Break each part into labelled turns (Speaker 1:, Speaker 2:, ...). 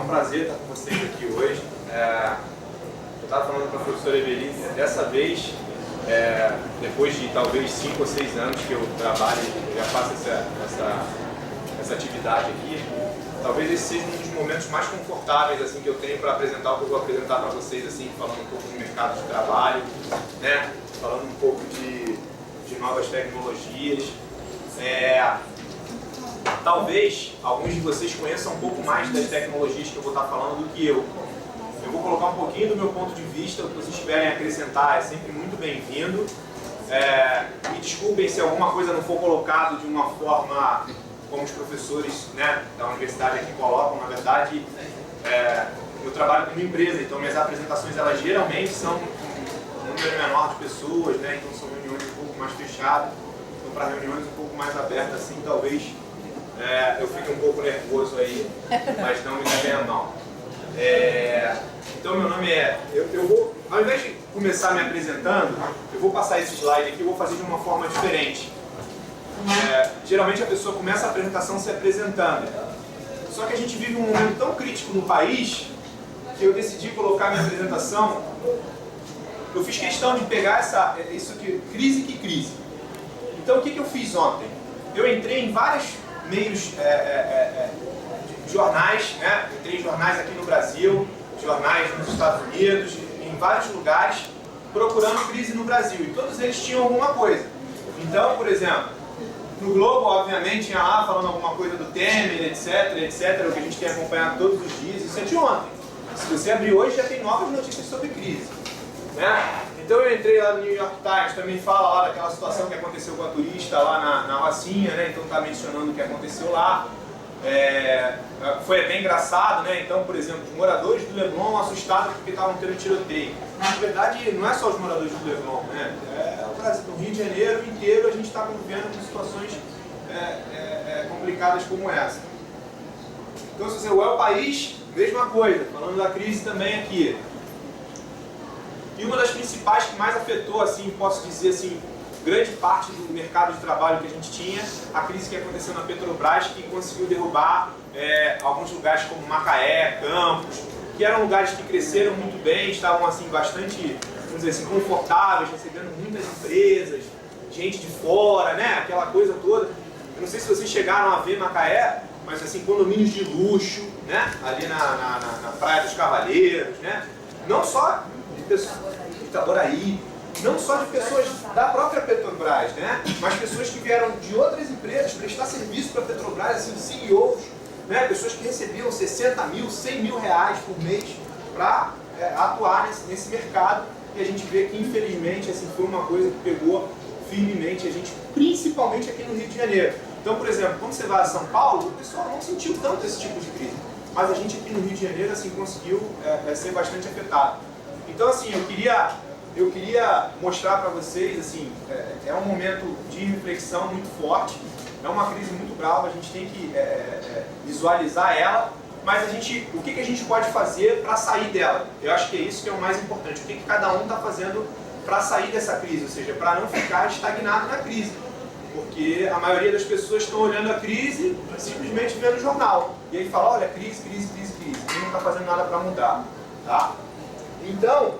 Speaker 1: um prazer estar com vocês aqui hoje. Eu estava falando com a professora Evelise, dessa vez, depois de talvez 5 ou 6 anos que eu trabalho, eu já faço essa atividade aqui, talvez esse seja um dos momentos mais confortáveis assim, que eu tenho para apresentar o que eu vou apresentar para vocês, assim, falando um pouco do mercado de trabalho, né? Falando um pouco de novas tecnologias. Talvez alguns de vocês conheçam um pouco mais das tecnologias que eu vou estar falando do que eu. Eu vou colocar um pouquinho do meu ponto de vista, o que vocês tiverem a acrescentar é sempre muito bem-vindo. Me desculpem se alguma coisa não for colocado de uma forma como os professores, né, da universidade aqui colocam. Na verdade, eu trabalho com uma empresa, então minhas apresentações elas geralmente são um número menor de pessoas, né, então são reuniões um pouco mais fechadas. Então, para reuniões um pouco mais abertas, assim, talvez eu fique um pouco nervoso aí, mas não me levem a mal. Então, meu nome eu vou, ao invés de começar me apresentando, eu vou passar esse slide aqui, eu vou fazer de uma forma diferente. Geralmente a pessoa começa a apresentação se apresentando. Só que a gente vive um momento tão crítico no país que eu decidi colocar minha apresentação. Eu fiz questão de pegar isso aqui, crise que crise. Então o que eu fiz ontem? Eu entrei em vários meios de jornais, né? Entrei em jornais aqui no Brasil, jornais nos Estados Unidos, em vários lugares, procurando crise no Brasil. E todos eles tinham alguma coisa. Então, por exemplo, no Globo, obviamente, tinha lá falando alguma coisa do Temer, etc, o que a gente tem acompanhado todos os dias. Isso é de ontem. Se você abrir hoje, já tem novas notícias sobre crise, né? Então eu entrei lá no New York Times, também fala lá daquela situação que aconteceu com a turista lá na Rocinha, né? Então está mencionando o que aconteceu lá. Foi até engraçado, né? Então, por exemplo, os moradores do Leblon assustados porque estavam tendo tiroteio. Na verdade, não é só os moradores do Leblon, né? O Brasil, no Rio de Janeiro inteiro a gente está convivendo com situações complicadas como essa. Então, se você olhar o país, mesma coisa, falando da crise também aqui. E uma das principais que mais afetou, assim, posso dizer assim, grande parte do mercado de trabalho que a gente tinha, a crise que aconteceu na Petrobras, que conseguiu derrubar alguns lugares como Macaé, Campos, que eram lugares que cresceram muito bem, estavam assim bastante, vamos dizer assim, confortáveis, recebendo muitas empresas, gente de fora, né? Aquela coisa toda. Eu não sei se vocês chegaram a ver Macaé, mas assim, condomínios de luxo, né? Ali na Praia dos Cavaleiros, né? Não só de pessoas, Itaboraí, não só de pessoas da própria Petrobras, né? Mas pessoas que vieram de outras empresas prestar serviço para a Petrobras, assim, CEOs, né? Pessoas que recebiam 60 mil, 100 mil reais por mês para atuar nesse mercado. E a gente vê que, infelizmente, assim, foi uma coisa que pegou firmemente a gente, principalmente aqui no Rio de Janeiro. Então, por exemplo, quando você vai a São Paulo, o pessoal não sentiu tanto esse tipo de crise. Mas a gente aqui no Rio de Janeiro, assim, conseguiu ser bastante afetado. Então, assim, eu queria mostrar para vocês, assim, é um momento de reflexão muito forte, é uma crise muito brava, a gente tem que visualizar ela, mas o que a gente pode fazer para sair dela? Eu acho que é isso que é o mais importante, o que cada um está fazendo para sair dessa crise, ou seja, para não ficar estagnado na crise, porque a maioria das pessoas estão olhando a crise simplesmente vendo o jornal, e aí fala, olha, crise, e não está fazendo nada para mudar, tá? Então,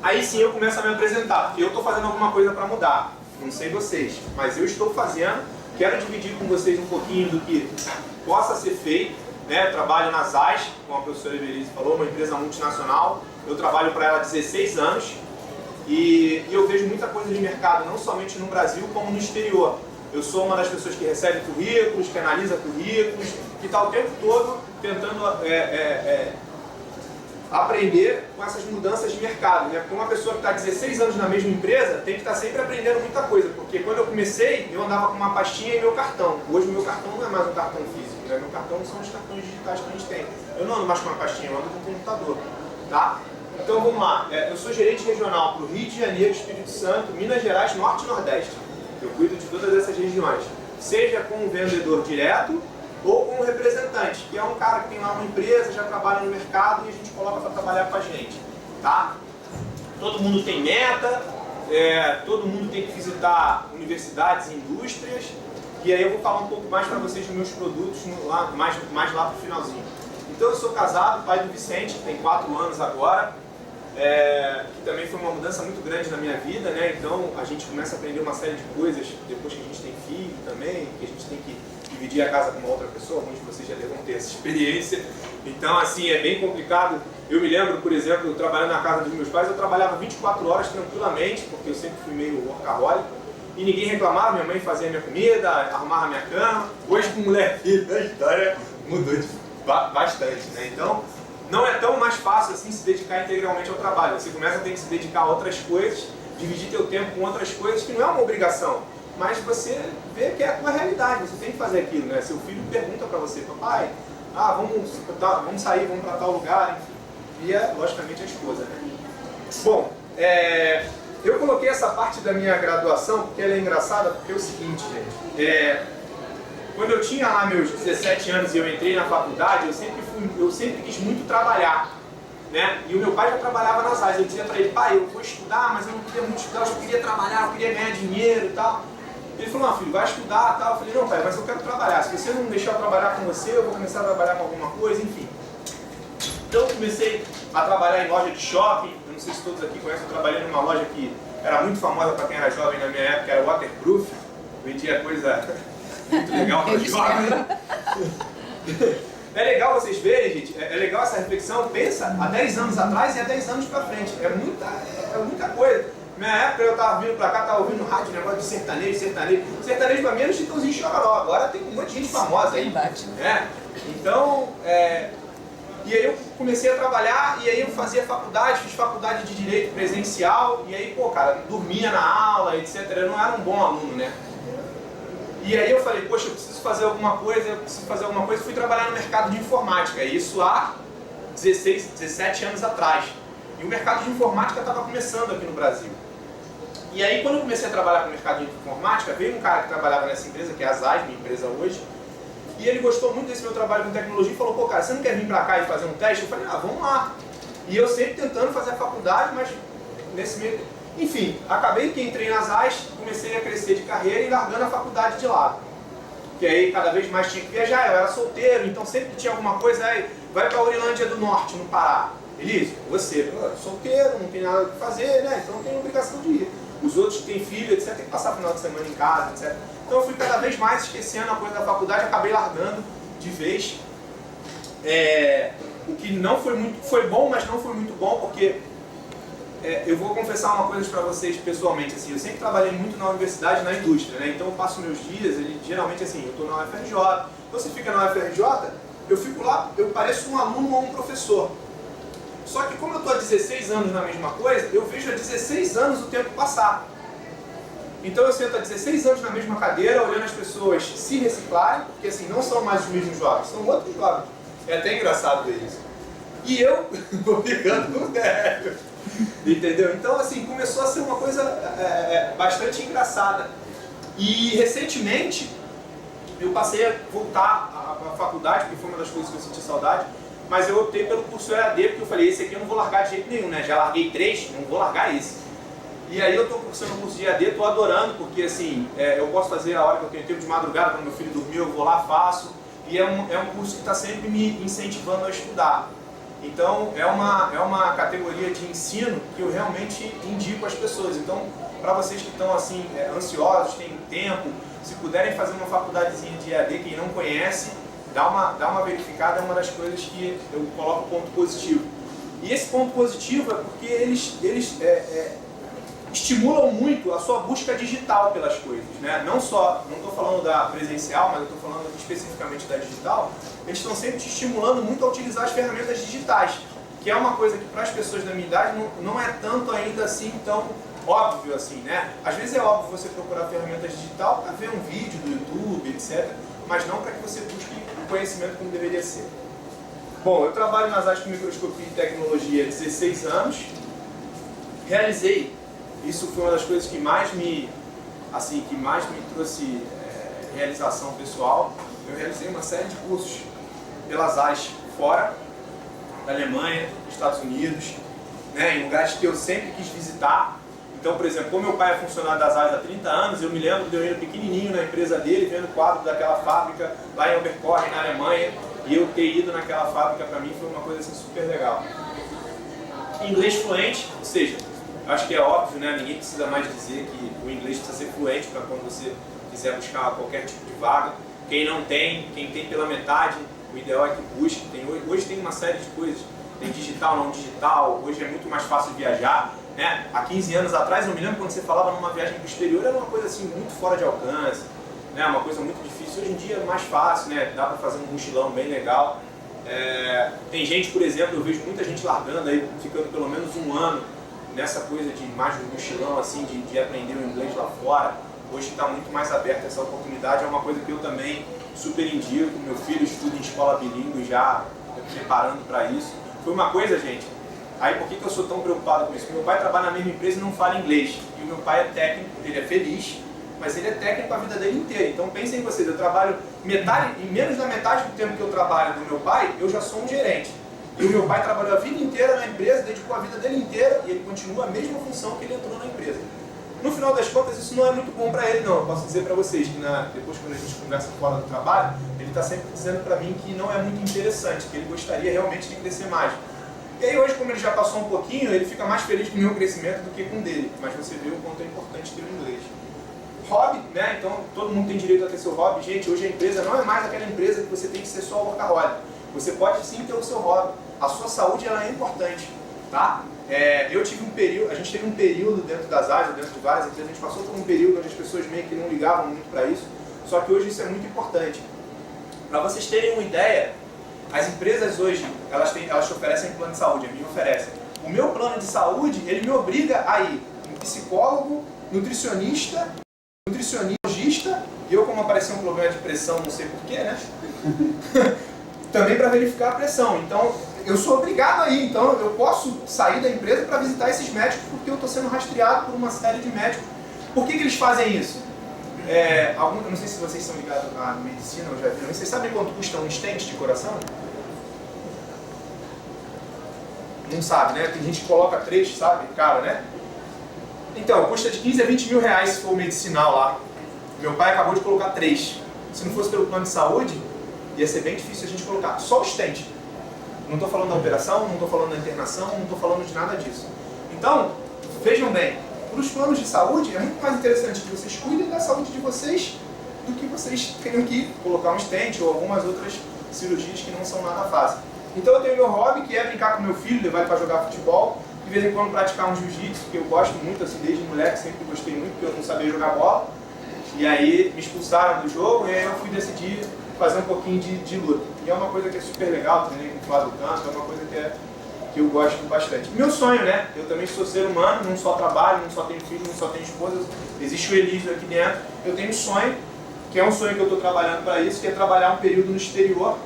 Speaker 1: aí sim eu começo a me apresentar, porque eu estou fazendo alguma coisa para mudar. Não sei vocês, mas eu estou fazendo. Quero dividir com vocês um pouquinho do que possa ser feito, né? Eu trabalho na ZAS, como a professora Evelise falou, uma empresa multinacional. Eu trabalho para ela há 16 anos e eu vejo muita coisa de mercado, não somente no Brasil, como no exterior. Eu sou uma das pessoas que recebe currículos, que analisa currículos, que está o tempo todo tentando aprender com essas mudanças de mercado, né? Porque uma pessoa que está 16 anos na mesma empresa tem que estar sempre aprendendo muita coisa, porque quando eu comecei, eu andava com uma pastinha e meu cartão. Hoje o meu cartão não é mais um cartão físico, né? Meu cartão são os cartões digitais que a gente tem. Eu não ando mais com uma pastinha, eu ando com um computador, tá? Então vamos lá, eu sou gerente regional para o Rio de Janeiro, Espírito Santo, Minas Gerais, Norte e Nordeste. Eu cuido de todas essas regiões, seja com um vendedor direto, ou com um representante, que é um cara que tem lá uma empresa, já trabalha no mercado e a gente coloca para trabalhar com a gente, tá? Todo mundo tem meta, todo mundo tem que visitar universidades e indústrias, e aí eu vou falar um pouco mais para vocês dos meus produtos mais lá para o finalzinho. Então eu sou casado, pai do Vicente, que tem 4 anos agora, que também foi uma mudança muito grande na minha vida, né? Então a gente começa a aprender uma série de coisas depois que a gente tem filho também, que a gente tem que dividir a casa com uma outra pessoa, muitos de vocês já devem ter essa experiência. Então assim, é bem complicado. Eu me lembro, por exemplo, trabalhando na casa dos meus pais, eu trabalhava 24 horas tranquilamente, porque eu sempre fui meio workaholic, e ninguém reclamava, minha mãe fazia minha comida, arrumava minha cama. Hoje com mulher e filho, a história mudou bastante, né? Então, não é tão mais fácil assim se dedicar integralmente ao trabalho. Você começa a ter que se dedicar a outras coisas, dividir teu tempo com outras coisas, que não é uma obrigação, mas você vê que é a tua realidade, você tem que fazer aquilo, né? Seu filho pergunta para você, papai, vamos sair, vamos para tal lugar, enfim. E é, logicamente, a esposa, né? Bom, eu coloquei essa parte da minha graduação porque ela é engraçada, porque é o seguinte, gente. Quando eu tinha lá meus 17 anos e eu entrei na faculdade, eu sempre quis muito trabalhar, né? E o meu pai já trabalhava nas áreas. Eu dizia para ele, pai, eu vou estudar, mas eu não queria muito estudar, eu só queria trabalhar, eu queria ganhar dinheiro e tal. Ele falou, não, filho, vai estudar e tal. Eu falei, não, pai, mas eu quero trabalhar. Se você não deixar eu trabalhar com você, eu vou começar a trabalhar com alguma coisa, enfim. Então eu comecei a trabalhar em loja de shopping. Eu não sei se todos aqui conhecem, eu trabalhei numa loja que era muito famosa para quem era jovem na minha época, era Waterproof. Vendia coisa muito legal para jovem. É legal vocês verem, gente, é legal essa reflexão. Pensa há 10 anos atrás e há 10 anos para frente. É muita coisa. Na minha época eu estava vindo para cá, estava ouvindo no rádio negócio de sertanejo. Sertanejo para mim era o Chitãozinho e Chororó. Agora tem um monte de gente famosa aí. Então, e aí eu comecei a trabalhar e aí eu fazia faculdade, fiz faculdade de Direito presencial e aí, pô, cara, dormia na aula, etc. Eu não era um bom aluno, né? E aí eu falei, poxa, eu preciso fazer alguma coisa, fui trabalhar no mercado de informática, isso há 17 anos atrás. E o mercado de informática estava começando aqui no Brasil. E aí quando eu comecei a trabalhar no mercado de informática, veio um cara que trabalhava nessa empresa, que é a ZAS, minha empresa hoje, e ele gostou muito desse meu trabalho com tecnologia e falou, pô, cara, você não quer vir pra cá e fazer um teste? Eu falei, vamos lá. E eu sempre tentando fazer a faculdade, mas nesse meio... Enfim, acabei que entrei nas AIS, comecei a crescer de carreira e largando a faculdade de lado. Que aí cada vez mais tinha que viajar, eu era solteiro, então sempre que tinha alguma coisa, aí vai pra Orilândia do Norte, no Pará. Elise, você, solteiro, não tem nada o que fazer, né? Então não tem obrigação de ir. Os outros que têm filho, etc, tem que passar o final de semana em casa, etc. Então eu fui cada vez mais esquecendo a coisa da faculdade, acabei largando de vez. O que não foi muito, foi bom, mas não foi muito bom, porque eu vou confessar uma coisa para vocês pessoalmente, assim, eu sempre trabalhei muito na universidade, na indústria, né? Então eu passo meus dias, geralmente assim, eu estou na UFRJ, então você fica na UFRJ, eu fico lá, eu pareço um aluno ou um professor. Só que como eu estou há 16 anos na mesma coisa, eu vejo há 16 anos o tempo passar. Então eu sento há 16 anos na mesma cadeira, olhando as pessoas se reciclarem, porque assim, não são mais os mesmos jovens, são outros jovens. É até engraçado ver isso. E eu vou ficando velho. Entendeu? Então assim, começou a ser uma coisa bastante engraçada. E recentemente, eu passei a voltar à faculdade, porque foi uma das coisas que eu senti saudade, mas eu optei pelo curso EAD, porque eu falei, esse aqui eu não vou largar de jeito nenhum, né? Já larguei 3, não vou largar esse. E aí eu estou cursando o curso de EAD, estou adorando, porque assim, eu posso fazer a hora que eu tenho tempo de madrugada, quando meu filho dormiu, eu vou lá, faço. E é um curso que está sempre me incentivando a estudar. Então é uma categoria de ensino que eu realmente indico às pessoas. Então, para vocês que estão assim, ansiosos, têm tempo, se puderem fazer uma faculdadezinha de EAD, quem não conhece, dá uma verificada, é uma das coisas que eu coloco ponto positivo. E esse ponto positivo é porque eles estimulam muito a sua busca digital pelas coisas, né? Não estou falando da presencial, mas eu estou falando especificamente da digital. Eles estão sempre te estimulando muito a utilizar as ferramentas digitais, que é uma coisa que para as pessoas da minha idade não é tanto ainda assim tão óbvio assim, né? Às vezes é óbvio você procurar ferramentas digital para ver um vídeo do YouTube, etc., mas não para que você busque o conhecimento como deveria ser. Bom, eu trabalho nas áreas de microscopia e tecnologia há 16 anos, realizei. Isso foi uma das coisas que mais me trouxe realização pessoal. Eu realizei uma série de cursos pelas áreas fora, da Alemanha, Estados Unidos, né, em lugares que eu sempre quis visitar. Então, por exemplo, como meu pai é funcionário das áreas há 30 anos, eu me lembro de eu ir pequenininho na empresa dele, vendo o quadro daquela fábrica lá em Oberkochen, na Alemanha. E eu ter ido naquela fábrica, para mim, foi uma coisa assim, super legal. Inglês fluente, ou seja, acho que é óbvio, né? Ninguém precisa mais dizer que o inglês precisa ser fluente para quando você quiser buscar qualquer tipo de vaga. Quem não tem, quem tem pela metade, o ideal é que busque. Hoje tem uma série de coisas, tem digital, não digital, hoje é muito mais fácil viajar, né? Há 15 anos atrás, eu me lembro quando você falava numa viagem para o exterior, era uma coisa assim muito fora de alcance, né? Uma coisa muito difícil. Hoje em dia é mais fácil, né? Dá para fazer um mochilão bem legal. Tem gente, por exemplo, eu vejo muita gente largando aí, ficando pelo menos um ano nessa coisa de mais um mochilão, assim, de aprender o inglês lá fora. Hoje está muito mais aberta essa oportunidade, é uma coisa que eu também super indico. Meu filho estuda em escola bilíngue já, preparando para isso. Foi uma coisa, gente, aí por que eu sou tão preocupado com isso? Porque meu pai trabalha na mesma empresa e não fala inglês. E o meu pai é técnico, ele é feliz, mas ele é técnico a vida dele inteira. Então pensem em vocês, eu trabalho em menos da metade do tempo que eu trabalho do meu pai, eu já sou um gerente. E o meu pai trabalhou a vida inteira na empresa, dedicou a vida dele inteira e ele continua a mesma função que ele entrou na empresa. No final das contas, isso não é muito bom para ele, não. Eu posso dizer para vocês que depois, quando a gente conversa fora do trabalho, ele está sempre dizendo para mim que não é muito interessante, que ele gostaria realmente de crescer mais. E aí hoje, como ele já passou um pouquinho, ele fica mais feliz com o meu crescimento do que com o dele. Mas você vê o quanto é importante ter o inglês. Hobby, né? Então todo mundo tem direito a ter seu hobby. Gente, hoje a empresa não é mais aquela empresa que você tem que ser só workaholic. Você pode sim ter o seu hobby. A sua saúde ela é importante, tá? Eu tive um período, a gente teve um período dentro das áreas, dentro de várias empresas, a gente passou por um período onde as pessoas meio que não ligavam muito para isso, só que hoje isso é muito importante. Para vocês terem uma ideia, as empresas hoje, elas te oferecem um plano de saúde, a minha oferece. O meu plano de saúde, ele me obriga a ir um psicólogo, nutricionista, nutricionista, e eu, como apareceu um problema de pressão, não sei porquê, né? Também para verificar a pressão. Então, eu sou obrigado a ir. Então, eu posso sair da empresa para visitar esses médicos porque eu estou sendo rastreado por uma série de médicos. Por que eles fazem isso? Eu não sei se vocês são ligados à medicina, eu já vi. Vocês sabem quanto custa um stent de coração? Não sabe, né? Tem gente que coloca 3, sabe? Caro, né? Então, custa de 15 a 20 mil reais se for o medicinal lá. Meu pai acabou de colocar 3. Se não fosse pelo plano de saúde, ia ser bem difícil a gente colocar. Só o stent. Não estou falando da operação, não estou falando da internação, não estou falando de nada disso. Então, vejam bem, para os planos de saúde, é muito mais interessante que vocês cuidem da saúde de vocês do que vocês tenham que colocar um stent ou algumas outras cirurgias que não são nada fáceis. Então eu tenho meu hobby, que é brincar com meu filho, levar ele para jogar futebol, de vez em quando praticar um jiu-jitsu, que eu gosto muito, assim, desde moleque, sempre gostei muito, porque eu não sabia jogar bola. E aí me expulsaram do jogo e aí eu fui decidir fazer um pouquinho de luta. E é uma coisa que é super legal, treinei com o Flávio Canto, é uma coisa que eu gosto bastante. Meu sonho, né? Eu também sou ser humano, não só trabalho, não só tenho filho, não só tenho esposa, existe o Elísio aqui dentro. Eu tenho um sonho, que é um sonho que eu estou trabalhando para isso, que é trabalhar um período no exterior.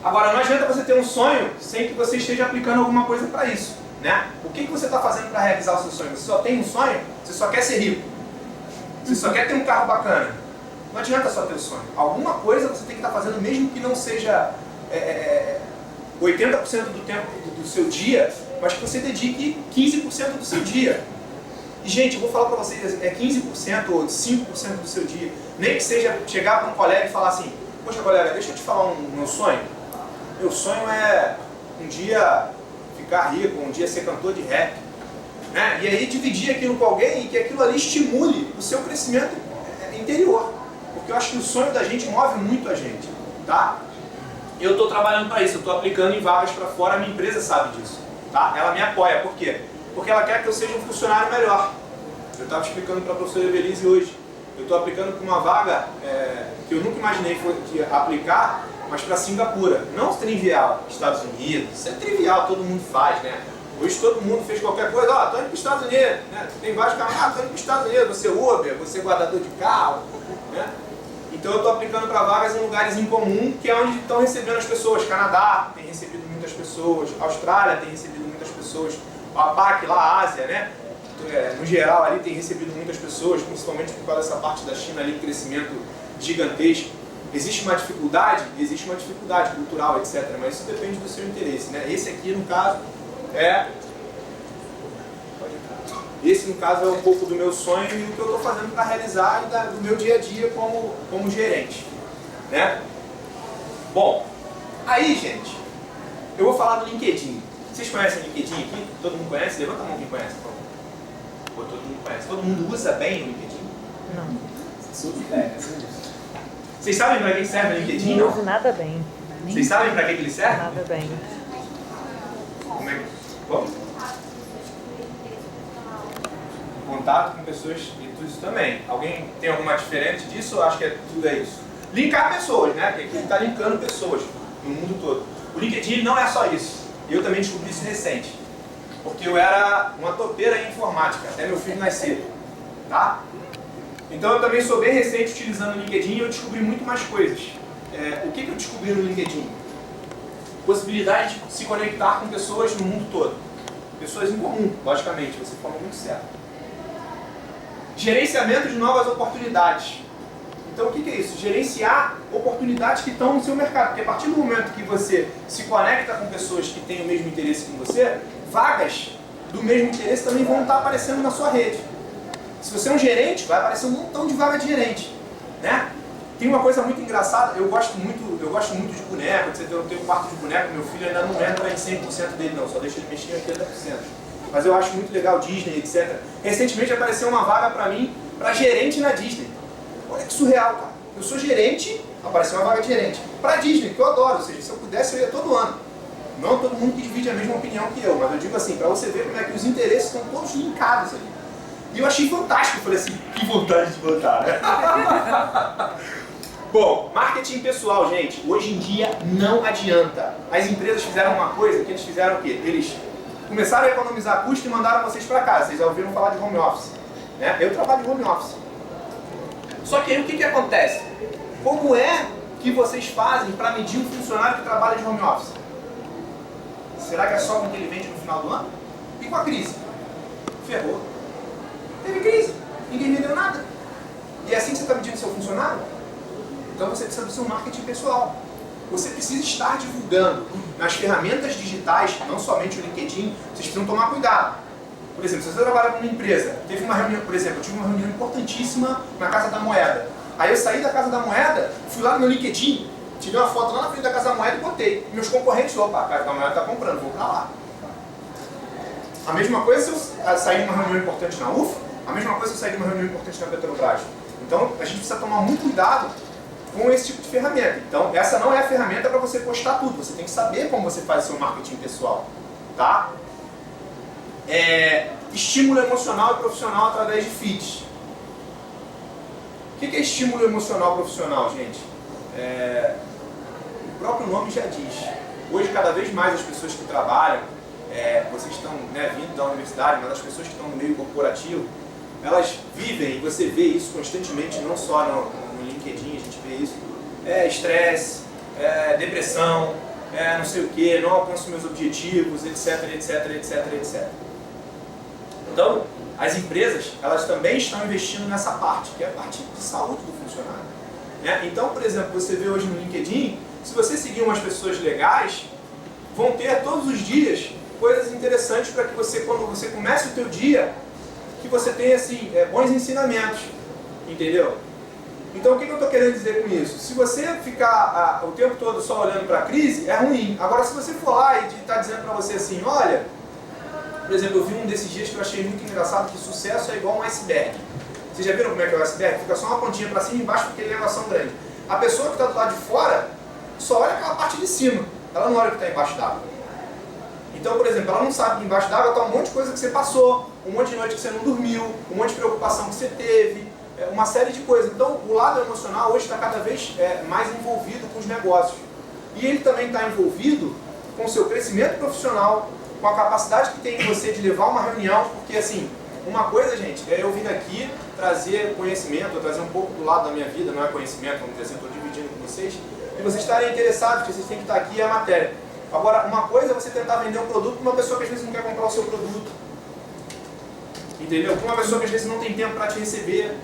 Speaker 1: Agora, não adianta você ter um sonho sem que você esteja aplicando alguma coisa para isso, né? O que você está fazendo para realizar o seu sonho? Você só tem um sonho? Você só quer ser rico? Você só quer ter um carro bacana? Não adianta só ter o sonho. Alguma coisa você tem que estar fazendo, mesmo que não seja 80% do tempo do seu dia, mas que você dedique 15% do seu dia. E, gente, eu vou falar para vocês, 15% ou 5% do seu dia. Nem que seja chegar para um colega e falar assim, poxa, colega, deixa eu te falar meu sonho. Meu sonho é um dia ficar rico, um dia ser cantor de rap. Né? E aí dividir aquilo com alguém e que aquilo ali estimule o seu crescimento interior. Porque eu acho que o sonho da gente move muito a gente. Tá? Eu estou trabalhando para isso, eu estou aplicando em vagas para fora, a minha empresa sabe disso. Tá? Ela me apoia. Por quê? Porque ela quer que eu seja um funcionário melhor. Eu estava explicando para a professora Evelise hoje. Eu estou aplicando para uma vaga que eu nunca imaginei aplicar, mas para Singapura. Não trivial, Estados Unidos. Isso é trivial, todo mundo faz, né? Hoje todo mundo fez qualquer coisa. Ó, estou indo para os Estados Unidos. Né? Tem vários caras, estou indo para os Estados Unidos. Você Uber, você guardador de carro. Né? Então eu estou aplicando para vagas em lugares em comum, que é onde estão recebendo as pessoas. Canadá tem recebido muitas pessoas. Austrália tem recebido muitas pessoas. A APAC, lá a Ásia, né? No geral ali tem recebido muitas pessoas, principalmente por causa dessa parte da China ali, crescimento gigantesco. Existe uma dificuldade cultural, etc. Mas isso depende do seu interesse, né? Esse aqui, no caso, Esse, no caso, é um pouco do meu sonho e o que eu estou fazendo para realizar do meu dia a dia como gerente, né? Bom, aí, gente, eu vou falar do LinkedIn. Vocês conhecem o LinkedIn aqui? Todo mundo conhece? Levanta a mão quem conhece, por favor. Ou todo mundo conhece. Todo mundo usa bem o LinkedIn?
Speaker 2: Não.
Speaker 1: Vocês sabem para que serve o LinkedIn?
Speaker 2: Não uso nada bem.
Speaker 1: Vocês sabem para que ele serve?
Speaker 2: Nada bem.
Speaker 1: Como é que... Bom, contato com pessoas e tudo isso também. Alguém tem alguma diferente disso ou acho que tudo é isso? Linkar pessoas, né? Porque aqui ele está linkando pessoas no mundo todo. O LinkedIn não é só isso. Eu também descobri isso recente. Porque eu era uma topeira em informática, até meu filho nascer. Tá? Então eu também sou bem recente utilizando o LinkedIn e eu descobri muito mais coisas. O que eu descobri no LinkedIn? Possibilidade de se conectar com pessoas no mundo todo. Pessoas em comum, logicamente, você falou muito certo. Gerenciamento de novas oportunidades. Então o que é isso? Gerenciar oportunidades que estão no seu mercado. Porque a partir do momento que você se conecta com pessoas que têm o mesmo interesse que você, vagas do mesmo interesse também vão estar aparecendo na sua rede. Se você é um gerente, vai aparecer um montão de vaga de gerente, né? Tem uma coisa muito engraçada, eu gosto muito de boneco, eu tenho um quarto de boneco, meu filho ainda não entra em 100% dele não, só deixa ele mexer em 80%. Mas eu acho muito legal Disney, etc. Recentemente apareceu uma vaga para mim, para gerente na Disney. Olha que surreal, cara. Eu sou gerente, apareceu uma vaga de gerente. Para Disney, que eu adoro, ou seja, se eu pudesse eu ia todo ano. Não todo mundo que divide a mesma opinião que eu, mas eu digo assim, para você ver como é que os interesses estão todos linkados ali. E eu achei fantástico, eu falei assim, que vontade de votar, né? Bom, marketing pessoal, gente, hoje em dia não adianta. As empresas fizeram uma coisa, que eles fizeram o quê? Eles começaram a economizar custo e mandaram vocês para casa. Vocês já ouviram falar de home office, né? Eu trabalho de home office. Só que aí o que acontece? Como é que vocês fazem para medir um funcionário que trabalha de home office? Será que é só com que ele vende no final do ano? E com a crise? Ferrou. Teve crise. Ninguém vendeu nada. E é assim que você está medindo seu funcionário? Então você precisa do seu marketing pessoal. Você precisa estar divulgando nas ferramentas digitais, não somente o LinkedIn, vocês precisam tomar cuidado. Por exemplo, se você trabalha com uma empresa, teve uma reunião, por exemplo, eu tive uma reunião importantíssima na Casa da Moeda. Aí eu saí da Casa da Moeda, fui lá no meu LinkedIn, tirei uma foto lá na frente da Casa da Moeda e botei. Meus concorrentes, opa, a Casa da Moeda está comprando, vou para lá. A mesma coisa se eu sair de uma reunião importante na UFA, a mesma coisa se eu sair de uma reunião importante na Petrobras. Então a gente precisa tomar muito cuidado com esse tipo de ferramenta. Então essa não é a ferramenta para você postar tudo, você tem que saber como você faz o seu marketing pessoal. Tá? Estímulo emocional e profissional através de feeds. O que é estímulo emocional e profissional, gente? O próprio nome já diz. Hoje, cada vez mais as pessoas que trabalham, vocês estão vindo da universidade, mas as pessoas que estão no meio corporativo, elas vivem, e você vê isso constantemente, não só no LinkedIn, a gente vê isso, estresse, depressão, não sei o que, não alcanço meus objetivos, etc, etc, etc, etc. Então, as empresas, elas também estão investindo nessa parte, que é a parte de saúde do funcionário. Né? Então, por exemplo, você vê hoje no LinkedIn, se você seguir umas pessoas legais, vão ter todos os dias coisas interessantes para que você, quando você comece o teu dia, que você tenha assim, bons ensinamentos, entendeu? Então o que eu estou querendo dizer com isso? Se você ficar o tempo todo só olhando para a crise, é ruim. Agora se você for lá e está dizendo para você assim, olha, por exemplo, eu vi um desses dias que eu achei muito engraçado, que sucesso é igual um iceberg. Vocês já viram como é que é o iceberg? Fica só uma pontinha para cima e embaixo porque ele é elevação grande. A pessoa que está do lado de fora só olha aquela parte de cima, ela não olha o que está embaixo d'água. Então, por exemplo, ela não sabe que embaixo d'água está um monte de coisa que você passou, um monte de noite que você não dormiu, um monte de preocupação que você teve, uma série de coisas. Então, o lado emocional hoje está cada vez mais envolvido com os negócios. E ele também está envolvido com o seu crescimento profissional, com a capacidade que tem em você de levar uma reunião, porque assim, uma coisa, gente, é eu vir aqui trazer conhecimento, trazer um pouco do lado da minha vida, não é conhecimento, vamos dizer assim, estou dividindo com vocês, e vocês estarem interessados, que vocês têm que estar aqui é a matéria. Agora, uma coisa é você tentar vender um produto para uma pessoa que às vezes não quer comprar o seu produto. Entendeu? Para uma pessoa que às vezes não tem tempo para te receber.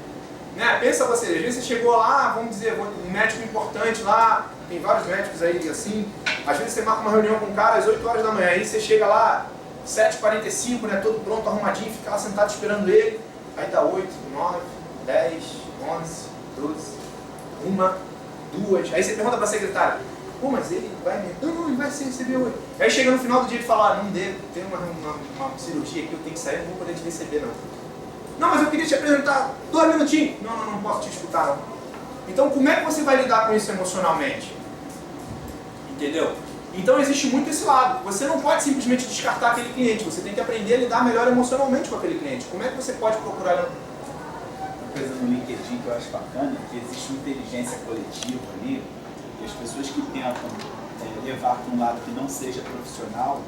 Speaker 1: Né? Pensa você, às vezes você chegou lá, vamos dizer, um médico importante lá, tem vários médicos aí assim, às vezes você marca uma reunião com um cara às 8 horas da manhã, aí você chega lá, 7h45, né, todo pronto, arrumadinho, fica lá sentado esperando ele, aí dá 8, 9, 10, 11, 12, 1, 2, aí você pergunta para a secretária, Pô, mas ele vai me... Não, ele vai receber hoje. Aí chega no final do dia e fala, não devo, tem uma cirurgia aqui, eu tenho que sair, não vou poder te receber não. Não, mas eu queria te apresentar 2 minutinhos. Não posso te escutar não. Então como é que você vai lidar com isso emocionalmente? Entendeu? Então existe muito esse lado. Você não pode simplesmente descartar aquele cliente, você tem que aprender a lidar melhor emocionalmente com aquele cliente. Como é que você pode procurar...
Speaker 2: Uma coisa no LinkedIn que eu acho bacana é que existe uma inteligência coletiva ali, e as pessoas que tentam levar para um lado que não seja profissional,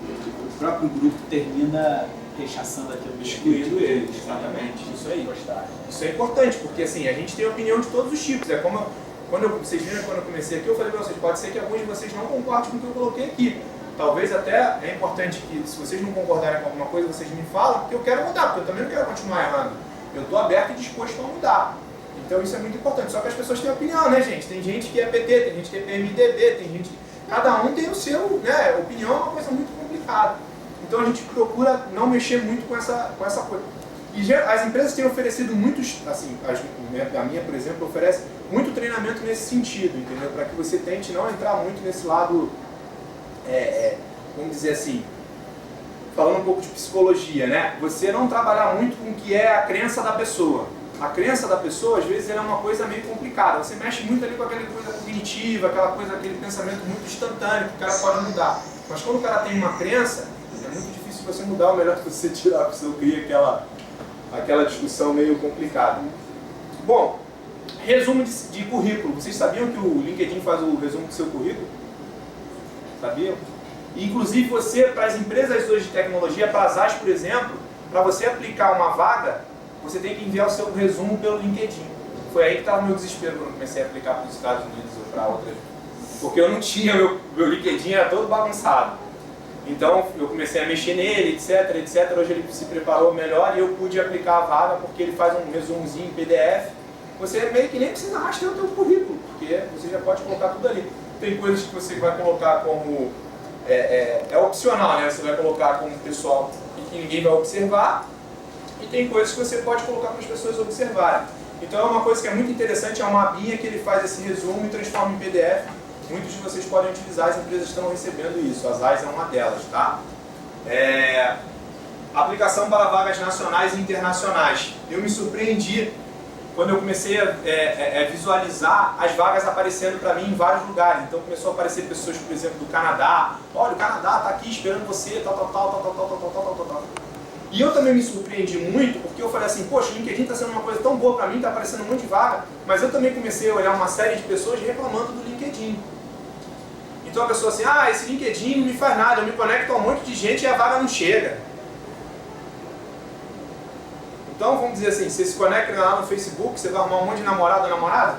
Speaker 2: o próprio grupo termina rechaçando aquilo,
Speaker 1: excluindo eles. Exatamente, isso aí. Isso é importante, porque assim, a gente tem opinião de todos os tipos. É como vocês viram quando eu comecei aqui, eu falei para vocês, pode ser que alguns de vocês não concordem com o que eu coloquei aqui. Talvez até é importante que, se vocês não concordarem com alguma coisa, vocês me falam, porque eu quero mudar, porque eu também não quero continuar errando. Eu estou aberto e disposto a mudar. Então isso é muito importante. Só que as pessoas têm opinião, né, gente? Tem gente que é PT, tem gente que é PMDB, tem gente que... Cada um tem o seu, né? Opinião é uma coisa muito complicada. Então a gente procura não mexer muito com essa coisa. E as empresas têm oferecido muitos, assim, a minha, por exemplo, oferece muito treinamento nesse sentido, entendeu? Para que você tente não entrar muito nesse lado, vamos dizer assim, falando um pouco de psicologia, né? Você não trabalhar muito com o que é a crença da pessoa. A crença da pessoa, às vezes, ela é uma coisa meio complicada. Você mexe muito ali com aquela coisa cognitiva, aquele pensamento muito instantâneo, que o cara pode mudar. Mas quando o cara tem uma crença, é muito difícil você mudar, o melhor que você tirar, porque você cria aquela discussão meio complicada. Bom, resumo de currículo. Vocês sabiam que o LinkedIn faz o resumo do seu currículo? Sabiam? Inclusive você, para as empresas hoje de tecnologia, para as AIS, por exemplo, para você aplicar uma vaga, você tem que enviar o seu resumo pelo LinkedIn. Foi aí que estava o meu desespero quando eu comecei a aplicar para os Estados Unidos ou para outras. Porque eu não tinha, meu LinkedIn era todo bagunçado. Então eu comecei a mexer nele, etc, etc. Hoje ele se preparou melhor e eu pude aplicar a vaga porque ele faz um resumozinho em PDF. Você meio que nem precisa rastrear o seu currículo, porque você já pode colocar tudo ali. Tem coisas que você vai colocar como... É opcional, né? Você vai colocar como pessoal e que ninguém vai observar. E tem coisas que você pode colocar para as pessoas observarem. Então é uma coisa que é muito interessante, é uma abinha que ele faz esse resumo e transforma em PDF. Muitos de vocês podem utilizar, as empresas estão recebendo isso, as AIS é uma delas, tá? Aplicação para vagas nacionais e internacionais. Eu me surpreendi quando eu comecei a visualizar as vagas aparecendo para mim em vários lugares. Então começou a aparecer pessoas, por exemplo, do Canadá. Olha, o Canadá está aqui esperando você, tal. E eu também me surpreendi muito, porque eu falei assim, poxa, o LinkedIn está sendo uma coisa tão boa para mim, está aparecendo um monte de vaga, mas eu também comecei a olhar uma série de pessoas reclamando do LinkedIn. Então a pessoa assim, esse LinkedIn não me faz nada, eu me conecto a um monte de gente e a vaga não chega. Então vamos dizer assim, você se conecta lá no Facebook, você vai arrumar um monte de namorado ou namorada?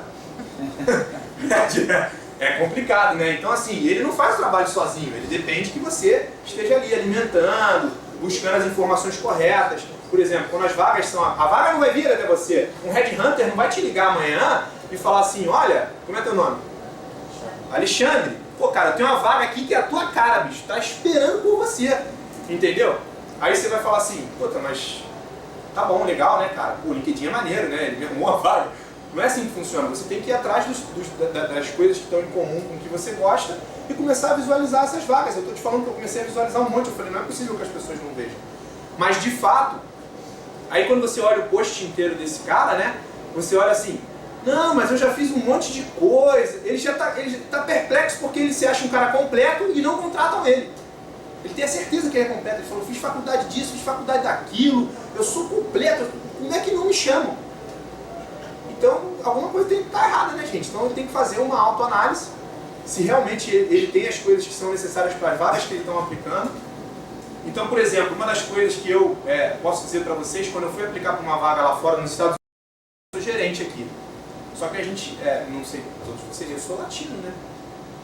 Speaker 1: É complicado, né? Então assim, ele não faz o trabalho sozinho, ele depende que você esteja ali alimentando, buscando as informações corretas. Por exemplo, quando as vagas são... A vaga não vai vir até você. Um headhunter não vai te ligar amanhã e falar assim, olha, como é teu nome? Alexandre. Pô, cara, eu tenho uma vaga aqui que é a tua cara, bicho. Tá esperando por você. Entendeu? Aí você vai falar assim, puta, mas... Tá bom, legal, né, cara? O LinkedIn é maneiro, né? Ele me arrumou a vaga. Não é assim que funciona. Você tem que ir atrás das coisas que estão em comum com o que você gosta e começar a visualizar essas vagas. Eu estou te falando que eu comecei a visualizar um monte. Eu falei, não é possível que as pessoas não vejam. Mas, de fato, aí quando você olha o post inteiro desse cara, né? Você olha assim, não, mas eu já fiz um monte de coisa. Ele já tá perplexo porque ele se acha um cara completo e não contratam ele. Ele tem a certeza que ele é completo. Ele falou, fiz faculdade disso, fiz faculdade daquilo. Eu sou completo. Como é que não me chamam? Então, alguma coisa tem que estar errada, né, gente? Então, ele tem que fazer uma autoanálise, se realmente ele tem as coisas que são necessárias para as vagas que ele está aplicando. Então, por exemplo, uma das coisas que eu posso dizer para vocês, quando eu fui aplicar para uma vaga lá fora, nos Estados Unidos, eu sou gerente aqui. Só que a gente, não sei, todos vocês, eu sou latino, né?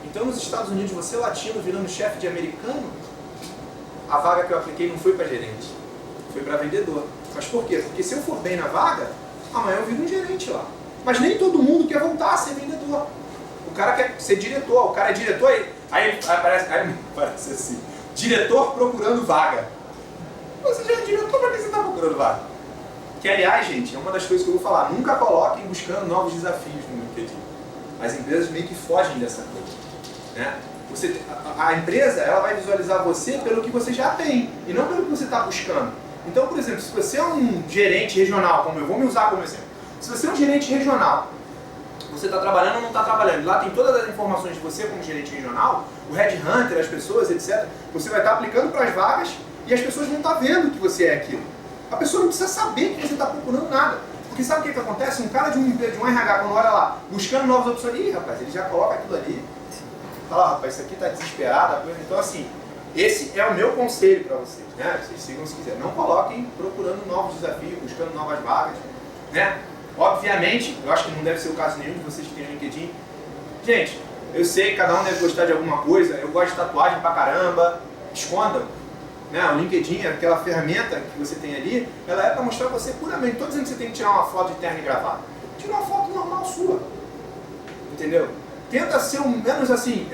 Speaker 1: Então, nos Estados Unidos, você latino virando chefe de americano, a vaga que eu apliquei não foi para gerente, foi para vendedor. Mas por quê? Porque se eu for bem na vaga, amanhã eu viro um gerente lá. Mas nem todo mundo quer voltar a ser vendedor. O cara quer ser diretor, o cara é diretor, aí aparece assim, diretor procurando vaga. Você já é diretor, para que você está procurando vaga? Que, aliás, gente, é uma das coisas que eu vou falar, nunca coloquem buscando novos desafios no LinkedIn. As empresas meio que fogem dessa coisa. né? A empresa ela vai visualizar você pelo que você já tem e não pelo que você está buscando. Então, por exemplo, se você é um gerente regional, como eu vou me usar como exemplo, se você é um gerente regional, você está trabalhando ou não está trabalhando, lá tem todas as informações de você como gerente regional, o headhunter, as pessoas, etc. Você vai estar aplicando para as vagas e as pessoas vão estar vendo que você é aquilo. A pessoa não precisa saber que você está procurando nada. Porque sabe o que acontece? Um cara de um RH, quando olha lá, buscando novas opções, ih, rapaz, ele já coloca aquilo ali. Fala, rapaz, isso aqui está desesperado. Então, assim, esse é o meu conselho para vocês, né? Vocês sigam se quiserem. Não coloquem procurando novos desafios, buscando novas vagas, né? Obviamente, eu acho que não deve ser o caso nenhum de vocês que têm LinkedIn. Gente, eu sei que cada um deve gostar de alguma coisa. Eu gosto de tatuagem pra caramba. Escondam. Né? O LinkedIn, aquela ferramenta que você tem ali, ela é para mostrar você puramente. Estou dizendo que você tem que tirar uma foto de terno e gravata. Tira uma foto normal sua. Entendeu? Tenta ser o menos assim,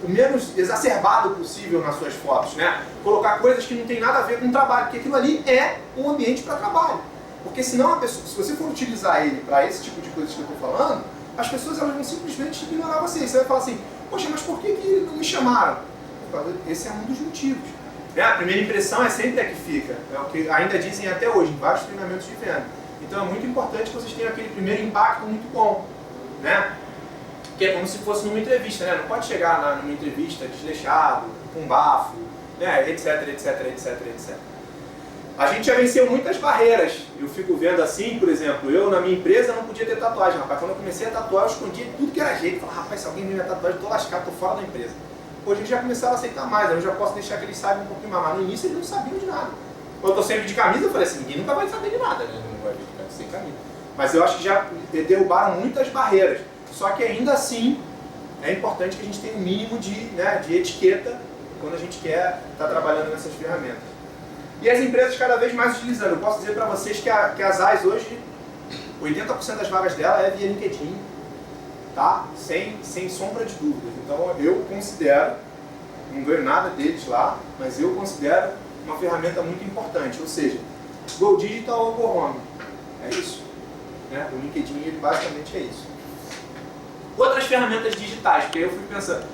Speaker 1: o menos exacerbado possível nas suas fotos, né? Colocar coisas que não tem nada a ver com o trabalho, porque aquilo ali é um ambiente para trabalho. Porque senão a pessoa, se você for utilizar ele para esse tipo de coisas que eu estou falando, as pessoas elas vão simplesmente ignorar você. Você vai falar assim, poxa, mas por que não me chamaram? Esse é um dos motivos. A primeira impressão é sempre a que fica, é o que ainda dizem até hoje, em vários treinamentos de venda. Então é muito importante que vocês tenham aquele primeiro impacto muito bom, né? Que é como se fosse numa entrevista, né? Não pode chegar numa entrevista desleixado, com bafo, né? etc, etc, etc, etc. A gente já venceu muitas barreiras. Eu fico vendo assim, por exemplo, eu na minha empresa não podia ter tatuagem, rapaz. Quando eu comecei a tatuar, eu escondia tudo que era jeito. Falava, rapaz, se alguém me ver tatuagem, eu tô lascado, tô fora da empresa. Hoje eles já começaram a aceitar mais, eu já posso deixar que eles saibam um pouquinho mais. Mas no início eles não sabiam de nada. Quando eu tô sempre de camisa, eu falei assim, ninguém nunca vai saber de nada, né? Não vai vir de camisa sem camisa. Mas eu acho que já derrubaram muitas barreiras. Só que ainda assim, é importante que a gente tenha um mínimo de etiqueta quando a gente quer estar trabalhando nessas ferramentas. E as empresas cada vez mais utilizando. Eu posso dizer para vocês que a Zais hoje, 80% das vagas dela é via LinkedIn, tá? Sem sombra de dúvidas. Então eu considero, não ganho nada deles lá, mas eu considero uma ferramenta muito importante. Ou seja, Go Digital ou Go Home. É isso. Né? O LinkedIn ele basicamente é isso. Outras ferramentas digitais, porque aí eu fui pensando,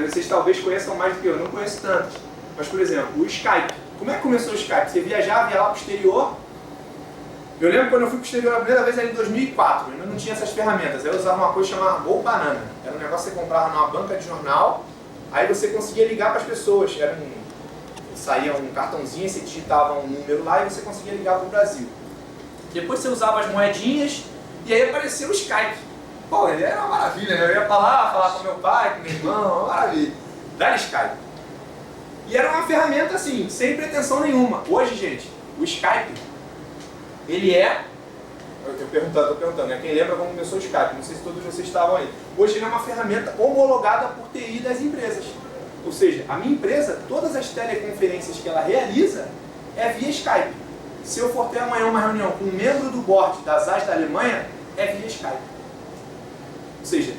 Speaker 1: vocês talvez conheçam mais do que eu, não conheço tantas. Mas, por exemplo, o Skype. Como é que começou o Skype? Você viajava, ia lá para o exterior. Eu lembro quando eu fui para o exterior a primeira vez, era em 2004, eu ainda não tinha essas ferramentas. Aí eu usava uma coisa chamada Go Banana. Era um negócio que você comprava numa banca de jornal, aí você conseguia ligar para as pessoas. Saía um cartãozinho, você digitava um número lá e você conseguia ligar para o Brasil. Depois você usava as moedinhas e aí apareceu o Skype. Pô, ele era uma maravilha, né? Eu ia para lá, falar com meu pai, com meu irmão, uma maravilha. Dá Skype. E era uma ferramenta assim, sem pretensão nenhuma. Hoje, gente, o Skype, ele é... Eu estou perguntando, né? Quem lembra como começou o Skype? Não sei se todos vocês estavam aí. Hoje ele é uma ferramenta homologada por TI das empresas. Ou seja, a minha empresa, todas as teleconferências que ela realiza é via Skype. Se eu for ter amanhã uma reunião com um membro do board da Zais da Alemanha, é via Skype. Ou seja,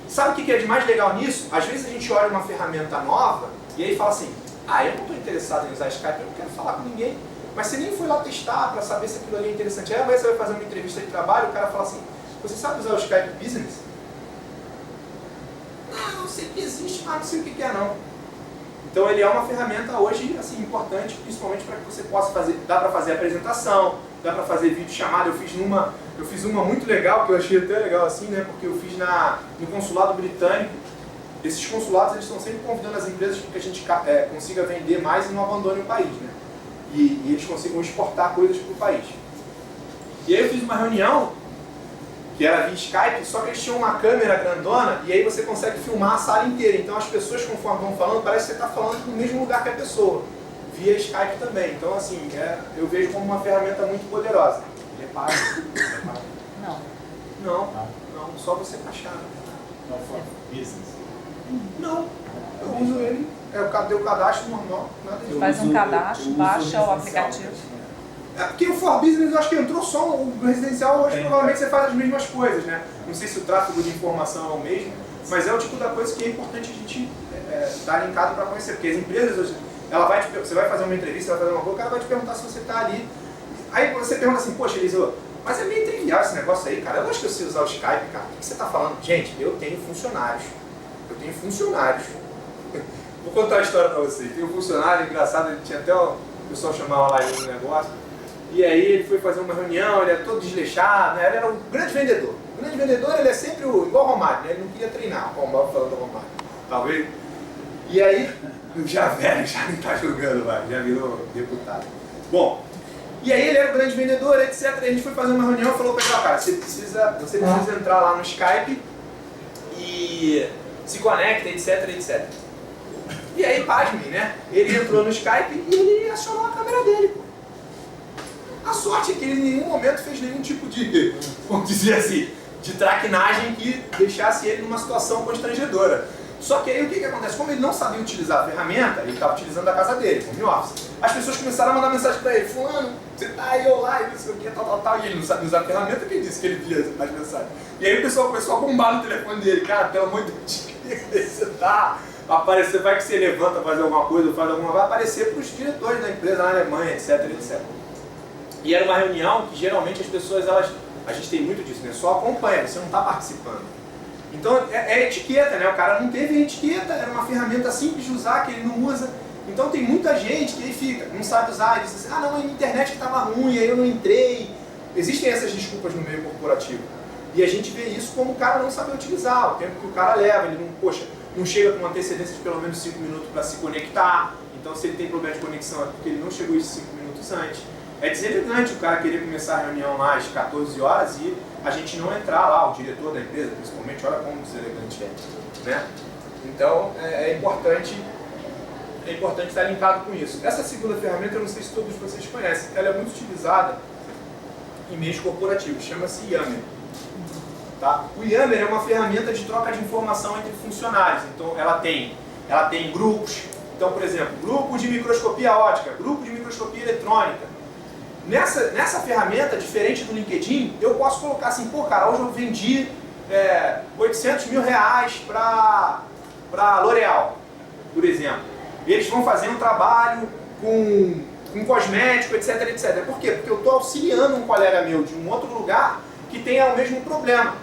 Speaker 1: sabe o que é de mais legal nisso? Às vezes a gente olha uma ferramenta nova e aí fala assim, eu não estou interessado em usar Skype, eu não quero falar com ninguém. Mas você nem foi lá testar para saber se aquilo ali é interessante. Aí amanhã você vai fazer uma entrevista de trabalho e o cara fala assim, você sabe usar o Skype Business? Não, eu sei que existe, mas não sei o que é não. Então ele é uma ferramenta hoje assim, importante, principalmente para que você possa fazer, dá para fazer apresentação, dá para fazer vídeo chamada. Eu fiz uma muito legal, que eu achei até legal assim, né? Porque eu fiz no consulado britânico. Esses consulados eles estão sempre convidando as empresas para que a gente consiga vender mais e não abandone o país, né? E eles consigam exportar coisas para o país. E aí eu fiz uma reunião que era via Skype, só que eles tinham uma câmera grandona e aí você consegue filmar a sala inteira. Então as pessoas, conforme vão falando, parece que você está falando no mesmo lugar que a pessoa, via Skype também. Então assim, eu vejo como uma ferramenta muito poderosa. Ele é pago? Não, só você baixar.
Speaker 2: Não for business.
Speaker 1: Não, eu uso ele, deu o cadastro normal, nada disso.
Speaker 3: Faz um cadastro, baixa o aplicativo.
Speaker 1: Porque o For Business eu acho que entrou só o residencial, hoje provavelmente você faz as mesmas coisas, né? Não sei se o tráfego de informação é o mesmo, mas é o tipo da coisa que é importante a gente dar linkado para conhecer, porque as empresas hoje, você vai fazer uma entrevista, vai fazer uma coisa, o cara vai te perguntar se você está ali. Aí você pergunta assim, poxa Eliseu, mas é meio trivial esse negócio aí, cara. Eu acho que eu sei usar o Skype, cara. O que você está falando? Gente, eu tenho funcionários Eu tenho funcionários. Vou contar a história para vocês. Tem um funcionário engraçado, ele tinha até o pessoal chamava lá ele no negócio. E aí ele foi fazer uma reunião, ele era todo desleixado, né? Ele era um grande vendedor. O grande vendedor, ele é sempre igual o Romário, né? Ele não queria treinar, o Romário falando do Romário. Talvez. E aí, já velho, já não está jogando mais, já virou deputado. Bom, e aí ele era um grande vendedor, etc. E a gente foi fazer uma reunião e falou para ele, cara, você precisa entrar lá no Skype e se conecta, etc, etc. E aí, pasmem, né? Ele entrou no Skype e ele acionou a câmera dele, pô. A sorte é que ele em nenhum momento fez nenhum tipo de, vamos dizer assim, de traquinagem que deixasse ele numa situação constrangedora. Só que aí o que acontece? Como ele não sabia utilizar a ferramenta, ele estava utilizando a casa dele, home office, as pessoas começaram a mandar mensagem para ele, fulano, você tá aí, eu lá, e não sei o que, tal, e ele não sabe usar a ferramenta, quem disse que ele via as mensagens? E aí o pessoal começou a bombar no telefone dele, cara, pelo amor de Deus, você tá... Aparecer, vai que você levanta fazer alguma coisa, faz alguma, vai aparecer para os diretores da empresa na Alemanha, etc, etc. E era uma reunião que geralmente as pessoas, a gente tem muito disso, né? Só acompanha, você não está participando. Então é etiqueta, né? O cara não teve etiqueta, era uma ferramenta simples de usar, que ele não usa. Então tem muita gente que aí fica, não sabe usar, e diz assim, ah não, a internet que estava ruim, aí eu não entrei. Existem essas desculpas no meio corporativo. E a gente vê isso como o cara não sabe utilizar, o tempo que o cara leva, ele não, poxa, não chega com uma antecedência de pelo menos 5 minutos para se conectar. Então se ele tem problema de conexão é porque ele não chegou esses 5 minutos antes. É deselegante o cara querer começar a reunião lá às 14 horas e a gente não entrar lá, o diretor da empresa, principalmente, olha como deselegante é, né? Então é importante estar linkado com isso. Essa segunda ferramenta, eu não sei se todos vocês conhecem, ela é muito utilizada em meios corporativos, chama-se Yammer. Tá? O Yammer é uma ferramenta de troca de informação entre funcionários, então ela tem grupos, então por exemplo, grupo de microscopia óptica, grupo de microscopia eletrônica. Nessa ferramenta, diferente do LinkedIn, eu posso colocar assim, pô cara, hoje eu vendi 800 mil reais para L'Oréal, por exemplo. Eles vão fazer um trabalho com cosmético, etc, etc. Por quê? Porque eu estou auxiliando um colega meu de um outro lugar que tenha o mesmo problema.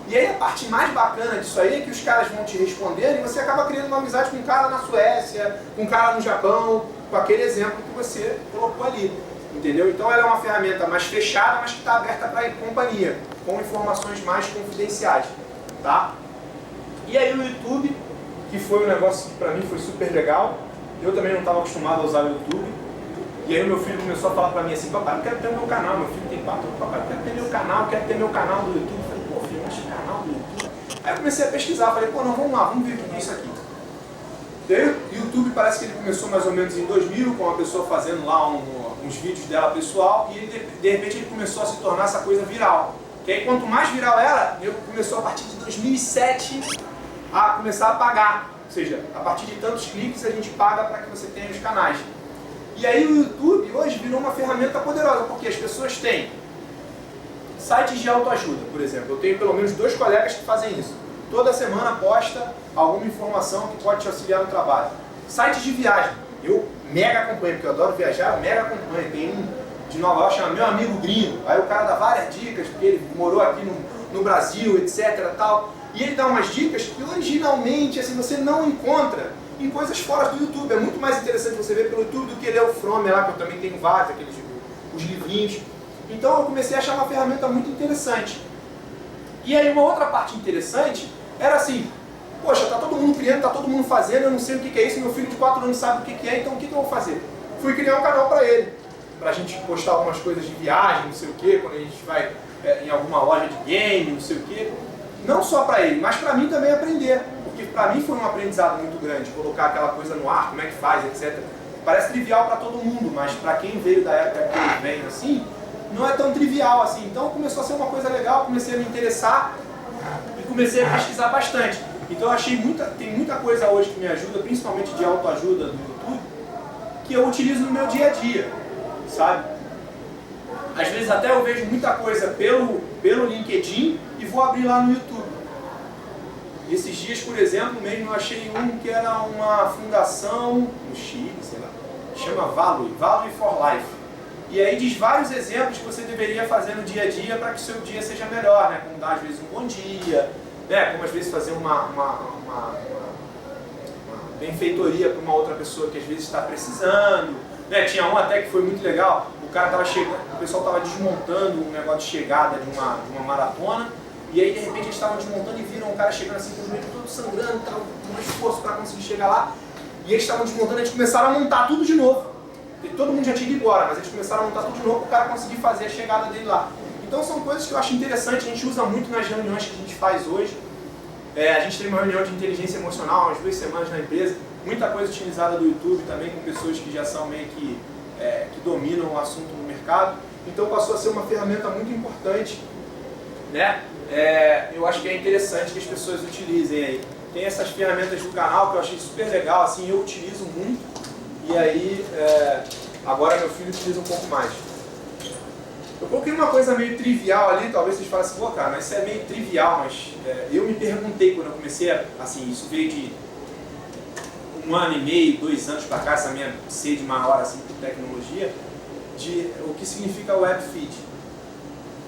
Speaker 1: E aí a parte mais bacana disso aí é que os caras vão te responder e você acaba criando uma amizade com um cara na Suécia, com um cara no Japão, com aquele exemplo que você colocou ali. Entendeu? Então ela é uma ferramenta mais fechada, mas que está aberta para a companhia, com informações mais confidenciais. Tá? E aí o YouTube, que foi um negócio que para mim foi super legal, eu também não estava acostumado a usar o YouTube, e aí o meu filho começou a falar para mim assim, papai, eu quero ter meu canal, meu filho tem 4 anos, papai, eu quero ter meu canal, quero ter meu canal do YouTube. Eu falei, pô filho, mas canal do YouTube? Aí eu comecei a pesquisar, falei, pô não, vamos lá, vamos ver o que é isso aqui. E aí o YouTube parece que ele começou mais ou menos em 2000, com uma pessoa fazendo lá uns vídeos dela pessoal, e de repente ele começou a se tornar essa coisa viral. Que aí quanto mais viral era, ele começou a partir de 2007 a começar a pagar. Ou seja, a partir de tantos cliques a gente paga para que você tenha os canais. E aí o YouTube hoje virou uma ferramenta poderosa, porque as pessoas têm sites de autoajuda, por exemplo. Eu tenho pelo menos 2 colegas que fazem isso. Toda semana posta alguma informação que pode te auxiliar no trabalho. Sites de viagem. Eu mega acompanho, porque eu adoro viajar, eu mega acompanho. Tem um de Nova York, chama Meu Amigo Gringo. Aí o cara dá várias dicas, porque ele morou aqui no Brasil, etc. Tal. E ele dá umas dicas que originalmente assim, você não encontra em coisas fora do YouTube. É muito mais interessante você ver pelo YouTube do que ler o From lá, que eu também tenho vários, os livrinhos. Então eu comecei a achar uma ferramenta muito interessante. E aí uma outra parte interessante era assim, poxa, tá todo mundo criando, tá todo mundo fazendo, eu não sei o que é isso, meu filho de 4 anos sabe o que é, então o que eu vou fazer? Fui criar um canal para ele, pra gente postar algumas coisas de viagem, não sei o que, quando a gente vai em alguma loja de game, não sei o que. Não só para ele, mas para mim também aprender, porque para mim foi um aprendizado muito grande, colocar aquela coisa no ar, como é que faz, etc. Parece trivial para todo mundo, mas para quem veio da época que eu venho assim, não é tão trivial assim. Então começou a ser uma coisa legal, comecei a me interessar e comecei a pesquisar bastante. Então eu achei tem muita coisa hoje que me ajuda, principalmente de autoajuda no YouTube, que eu utilizo no meu dia a dia, sabe? Às vezes até eu vejo muita coisa pelo LinkedIn e vou abrir lá no YouTube. Esses dias, por exemplo, mesmo eu achei um que era uma fundação no Chile, sei lá, chama Value for Life. E aí diz vários exemplos que você deveria fazer no dia a dia para que o seu dia seja melhor, né? Como dar às vezes um bom dia, né? Como às vezes fazer uma benfeitoria para uma outra pessoa que às vezes está precisando, né? Tinha um até que foi muito legal, o cara estava chegando, o pessoal estava desmontando um negócio de chegada de uma maratona, e aí de repente eles estavam desmontando e viram um cara chegando assim com o joelho todo sangrando, tal, com um esforço para conseguir chegar lá, e eles estavam desmontando, eles começaram a montar tudo de novo. E todo mundo já tinha ido embora, mas eles começaram a montar tudo de novo para o cara conseguir fazer a chegada dele lá. Então são coisas que eu acho interessante, a gente usa muito nas reuniões que a gente faz hoje. A gente teve uma reunião de inteligência emocional, umas 2 semanas na empresa, muita coisa utilizada do YouTube também, com pessoas que já são meio que dominam o assunto no mercado. Então passou a ser uma ferramenta muito importante, né? Eu acho que é interessante que as pessoas utilizem aí. Tem essas ferramentas do canal que eu achei super legal, assim, eu utilizo muito, e aí agora meu filho utiliza um pouco mais. Eu coloquei uma coisa meio trivial ali, talvez vocês falem assim, pô cara, mas isso é meio trivial, mas eu me perguntei quando eu comecei, assim, isso veio de 1 ano e meio, 2 anos para cá, essa minha sede maior assim, por tecnologia, de o que significa web feed.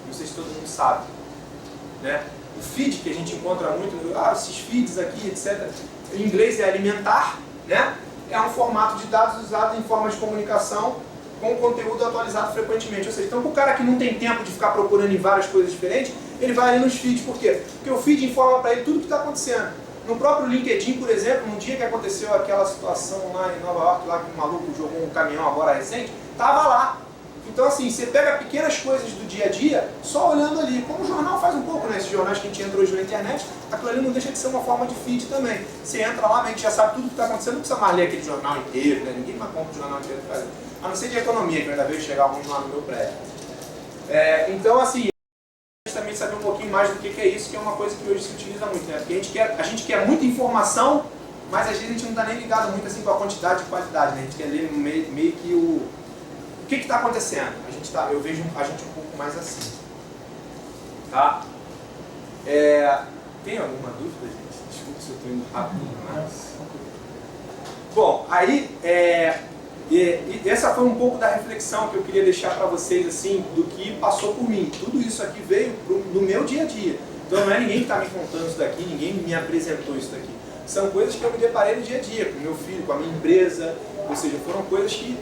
Speaker 1: Não sei se todo mundo sabe, né? O feed que a gente encontra muito, esses feeds aqui, etc. Em inglês é alimentar, né? É um formato de dados usado em forma de comunicação com conteúdo atualizado frequentemente. Ou seja, então para o cara que não tem tempo de ficar procurando em várias coisas diferentes, ele vai ali nos feeds. Por quê? Porque o feed informa para ele tudo o que está acontecendo. No próprio LinkedIn, por exemplo, no dia que aconteceu aquela situação lá em Nova York, lá que o maluco jogou um caminhão agora recente, estava lá. Então assim, você pega pequenas coisas do dia a dia só olhando ali, como o jornal faz um pouco, né? Esses jornais que a gente entra hoje na internet, aquilo ali não deixa de ser uma forma de feed também. Você entra lá, meio que já sabe tudo o que está acontecendo, não precisa mais ler aquele jornal inteiro, né? Ninguém mais compra o jornal inteiro para fazer. A não ser de economia, que eu ainda vejo chegar alguns lá no meu prédio. Então assim, a gente também saber um pouquinho mais do que é isso, que é uma coisa que hoje se utiliza muito, né? Porque a gente quer muita informação, mas às vezes a gente não está nem ligado muito assim com a quantidade e qualidade, né? A gente quer ler meio que o que está acontecendo. Eu vejo a gente um pouco mais assim. Tá? Tem alguma dúvida, gente? Desculpa se eu estou indo rápido, mas... Bom, aí, essa foi um pouco da reflexão que eu queria deixar para vocês, assim, do que passou por mim. Tudo isso aqui veio do meu dia a dia. Então não é ninguém que está me contando isso daqui, ninguém me apresentou isso daqui. São coisas que eu me deparei no dia a dia, com o meu filho, com a minha empresa, ou seja, foram coisas que...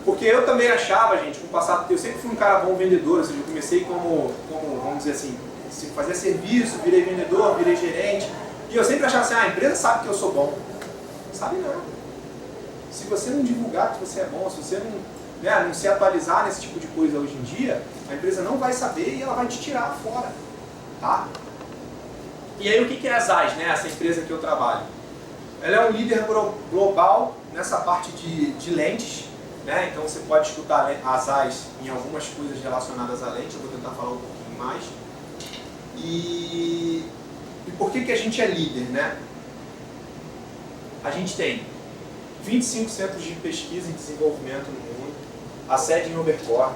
Speaker 1: Porque eu também achava, gente, no passado, eu sempre fui um cara bom vendedor, ou seja, eu comecei como vamos dizer assim, fazia serviço, virei vendedor, virei gerente, e eu sempre achava assim, a empresa sabe que eu sou bom. Sabe não. Se você não divulgar que você é bom, se você não se atualizar nesse tipo de coisa hoje em dia, a empresa não vai saber e ela vai te tirar fora, tá? E aí o que é a ZAS, né, essa empresa que eu trabalho? Ela é um líder global nessa parte de lentes, né? Então você pode escutar a ZAS em algumas coisas relacionadas à lente, eu vou tentar falar um pouquinho mais. E por que a gente é líder, né? A gente tem 25 centros de pesquisa e desenvolvimento no mundo, a sede em Oberkorn,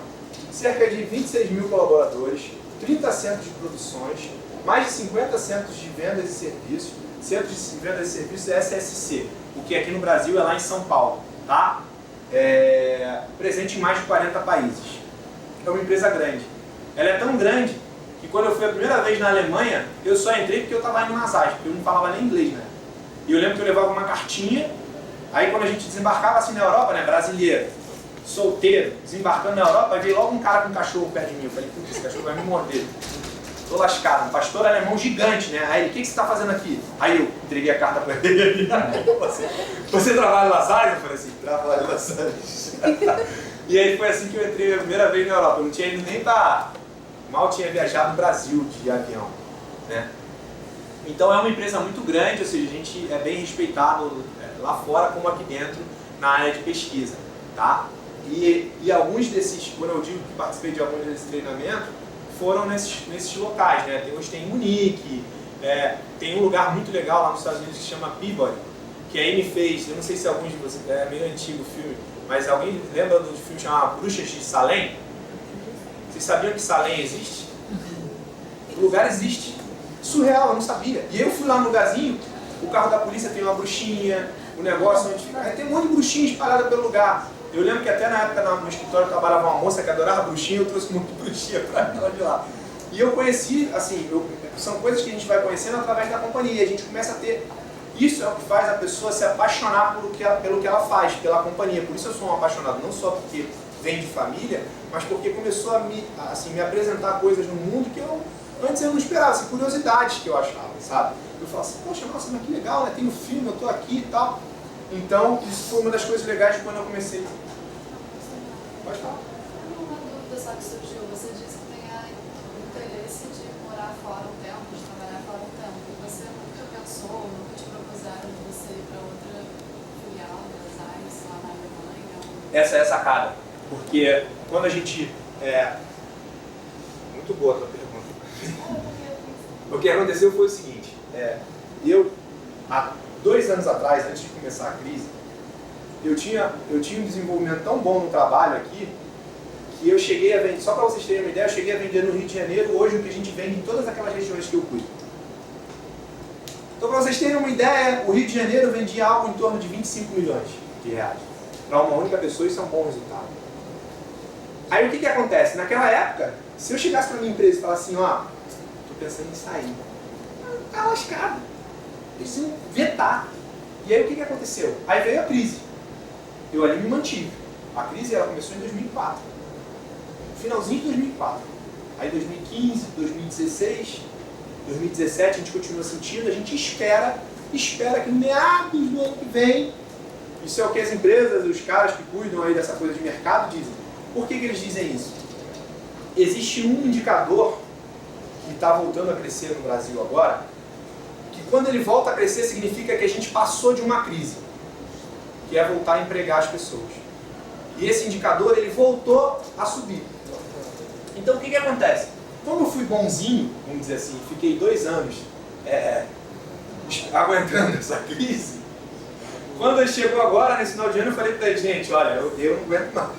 Speaker 1: cerca de 26 mil colaboradores, 30 centros de produções, mais de 50 centros de vendas e serviços. Centros de vendas e serviços é SSC, o que aqui no Brasil é lá em São Paulo, tá? Presente em mais de 40 países. É uma empresa grande. Ela é tão grande que quando eu fui a primeira vez na Alemanha, eu só entrei porque eu estava indo nas ZAS, porque eu não falava nem inglês, né? E eu lembro que eu levava uma cartinha, aí quando a gente desembarcava assim na Europa, né, brasileiro, solteiro, desembarcando na Europa, aí veio logo um cara com um cachorro perto de mim. Eu falei, putz, esse cachorro vai me morder. Tô lascado, um pastor alemão gigante, né? Aí ele, o que você está fazendo aqui? Aí eu entreguei a carta para ele. Você trabalha nas ZAS? Eu falei assim, trabalho nas ZAS. E aí foi assim que eu entrei a primeira vez na Europa. Eu não tinha ido nem para... Mal tinha viajado no Brasil de avião, né? Então é uma empresa muito grande, ou seja, a gente é bem respeitado lá fora como aqui dentro na área de pesquisa, tá? E alguns desses, quando eu digo que participei de alguns desses treinamentos, foram nesses locais, né? Hoje tem em Munique, tem um lugar muito legal lá nos Estados Unidos que se chama Peabody, que a Amy fez, eu não sei se alguns de vocês, é meio antigo o filme, mas alguém lembra do filme chamado Bruxas de Salem? Vocês sabiam que Salem existe? O lugar existe. Surreal, eu não sabia. E eu fui lá no lugarzinho, o carro da polícia tem uma bruxinha, o negócio onde fica... Tem um monte de bruxinha espalhada pelo lugar. Eu lembro que até na época no escritório trabalhava uma moça que adorava bruxinha, eu trouxe muita bruxinha pra ela de lá. E eu conheci, assim, são coisas que a gente vai conhecendo através da companhia. A gente começa a ter... Isso é o que faz a pessoa se apaixonar pelo que ela faz, pela companhia. Por isso eu sou um apaixonado, não só porque vem de família, mas porque começou a me apresentar coisas no mundo que antes eu não esperava, assim, curiosidades que eu achava, sabe? Eu falava assim, poxa, nossa, mas que legal, né? Tem um filme, eu tô aqui e tal. Então, isso foi uma das coisas legais de quando eu comecei. Pode falar.
Speaker 4: Uma dúvida só que surgiu. Você disse que tem o interesse de morar fora um tempo, de trabalhar fora um tempo. E você nunca pensou, nunca te propuseram de você ir para outra filial das AIS lá na Alemanha?
Speaker 1: Essa é a sacada. Porque quando a gente... Muito boa a tua pergunta. O que aconteceu foi o seguinte. Eu, há 2 anos atrás, antes de começar a crise, eu tinha um desenvolvimento tão bom no trabalho aqui, que eu cheguei a vender, só para vocês terem uma ideia, eu cheguei a vender no Rio de Janeiro hoje o que a gente vende em todas aquelas regiões que eu cuido. Então, para vocês terem uma ideia, o Rio de Janeiro vendia algo em torno de 25 milhões de reais. Para uma única pessoa, isso é um bom resultado. Aí o que acontece? Naquela época, se eu chegasse para minha empresa e falasse assim, ó, tô pensando em sair, tá lascado. Eles iam vetar. E aí o que aconteceu? Aí veio a crise. Eu ali me mantive. A crise ela começou em 2004. Finalzinho de 2004. Aí 2015, 2016, 2017 a gente continua sentindo, a gente espera que no meados do ano que vem, isso é o que as empresas, os caras que cuidam aí dessa coisa de mercado dizem. Por que eles dizem isso? Existe um indicador que está voltando a crescer no Brasil agora, que quando ele volta a crescer significa que a gente passou de uma crise, que é voltar a empregar as pessoas. E esse indicador ele voltou a subir. Então o que acontece? Como eu fui bonzinho, vamos dizer assim, fiquei 2 anos aguentando essa crise, quando ele chegou agora, nesse final de ano, eu falei para ele, gente, olha, eu não aguento mais.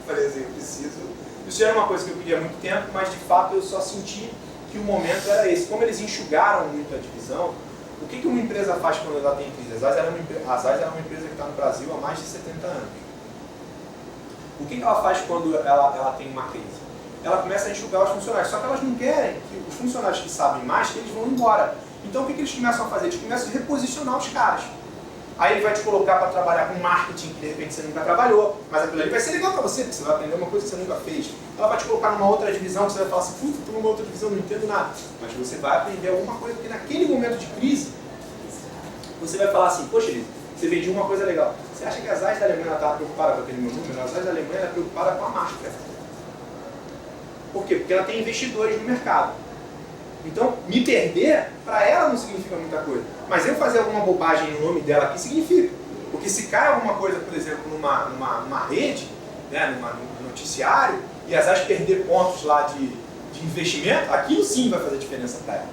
Speaker 1: Falei assim, eu preciso... Isso era uma coisa que eu queria há muito tempo, mas de fato eu só senti que o momento era esse. Como eles enxugaram muito a divisão, o que uma empresa faz quando ela tem crise? A ZAIS era uma empresa que está no Brasil há mais de 70 anos. O que ela faz quando ela tem uma crise? Ela começa a enxugar os funcionários, só que elas não querem que os funcionários que sabem mais, que eles vão embora. Então o que eles começam a fazer? Eles começam a reposicionar os caras. Aí ele vai te colocar para trabalhar com marketing que de repente você nunca trabalhou, mas aquilo ali vai ser legal para você, porque você vai aprender uma coisa que você nunca fez. Ela vai te colocar numa outra divisão que você vai falar assim, puta, estou numa outra divisão, não entendo nada. Mas você vai aprender alguma coisa, porque naquele momento de crise, você vai falar assim, poxa, Elisa, você vendia uma coisa legal. Você acha que a ZAIS da Alemanha estava preocupada com aquele meu número? A ZAIS da Alemanha é preocupada com a marca. Por quê? Porque ela tem investidores no mercado. Então, me perder, para ela não significa muita coisa. Mas eu fazer alguma bobagem no nome dela aqui significa. Porque se cai alguma coisa, por exemplo, numa rede, né, num noticiário, e as AIS perder pontos lá de investimento, aquilo sim vai fazer diferença para ela.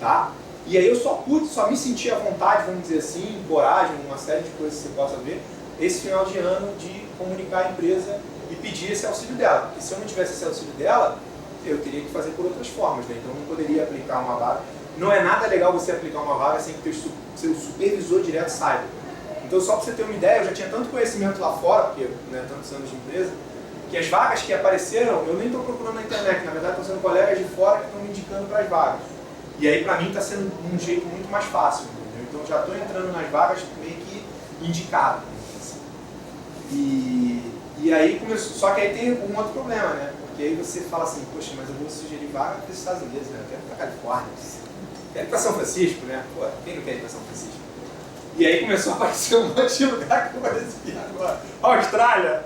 Speaker 1: Tá? E aí eu só me senti à vontade, vamos dizer assim, coragem, uma série de coisas que você possa ver, esse final de ano de comunicar a empresa e pedir esse auxílio dela. Porque se eu não tivesse esse auxílio dela, eu teria que fazer por outras formas, né? Então eu não poderia aplicar uma vaga. Não é nada legal você aplicar uma vaga sem que o seu supervisor direto saiba. Então só para você ter uma ideia, eu já tinha tanto conhecimento lá fora, porque né, tantos anos de empresa, que as vagas que apareceram, eu nem estou procurando na internet, na verdade estão sendo colegas de fora que estão me indicando para as vagas. E aí para mim está sendo um jeito muito mais fácil, entendeu? Então já estou entrando nas vagas meio que indicado. E aí começou, só que aí tem um outro problema, né? Porque aí você fala assim, poxa, mas eu vou sugerir vaga para os Estados Unidos, né? Eu quero ir para Califórnia, quero ir para São Francisco, né? Pô, quem não quer ir para São Francisco? E aí começou a aparecer um monte de lugar que eu parecia agora. Austrália,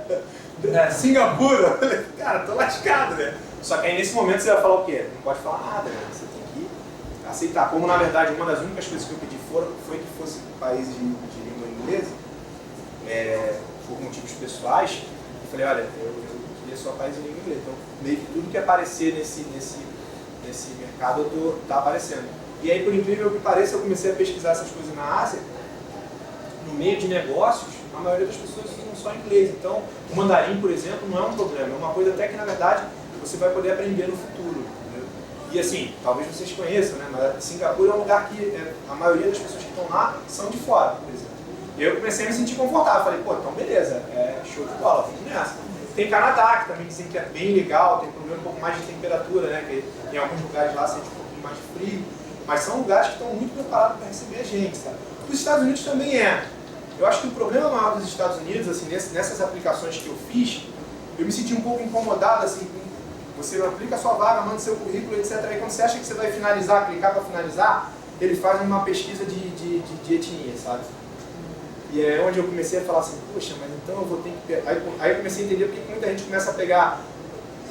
Speaker 1: Singapura, eu falei, cara, tô lascado, né? Só que aí nesse momento você vai falar o quê? Não pode falar nada, né? Você tem que aceitar. Como na verdade uma das únicas coisas que eu pedi foi que fosse países de língua inglesa, por motivos pessoais, eu falei, olha, eu queria só país de língua inglesa. Então meio que tudo que aparecer nesse mercado tá aparecendo. E aí, por incrível que pareça, eu comecei a pesquisar essas coisas na Ásia. No meio de negócios, a maioria das pessoas usam só inglês. Então, o mandarim, por exemplo, não é um problema. É uma coisa até que, na verdade, você vai poder aprender no futuro. Entendeu? E assim, talvez vocês conheçam, né? Mas Singapura é um lugar que a maioria das pessoas que estão lá são de fora, por exemplo. E eu comecei a me sentir confortável. Falei, pô, então beleza, show de bola, vamos nessa. Tem Canadá, que também dizem que é bem legal, tem problema um pouco mais de temperatura, né? Que em alguns lugares lá sente um pouquinho mais de frio. Mas são lugares que estão muito preparados para receber a gente, sabe? Os Estados Unidos também é. Eu acho que o problema maior dos Estados Unidos, assim, nessas aplicações que eu fiz, eu me senti um pouco incomodado, assim, você aplica a sua vaga, manda seu currículo, etc. Aí quando você acha que você vai finalizar, clicar para finalizar, eles fazem uma pesquisa de etnia, sabe? E é onde eu comecei a falar assim, poxa, mas então eu vou ter que... Aí eu comecei a entender porque muita gente começa a pegar,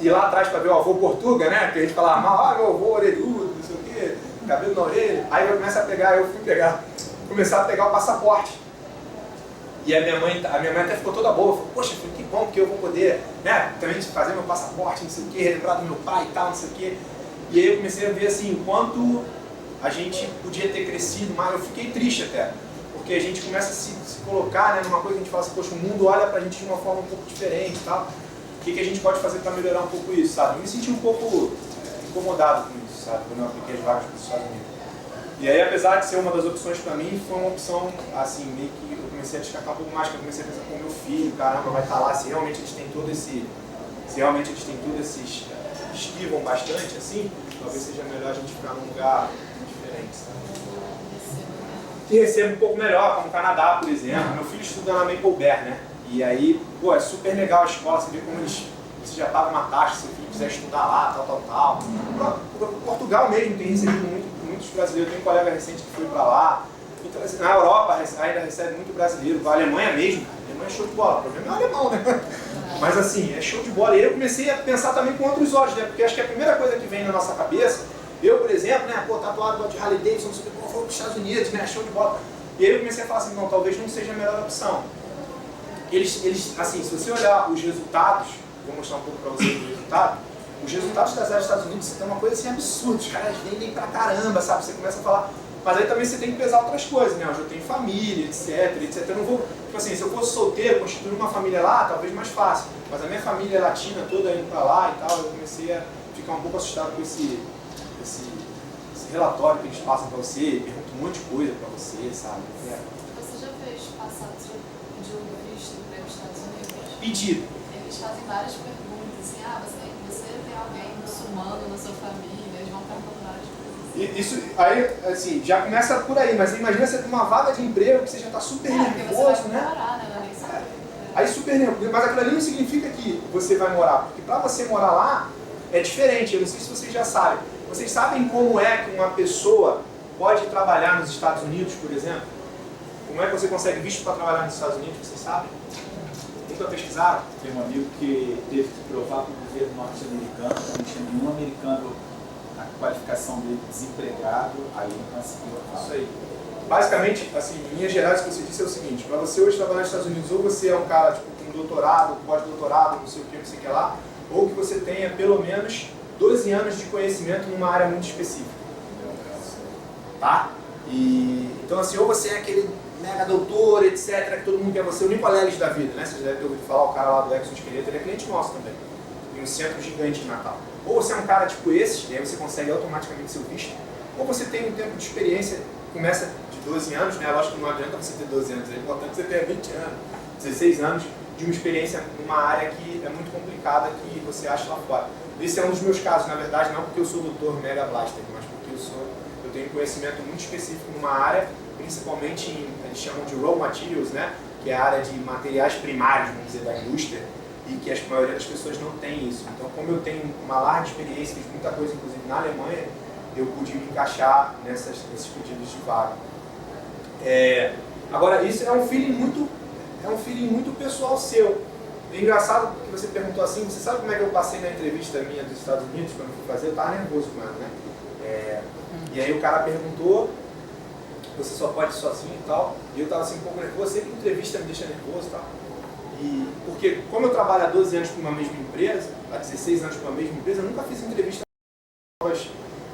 Speaker 1: ir lá atrás para ver o avô Portuga, né? Que a gente fala, meu avô orelhudo, não sei o quê, cabelo na orelha. Aí eu começo a pegar, começar a pegar o passaporte. E a minha mãe até ficou toda boa, falou, poxa, que bom que eu vou poder, né, também fazer meu passaporte, não sei o quê, relembrar do meu pai e tal, não sei o quê. E aí eu comecei a ver assim, o quanto a gente podia ter crescido mais. Eu fiquei triste até, porque a gente começa a se colocar, né, numa coisa que a gente fala assim, poxa, o mundo olha pra gente de uma forma um pouco diferente e tal. O que a gente pode fazer para melhorar um pouco isso, sabe? Eu me senti um pouco incomodado com isso, sabe, quando eu apliquei as vagas para os Estados Unidos. E aí, apesar de ser uma das opções para mim, foi uma opção, assim, meio que eu comecei a descartar um pouco mais, que eu comecei a pensar com meu filho, caramba, vai estar lá, se realmente eles têm todo esse... Se realmente eles têm tudo esses... esquivam bastante, assim, talvez seja melhor a gente ficar num lugar diferente, sabe? Que receba um pouco melhor, como o Canadá, por exemplo. Meu filho estuda na Maple Bear, né? E aí, pô, é super legal a escola, você vê como eles... Você já paga uma taxa, se seu filho quiser estudar lá, tal. Portugal mesmo tem recebido muitos brasileiros, tem um colega recente que foi para lá. Então, assim, na Europa ainda recebe muito brasileiro, a Alemanha mesmo, a Alemanha é show de bola, o problema é o alemão, né? Mas assim, é show de bola. E aí eu comecei a pensar também com outros olhos, né? Porque acho que a primeira coisa que vem na nossa cabeça, eu, por exemplo, né, pô, tatuado de Harley Davidson, não sei o que, vou para os Estados Unidos, né, show de bola. E aí eu comecei a falar assim, não, talvez não seja a melhor opção. Eles, assim, se você olhar os resultados, vou mostrar um pouco para vocês os resultados das áreas dos Estados Unidos é uma coisa assim absurda, os caras vendem pra caramba, sabe? Você começa a falar, mas aí também você tem que pesar outras coisas, né? Hoje eu tenho família, etc. Eu não vou, tipo assim, se eu fosse solteiro, constituir uma família lá, talvez mais fácil, mas a minha família latina toda indo pra lá e tal, eu comecei a ficar um pouco assustado com esse relatório que eles passam pra você, perguntam um monte de coisa pra você, sabe?
Speaker 4: Você já fez passar de um visto para os Estados Unidos?
Speaker 1: Pedido.
Speaker 4: Eles fazem várias perguntas, assim, você tem alguém muçulmano na sua família, eles vão perguntando várias coisas.
Speaker 1: Isso, aí, assim, já começa por aí, mas imagina você ter uma vaga de emprego que você já está super nervoso,
Speaker 4: você vai morar, né?
Speaker 1: Aí super nervoso, mas aquilo ali não significa que você vai morar, porque para você morar lá é diferente, eu não sei se vocês já sabem. Vocês sabem como é que uma pessoa pode trabalhar nos Estados Unidos, por exemplo? Como é que você consegue visto para trabalhar nos Estados Unidos, vocês sabem? Nunca pesquisaram?
Speaker 2: Tem um amigo que teve que provar para o governo norte-americano, não tinha nenhum americano na qualificação dele desempregado, aí ele conseguiu.
Speaker 1: Isso aí. Basicamente, assim, em linhas gerais, o que você disse é o seguinte, para você hoje trabalhar nos Estados Unidos, ou você é um cara tipo, com doutorado, pós-doutorado, não sei o que lá, ou que você tenha pelo menos 12 anos de conhecimento numa área muito específica. Tá? Então assim, ou você é aquele mega doutor, etc., que todo mundo quer você, o Nicoleles da vida, né? Vocês devem ter ouvido falar, o cara lá do Exoesqueleto, ele é cliente nosso também. Tem um centro gigante em Natal. Ou você é um cara tipo esse, e aí você consegue automaticamente seu visto, ou você tem um tempo de experiência, começa de 12 anos, né? Lógico que não adianta você ter 12 anos, é importante você ter 20 anos, 16 anos de uma experiência numa área que é muito complicada, que você acha lá fora. Esse é um dos meus casos, na verdade, não porque eu sou doutor Mega Blaster, mas porque eu tenho conhecimento muito específico numa área, principalmente eles chamam de raw materials, né? Que é a área de materiais primários, vamos dizer, da indústria, e que a maioria das pessoas não tem isso. Então, como eu tenho uma larga experiência, fiz muita coisa, inclusive na Alemanha, eu pude me encaixar nesses pedidos de vaga. Agora, isso é um feeling muito pessoal seu. É engraçado que você perguntou assim, você sabe como é que eu passei na entrevista minha dos Estados Unidos, quando eu fui fazer? Eu estava nervoso com ela, né? E aí o cara perguntou, você só pode ir sozinho e tal, e eu estava assim um pouco nervoso, sempre que entrevista me deixa nervoso e tal. Porque como eu trabalho há 12 anos para uma mesma empresa, há 16 anos para uma mesma empresa, eu nunca fiz entrevista com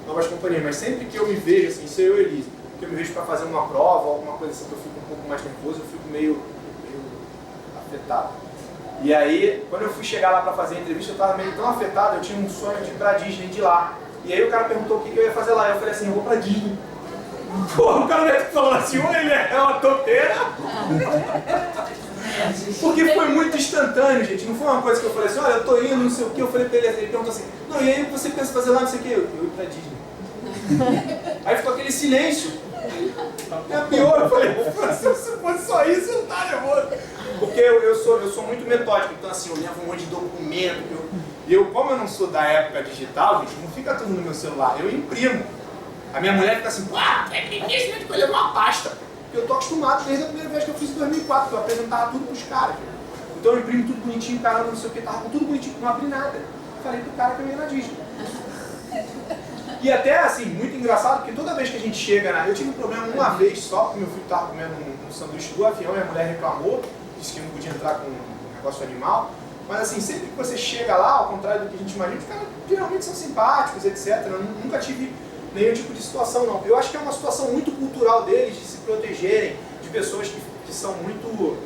Speaker 1: novas companhias, mas sempre que eu me vejo, assim, se eu e Elisa, que eu me vejo para fazer uma prova, alguma coisa assim que eu fico um pouco mais nervoso, eu fico meio afetado. E aí, quando eu fui chegar lá para fazer a entrevista, eu estava meio tão afetado, eu tinha um sonho de ir para Disney, de ir lá. E aí o cara perguntou o que eu ia fazer lá, eu falei assim, eu vou para Disney. Pô, o cara deve estar falando assim, ou ele é uma topeira, Porque foi muito instantâneo, gente. Não foi uma coisa que eu falei assim, olha, eu tô indo, não sei o que. Eu falei pra ele perguntou assim, não, e aí você pensa fazer lá, não sei o que? Eu ir pra Disney. Aí ficou aquele silêncio. É pior, eu falei, se fosse só isso, eu não tá nervoso. Porque eu sou muito metódico, então assim, eu levo um monte de documento. Como eu não sou da época digital, gente, não fica tudo no meu celular, eu imprimo. A minha mulher fica assim, tu é imprimir, eu levo uma pasta. Porque eu tô acostumado desde a primeira vez que eu fiz em 2004, que eu apresentava tudo pros caras. Então eu imprimo tudo bonitinho, caramba, não sei o que, tava com tudo bonitinho, não abri nada. Falei pro cara que eu ia na Disney. E até assim, muito engraçado, porque toda vez que a gente chega eu tive um problema uma vez só, porque meu filho estava comendo um sanduíche do avião e a mulher reclamou, disse que não podia entrar com um negócio animal. Mas assim, sempre que você chega lá, ao contrário do que a gente imagina, os caras geralmente são simpáticos, etc. Eu nunca tive nenhum tipo de situação, não. Eu acho que é uma situação muito cultural deles, de se protegerem de pessoas que são muito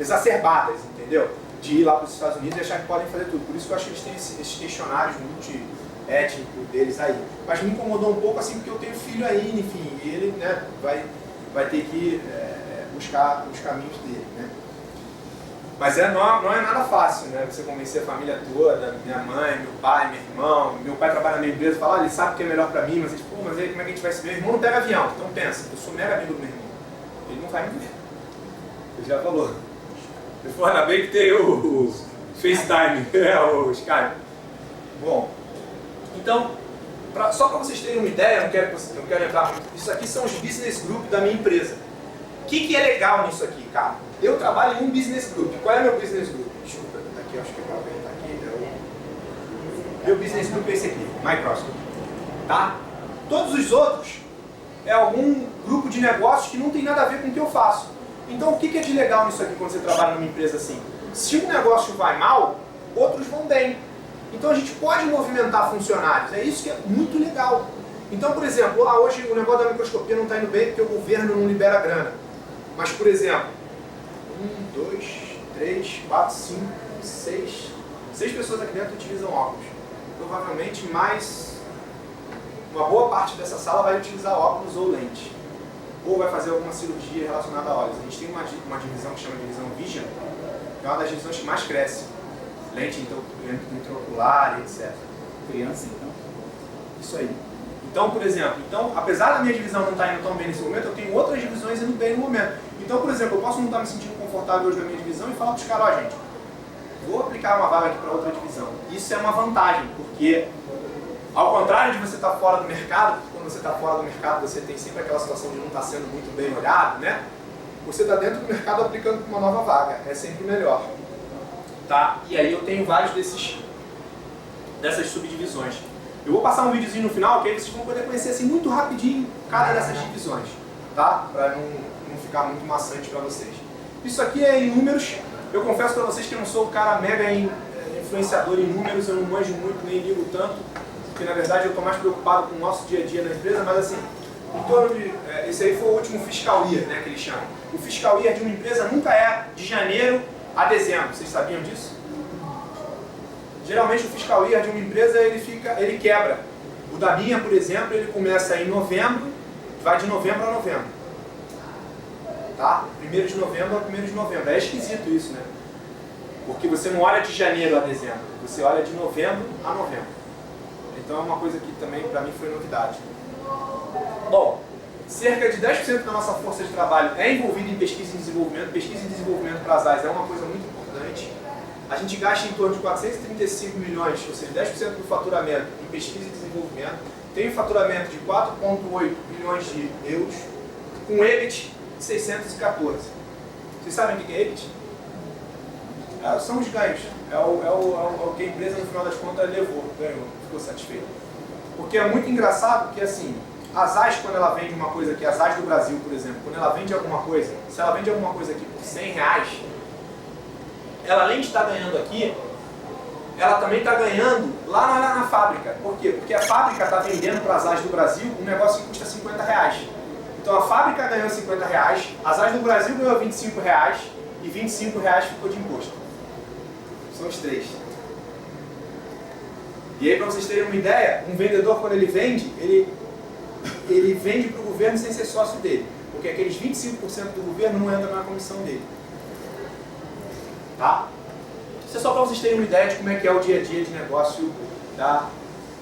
Speaker 1: exacerbadas, entendeu? De ir lá para os Estados Unidos e achar que podem fazer tudo. Por isso que eu acho que eles têm esses questionários multi-étnico deles aí. Mas me incomodou um pouco assim, porque eu tenho filho aí, enfim, e ele, né, vai ter que buscar os caminhos dele, né? Mas não é nada fácil, né? Você convencer a família toda, minha mãe, meu pai, meu irmão. Meu pai trabalha na minha empresa e fala, ele sabe o que é melhor pra mim, mas ele, pô, mas aí como é que a gente vai se ver? Meu irmão não pega avião, então pensa, eu sou mega amigo do meu irmão. Ele não vai me ver. Ele já falou. Ele falou, ainda bem que tem o FaceTime, o Skype. Bom, então, só para vocês terem uma ideia, eu não quero entrar muito. Isso aqui são os business group da minha empresa. O que é legal nisso aqui, cara? Eu trabalho em um business group. Qual é meu business group? Desculpa, aqui, acho que eu vou apertar aqui. Meu business group é esse aqui, Microsoft. Tá? Todos os outros é algum grupo de negócios que não tem nada a ver com o que eu faço. Então, o que é de legal nisso aqui quando você trabalha numa empresa assim? Se um negócio vai mal, outros vão bem. Então, a gente pode movimentar funcionários. É isso que é muito legal. Então, por exemplo, hoje o negócio da microscopia não está indo bem porque o governo não libera grana. Mas, por exemplo, 1, 2, 3, 4, 5, 6 pessoas aqui dentro utilizam óculos. Provavelmente uma boa parte dessa sala vai utilizar óculos ou lente. Ou vai fazer alguma cirurgia relacionada a olhos. A gente tem uma divisão que chama de divisão Vision, que é uma das divisões que mais cresce. Lente intraocular, etc.
Speaker 2: Criança, então?
Speaker 1: Isso aí. Então, por exemplo, apesar da minha divisão não estar indo tão bem nesse momento, eu tenho outras divisões indo bem no momento. Então, por exemplo, eu posso não estar me sentindo confortável hoje na minha divisão e falar para os caras, ó, gente, vou aplicar uma vaga aqui para outra divisão. Isso é uma vantagem, porque ao contrário de você estar fora do mercado, quando você está fora do mercado você tem sempre aquela situação de não estar sendo muito bem olhado, né? Você está dentro do mercado aplicando para uma nova vaga, é sempre melhor. Tá? E aí eu tenho vários dessas subdivisões. Eu vou passar um videozinho no final, que aí vocês vão poder conhecer assim, muito rapidinho cada dessas divisões, tá? Para não ficar muito maçante para vocês. Isso aqui é em números. Eu confesso para vocês que eu não sou o cara mega influenciador em números, eu não manjo muito, nem ligo tanto, porque na verdade eu estou mais preocupado com o nosso dia a dia na empresa, mas assim, em torno de... esse aí foi o último fiscal year, né, que eles chamam. O fiscal year de uma empresa nunca é de janeiro a dezembro, vocês sabiam disso? Geralmente o fiscal year de uma empresa ele quebra. O da minha, por exemplo, ele começa em novembro, vai de novembro a novembro. Tá? 1º de novembro a 1º de novembro. É esquisito isso, né? Porque você não olha de janeiro a dezembro, você olha de novembro a novembro. Então é uma coisa que também para mim foi novidade. Bom, cerca de 10% da nossa força de trabalho é envolvida em pesquisa e desenvolvimento. Pesquisa e desenvolvimento para as áreas é uma coisa muito importante. A gente gasta em torno de 435 milhões, ou seja, 10% do faturamento em pesquisa e desenvolvimento. Tem um faturamento de 4,8 bilhões de euros, com EBIT de 614. Vocês sabem o que é EBIT? São os ganhos. É o que a empresa, no final das contas, ganhou, ficou satisfeita. Porque é muito engraçado que, assim, a ZAS, quando ela vende uma coisa aqui, a ZAS do Brasil, por exemplo, quando ela vende alguma coisa, se ela vende alguma coisa aqui por R$100, ela além de estar ganhando aqui, ela também está ganhando lá na fábrica. Por quê? Porque a fábrica está vendendo para a ZAS do Brasil um negócio que custa R$50. Então a fábrica ganhou R$50, a ZAS do Brasil ganhou R$25 e R$25 ficou de imposto. São os três. E aí, para vocês terem uma ideia, um vendedor, quando ele vende, ele vende para o governo sem ser sócio dele. Porque aqueles 25% do governo não entra na comissão dele. tá? Isso é só para vocês terem uma ideia de como é que é o dia a dia de negócio da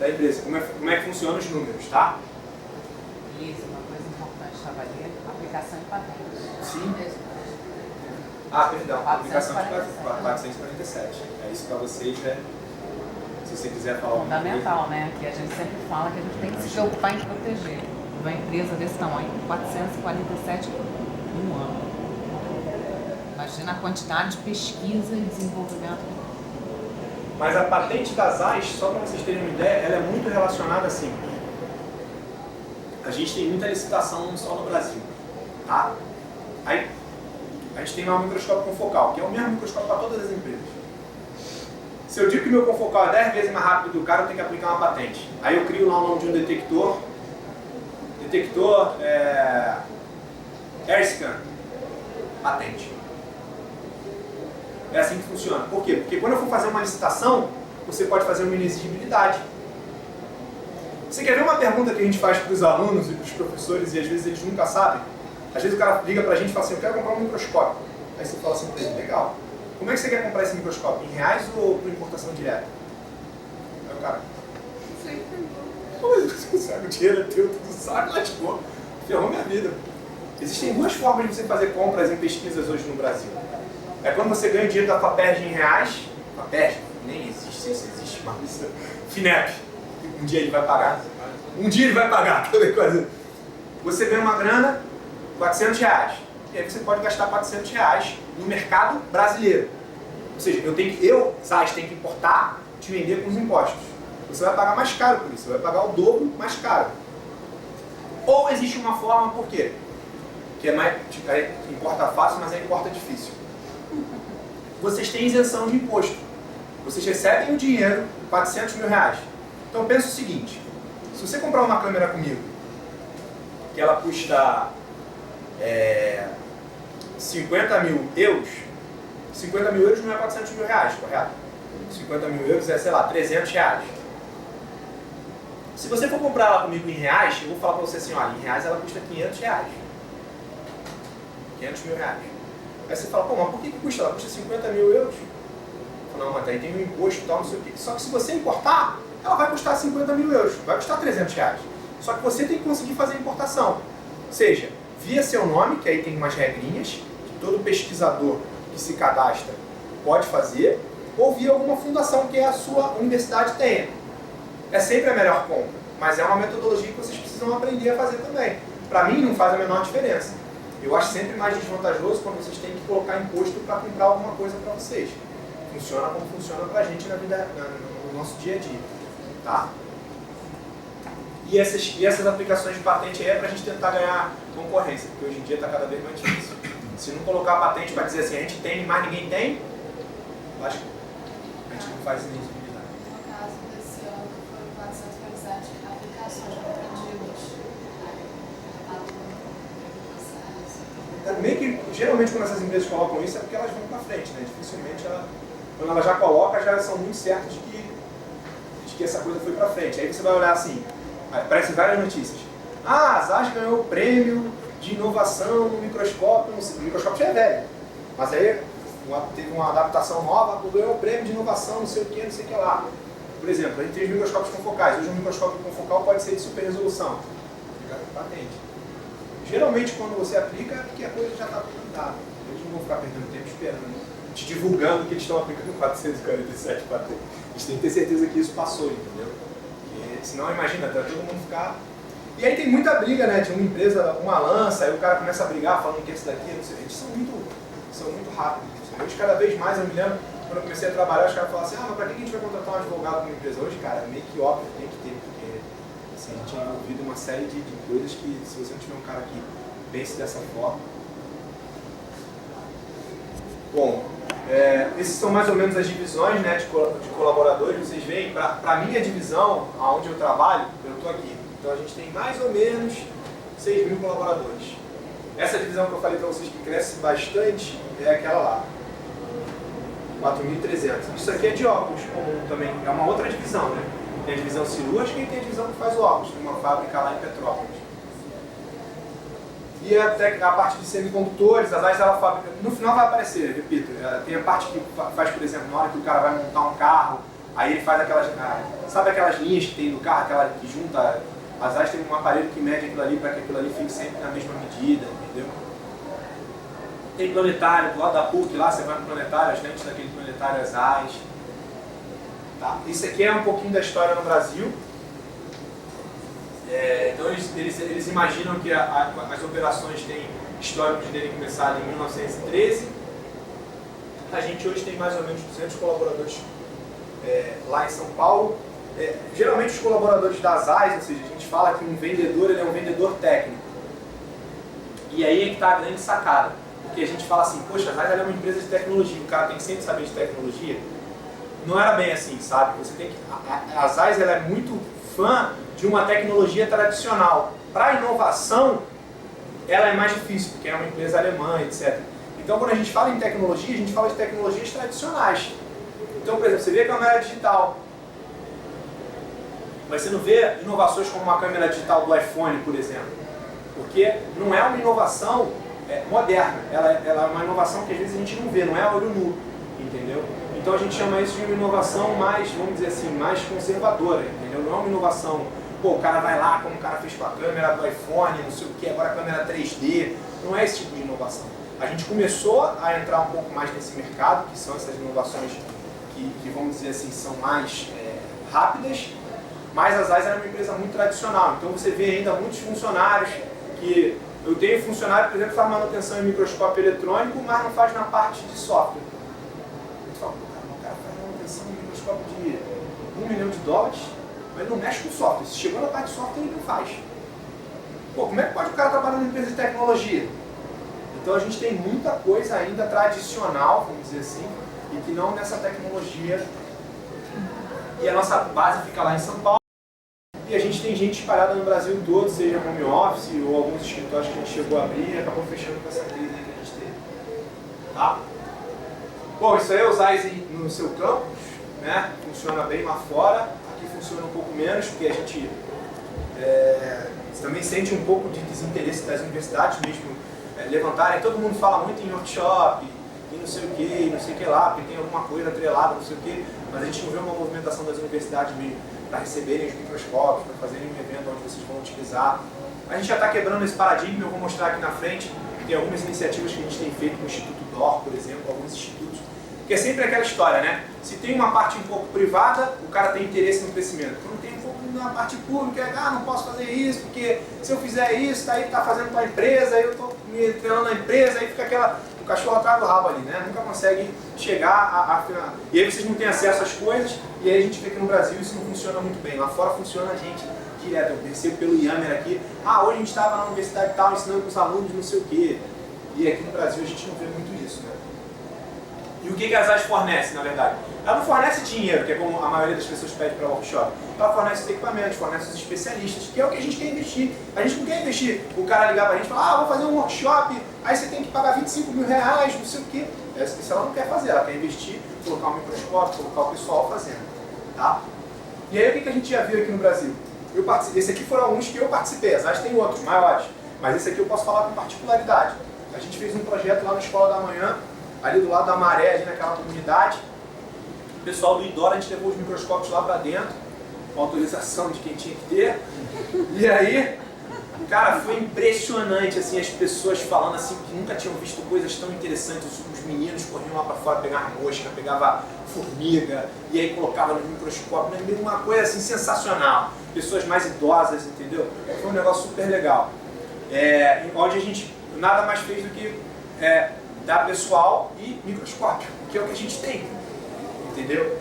Speaker 1: empresa, como é que funcionam os números, tá?
Speaker 3: Isso, uma coisa importante, estava ali, aplicação de patentes.
Speaker 1: Sim. Ah, perdão, aplicação de
Speaker 3: 447.
Speaker 1: 447. É isso para vocês, né? Se você quiser falar alguma coisa.
Speaker 3: Fundamental, né? Que a gente sempre fala que a gente tem que se preocupar em proteger. Uma empresa desse tamanho, 447 por um ano. Imagina a quantidade de pesquisa e desenvolvimento.
Speaker 1: Mas a patente das AIS, só para vocês terem uma ideia, ela é muito relacionada assim. A gente tem muita licitação só no Brasil, tá? Aí a gente tem lá um microscópio confocal, que é o mesmo microscópio para todas as empresas. Se eu digo que meu confocal é 10 vezes mais rápido que o cara, eu tenho que aplicar uma patente. Aí eu crio lá o nome de um detector. Detector AirScan. Patente. É assim que funciona. Por quê? Porque quando eu for fazer uma licitação, você pode fazer uma inexigibilidade. Você quer ver uma pergunta que a gente faz para os alunos e para os professores e às vezes eles nunca sabem? Às vezes o cara liga para a gente e fala assim, eu quero comprar um microscópio. Aí você fala assim para ele, legal. Como é que você quer comprar esse microscópio? Em reais ou por importação direta? Aí o cara, você sabe, o dinheiro é teu, tu sabe, lascou. Ferrou minha vida. Existem duas formas de você fazer compras em pesquisas hoje no Brasil. É quando você ganha dinheiro da FAPERJ em reais. FAPERJ? Nem existe, isso existe, mas FINEP. Um dia ele vai pagar. Um dia ele vai pagar. Você ganha uma grana, R$400. E aí você pode gastar R$400 no mercado brasileiro. Ou seja, SAS, tenho que importar, te vender com os impostos. Você vai pagar mais caro por isso, você vai pagar o dobro mais caro. Ou existe uma forma, por quê? Que é mais, importa fácil, mas importa difícil. Vocês têm isenção de imposto. Vocês recebem o dinheiro, R$400 mil. Então pensa o seguinte, se você comprar uma câmera comigo, que ela custa 50 mil euros, 50 mil euros não é R$400 mil, correto? 50 mil euros é, sei lá, R$300. Se você for comprar ela comigo em reais, eu vou falar para você assim, olha, em reais ela custa R$500. 500 mil. Aí você fala, pô, mas por que custa? Ela custa 50 mil euros? Não, mas aí tem um imposto e tal, não sei o quê. Só que se você importar, ela vai custar 50 mil euros, vai custar R$300. Só que você tem que conseguir fazer a importação. Seja, via seu nome, que aí tem umas regrinhas, que todo pesquisador que se cadastra pode fazer, ou via alguma fundação que a sua universidade tenha. É sempre a melhor compra, mas é uma metodologia que vocês precisam aprender a fazer também. Para mim não faz a menor diferença. Eu acho sempre mais desvantajoso quando vocês têm que colocar imposto para comprar alguma coisa para vocês. Funciona como funciona para a gente na vida, no nosso dia a dia. Tá? E essas aplicações de patente aí é para a gente tentar ganhar concorrência, porque hoje em dia está cada vez mais difícil. Se não colocar patente para dizer assim, a gente tem, mas ninguém tem, acho que a gente não faz inexigibilidade.
Speaker 4: No caso desse ano, foram 447 aplicações compreendidas.
Speaker 1: Meio que, geralmente quando essas empresas colocam isso é porque elas vão para frente, né? Dificilmente, quando ela já coloca, já são muito certas de que essa coisa foi para frente. Aí você vai olhar assim, aparecem várias notícias. Ah, a SAS ganhou o prêmio de inovação no microscópio, o microscópio já é velho, mas aí teve uma adaptação nova, ganhou o prêmio de inovação, não sei o que lá. Por exemplo, a gente tem os microscópios confocais. Hoje um microscópio confocal pode ser de super resolução. Fica patente. Geralmente quando você aplica é porque a coisa já está documentada. Eles não vão ficar perdendo tempo esperando, te divulgando que eles estão aplicando 447 patentes. Eles têm que ter certeza que isso passou, entendeu? Porque, senão imagina, tá todo mundo ficar... E aí tem muita briga, né? De uma empresa, uma lança, aí o cara começa a brigar falando que esse daqui, não sei, eles são muito rápidos. Hoje cada vez mais, eu me lembro, quando eu comecei a trabalhar, os caras falavam assim, mas pra que a gente vai contratar um advogado numa empresa? Hoje, cara, é meio que óbvio que tem que ter, porque assim, a gente é envolvido em uma série de coisas que se você não tiver um cara que pense dessa forma... Bom, esses são mais ou menos as divisões, né, de colaboradores. Vocês veem, para minha divisão, onde eu trabalho, eu estou aqui. Então a gente tem mais ou menos 6 mil colaboradores. Essa divisão que eu falei para vocês que cresce bastante é aquela lá. 4.300. Isso aqui é de óculos comum também. É uma outra divisão, né? Tem a divisão cirúrgica e tem a divisão que faz o óculos, numa fábrica lá em Petrópolis. e até a parte de semicondutores, as AIS ela fabrica, no final vai aparecer, repito, tem a parte que faz, por exemplo, na hora que o cara vai montar um carro, aí ele faz aquelas, sabe aquelas linhas que tem no carro, aquela que junta, as AIS tem um aparelho que mede aquilo ali para que aquilo ali fique sempre na mesma medida, entendeu? Tem planetário, do lado da PUC lá, você vai no planetário, as lentes daquele planetário, as AIS. Tá? Isso aqui é um pouquinho da história no Brasil. Então eles imaginam que as operações têm histórico de terem começado em 1913. A gente hoje tem mais ou menos 200 colaboradores lá em São Paulo. Geralmente os colaboradores das AIS, ou seja, a gente fala que um vendedor ele é um vendedor técnico. E aí é que está a grande sacada. Porque a gente fala assim, poxa, a AIS é uma empresa de tecnologia, o cara tem que sempre saber de tecnologia. Não era bem assim, sabe? Você tem que, a AIS ela é muito fã de uma tecnologia tradicional. Para inovação, ela é mais difícil, porque é uma empresa alemã, etc. Então, quando a gente fala em tecnologia, a gente fala de tecnologias tradicionais. Então, por exemplo, você vê a câmera digital, mas você não vê inovações como uma câmera digital do iPhone, por exemplo. Porque não é uma inovação moderna, ela é uma inovação que às vezes a gente não vê, não é a olho nu, entendeu? Então a gente chama isso de uma inovação mais, vamos dizer assim, mais conservadora, entendeu? Não é uma inovação, pô, o cara vai lá, como o cara fez com a câmera do iPhone, não sei o que, agora a câmera 3D, não é esse tipo de inovação. A gente começou a entrar um pouco mais nesse mercado, que são essas inovações que vamos dizer assim, são mais rápidas, mas a ZAIS era uma empresa muito tradicional, então você vê ainda muitos funcionários que... Eu tenho funcionário, por exemplo, que faz manutenção em microscópio eletrônico, mas não faz na parte de software. Eu falo, o cara faz manutenção em microscópio de $1 milhão, mas não mexe com software. Se chegou na parte de software, ele não faz. Pô, como é que pode o cara trabalhar numa empresa de tecnologia? Então a gente tem muita coisa ainda tradicional, vamos dizer assim, e que não nessa tecnologia. E a nossa base fica lá em São Paulo. E a gente tem gente espalhada no Brasil todo, seja home office ou alguns escritórios que a gente chegou a abrir e acabou fechando com essa crise aí que a gente teve. Tá? Bom, isso aí é usar no seu campus, né? Funciona bem lá fora, aqui funciona um pouco menos, porque a gente também sente um pouco de desinteresse das universidades mesmo levantarem. Todo mundo fala muito em workshop, e não sei o que, não sei o que lá, porque tem alguma coisa atrelada, não sei o que, mas a gente não vê uma movimentação das universidades mesmo para receberem os microscópios, para fazerem um evento onde vocês vão utilizar. A gente já está quebrando esse paradigma, eu vou mostrar aqui na frente, tem algumas iniciativas que a gente tem feito no Instituto DOR, por exemplo, alguns institutos, que é sempre aquela história, né? Se tem uma parte um pouco privada, o cara tem interesse no crescimento. Quando tem um pouco na parte pública, não posso fazer isso, porque se eu fizer isso, aí tá fazendo para a empresa, aí eu estou me treinando na empresa, aí fica o cachorro atrás do rabo ali, né? Nunca consegue chegar a final. E aí vocês não têm acesso às coisas, e aí a gente vê que no Brasil isso não funciona muito bem. Lá fora funciona a gente direto. Eu percebo pelo Yammer aqui, hoje a gente estava na universidade tal, ensinando com os alunos não sei o quê. E aqui no Brasil a gente não vê muito isso, né? E o que a ZAIS fornece, na verdade? Ela não fornece dinheiro, que é como a maioria das pessoas pede para workshop. Ela fornece os equipamentos, fornece os especialistas, que é o que a gente quer investir. A gente não quer investir, o cara ligar para a gente e falar, vou fazer um workshop, aí você tem que pagar 25 mil reais, não sei o quê. Isso ela não quer fazer, ela quer investir, colocar um microscópio, colocar o pessoal fazendo. Tá? E aí o que a gente já viu aqui no Brasil? Esse aqui foram alguns que eu participei, as ZAIS tem outros, maiores, mas esse aqui eu posso falar com particularidade. A gente fez um projeto lá na Escola da Manhã, ali do lado da Maré, ali naquela comunidade. O pessoal do IDOR, a gente levou os microscópios lá para dentro, com autorização de quem tinha que ter. E aí, cara, foi impressionante, assim, as pessoas falando assim que nunca tinham visto coisas tão interessantes. Os meninos corriam lá para fora, pegavam mosca, pegavam formiga, e aí colocavam no microscópio, uma coisa assim sensacional. Pessoas mais idosas, entendeu? Foi um negócio super legal. Onde a gente nada mais fez do que dar pessoal e microscópio, que é o que a gente tem, entendeu?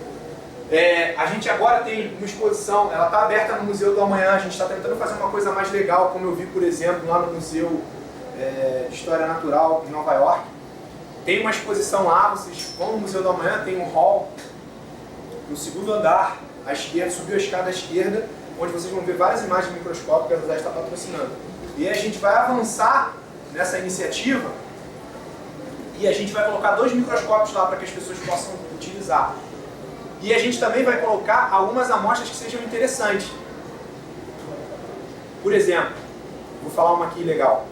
Speaker 1: A gente agora tem uma exposição, ela está aberta no Museu do Amanhã, a gente está tentando fazer uma coisa mais legal, como eu vi, por exemplo, lá no Museu de História Natural em Nova York. Tem uma exposição lá, vocês vão no Museu do Amanhã, tem um hall no segundo andar, à esquerda, subiu a escada à esquerda, onde vocês vão ver várias imagens de microscópio que a ZAIS está patrocinando. E aí a gente vai avançar nessa iniciativa e a gente vai colocar 2 microscópios lá para que as pessoas possam utilizar. E a gente também vai colocar algumas amostras que sejam interessantes. Por exemplo, vou falar uma aqui legal.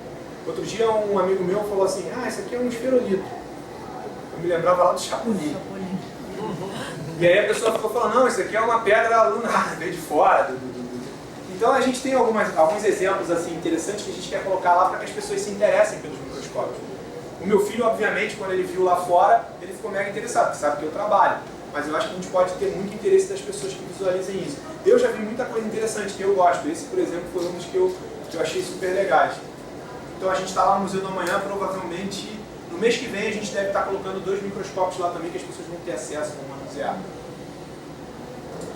Speaker 1: Outro dia um amigo meu falou assim, isso aqui é um esferolito. Eu me lembrava lá do Chapolin. E aí a pessoa ficou falando, não, isso aqui é uma pedra lunar, veio de fora. Então a gente tem alguns exemplos assim, interessantes que a gente quer colocar lá para que as pessoas se interessem pelos microscópios. O meu filho, obviamente, quando ele viu lá fora, ele ficou mega interessado, porque sabe que eu trabalho. Mas eu acho que a gente pode ter muito interesse das pessoas que visualizem isso. Eu já vi muita coisa interessante que eu gosto. Esse, por exemplo, foi um dos que eu achei super legais. Então a gente está lá no Museu da Manhã, provavelmente no mês que vem a gente deve estar colocando 2 microscópios lá também, que as pessoas vão ter acesso, vão manusear.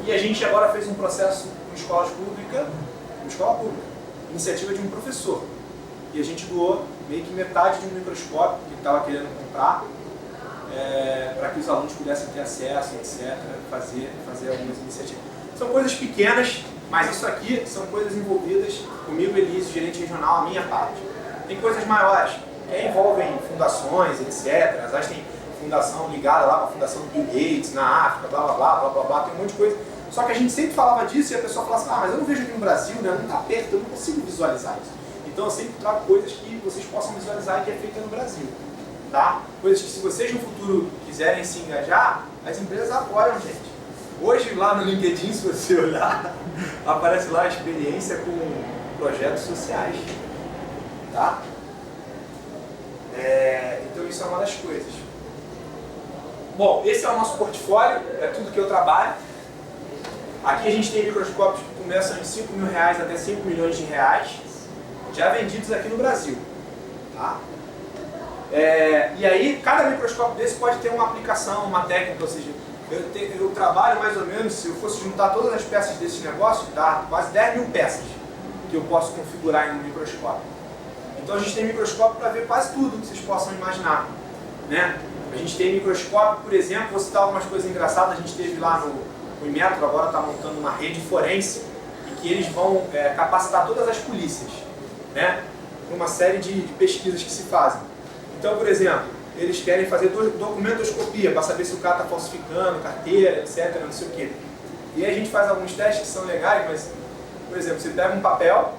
Speaker 1: E a gente agora fez um processo com escola pública, iniciativa de um professor. E a gente doou meio que metade de um microscópio que estava querendo comprar, para que os alunos pudessem ter acesso, etc., fazer algumas iniciativas. São coisas pequenas, mas isso aqui são coisas envolvidas comigo, Elise, gerente regional, a minha parte. Tem coisas maiores, que envolvem fundações, etc. Às vezes tem fundação ligada lá com a fundação do Bill Gates na África, blá blá blá blá blá blá, tem um monte de coisa. Só que a gente sempre falava disso e a pessoa falava assim, mas eu não vejo aqui no Brasil, né? Não está perto, eu não consigo visualizar isso. Então eu sempre trago coisas que vocês possam visualizar e que é feita no Brasil. Tá? Coisas que se vocês no futuro quiserem se engajar, as empresas apoiam, gente. Hoje lá no LinkedIn, se você olhar, aparece lá a experiência com projetos sociais. Tá? Então isso é uma das coisas. Bom, esse é o nosso portfólio, é tudo que eu trabalho. Aqui a gente tem microscópios que começam em R$5.000 até R$5 milhões, já vendidos aqui no Brasil. Tá? E aí, cada microscópio desse pode ter uma aplicação, uma técnica, ou seja, eu trabalho mais ou menos, se eu fosse juntar todas as peças desse negócio, dá quase 10 mil peças que eu posso configurar em um microscópio. Então a gente tem microscópio para ver quase tudo que vocês possam imaginar. Né? A gente tem microscópio, por exemplo, vou citar algumas coisas engraçadas, a gente teve lá no Inmetro, agora está montando uma rede forense, e que eles vão capacitar todas as polícias, né? Uma série de pesquisas que se fazem. Então, por exemplo, eles querem fazer documentoscopia para saber se o cara está falsificando, carteira, etc, não sei o quê. E aí a gente faz alguns testes que são legais, mas, por exemplo, você pega um papel,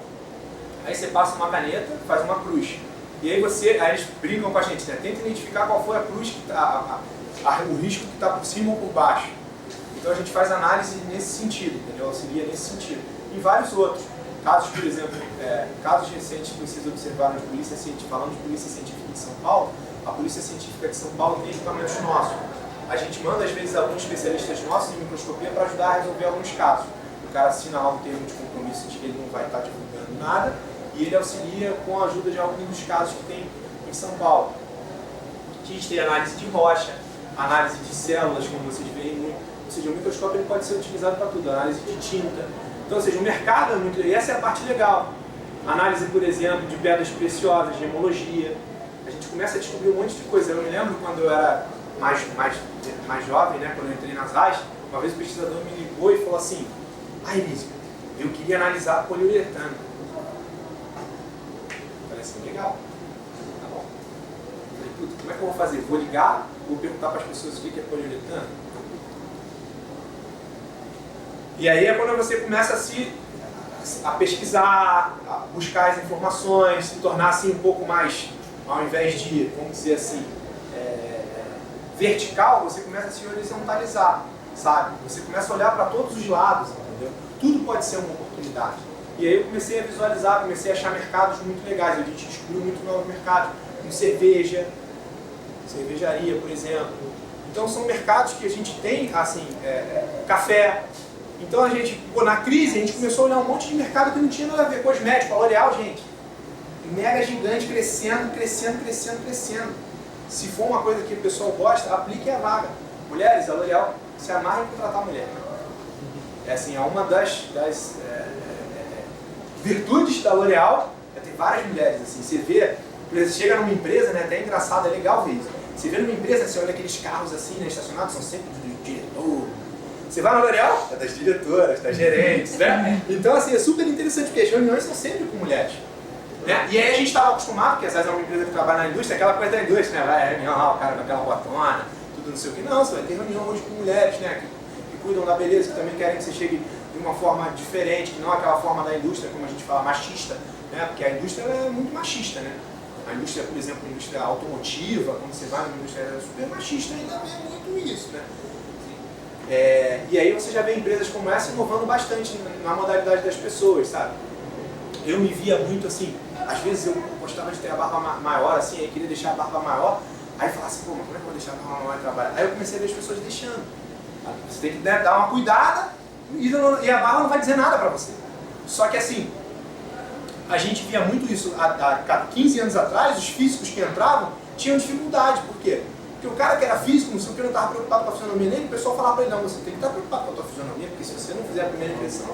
Speaker 1: aí você passa uma caneta, faz uma cruz. E aí eles brincam com a gente, né? Tenta identificar qual foi a cruz, que o risco que está por cima ou por baixo. Então a gente faz análise nesse sentido, entendeu? Auxilia nesse sentido. E vários outros. Casos, por exemplo, casos recentes que vocês observaram de polícia científica, falando de polícia científica de São Paulo, a polícia científica de São Paulo tem equipamentos nossos. A gente manda, às vezes, alguns especialistas nossos em microscopia para ajudar a resolver alguns casos. O cara assina lá um termo de compromisso de que ele não vai estar divulgando nada e ele auxilia com a ajuda de alguns dos casos que tem em São Paulo. A gente tem análise de rocha, análise de células, como vocês veem muito. Ou seja, o microscópio ele pode ser utilizado para tudo, análise de tinta. Então, ou seja, o mercado é muito... E essa é a parte legal. Análise, por exemplo, de pedras preciosas, de gemologia. A gente começa a descobrir um monte de coisa. Eu me lembro quando eu era mais jovem, né, quando eu entrei nas AIS, uma vez o pesquisador me ligou e falou assim, Elise, eu queria analisar poliuretano. Eu falei assim, legal. Tá bom. Eu falei, puta, como é que eu vou fazer? Vou ligar, vou perguntar para as pessoas o que é poliuretano? E aí é quando você começa a pesquisar, a buscar as informações, se tornar assim um pouco mais, ao invés de, vamos dizer assim, vertical, você começa a se horizontalizar, sabe? Você começa a olhar para todos os lados, entendeu? Tudo pode ser uma oportunidade. E aí eu comecei a visualizar, comecei a achar mercados muito legais, a gente descobriu muito novos mercados, como cervejaria, por exemplo. Então são mercados que a gente tem, assim, café. Então a gente, na crise, a gente começou a olhar um monte de mercado que não tinha nada a ver. Cosmético, a L'Oréal, gente, mega gigante, crescendo. Se for uma coisa que o pessoal gosta, aplique a vaga. Mulheres, a L'Oréal se amarra em contratar mulher. Assim, é uma das virtudes da L'Oréal, ter várias mulheres. Assim, você vê, você chega numa empresa, né, até é engraçado, é legal ver isso. Você vê numa empresa, você olha aqueles carros assim, né, estacionados, são sempre do diretor. Você vai na L'Oréal, é das diretoras, das gerentes, né? Então, assim, é super interessante, porque as reuniões são sempre com mulheres. Né? E aí a gente estava acostumado, porque às vezes é uma empresa que trabalha na indústria, aquela coisa da indústria, né? Vai reunião lá, o cara com aquela botona, tudo não sei o que. Não, você vai ter reunião hoje com mulheres, né? Que cuidam da beleza, que também querem que você chegue de uma forma diferente, que não aquela forma da indústria, como a gente fala, machista, né? Porque a indústria é muito machista, né? A indústria, por exemplo, a indústria automotiva, quando você vai na indústria super machista, ainda vê muito isso, né? E aí você já vê empresas como essa inovando bastante na modalidade das pessoas, sabe? Eu me via muito assim, às vezes eu gostava de ter a barba maior, assim, aí queria deixar a barba maior, aí falava assim, pô, mas como é que eu vou deixar a barba maior e trabalhar? Aí eu comecei a ver as pessoas deixando. Sabe? Você tem que dar uma cuidada e a barba não vai dizer nada pra você. Só que assim, a gente via muito isso há 15 anos atrás, os físicos que entravam tinham dificuldade, por quê? Porque o cara que era físico, não sei o que, não estava preocupado com a fisionomia dele, o pessoal falava para ele, não, você tem que estar preocupado com a tua fisionomia, porque se você não fizer a primeira impressão...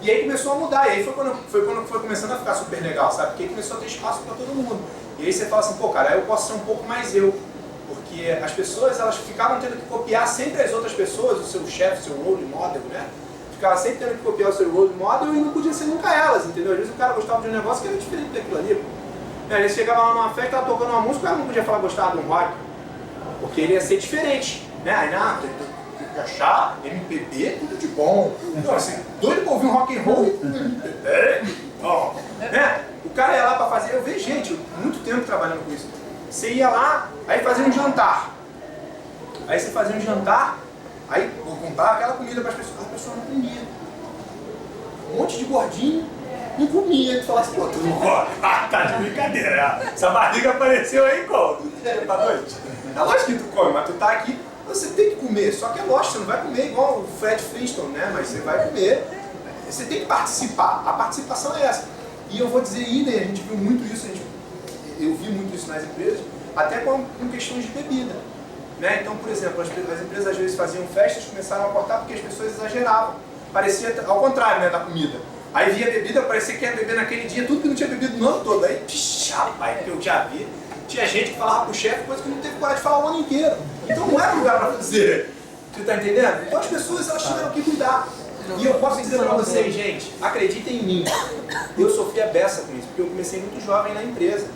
Speaker 1: E aí começou a mudar, e aí foi quando foi começando a ficar super legal, sabe? Porque aí começou a ter espaço para todo mundo. E aí você fala assim, pô, cara, eu posso ser um pouco mais eu. Porque as pessoas, elas ficavam tendo que copiar sempre as outras pessoas, o seu chefe, o seu role model, né? Ficava sempre tendo que copiar o seu role model e não podia ser nunca elas, entendeu? Às vezes o cara gostava de um negócio que era diferente daquilo ali. Aí você chegava lá numa festa, tava tocando uma música, o cara não podia falar gostava de um rock. Porque ele ia ser diferente, né? Aí não, tem que achar MPB tudo de bom. Então, assim, doido pra ouvir um rock and roll e MPB, bom. Né? O cara ia lá pra fazer, eu vejo gente, muito tempo trabalhando com isso. Você ia lá, aí fazia um jantar. Aí você fazia um jantar, aí vou comprar aquela comida para as pessoas. A pessoa não comia. Um monte de gordinho não comia. Aí tu fala assim, pô, tu não come? Ah, tá de brincadeira. Essa barriga apareceu aí como? Tá doido? É lógico que tu come, mas tu tá aqui, você tem que comer. Só que é lógico, você não vai comer igual o Fred Flintstone, né? Mas você vai comer. Você tem que participar. A participação é essa. E eu vou dizer, Ida, a gente viu muito isso, eu vi muito isso nas empresas, até com questões de bebida. Né? Então, por exemplo, as empresas às vezes faziam festas, começaram a cortar porque as pessoas exageravam. Parecia ao contrário, né, da comida. Aí via bebida, parecia que ia beber naquele dia, tudo que não tinha bebido no ano todo. Aí, pix, rapaz, que eu já vi. Tinha gente que falava pro chefe coisa que não teve coragem de falar o ano inteiro. Então não era lugar para fazer. Você tá entendendo? Então as pessoas, elas tiveram que cuidar. E eu posso dizer para vocês, gente, acreditem em mim. Eu sofri a beça com isso, porque eu comecei muito jovem na empresa.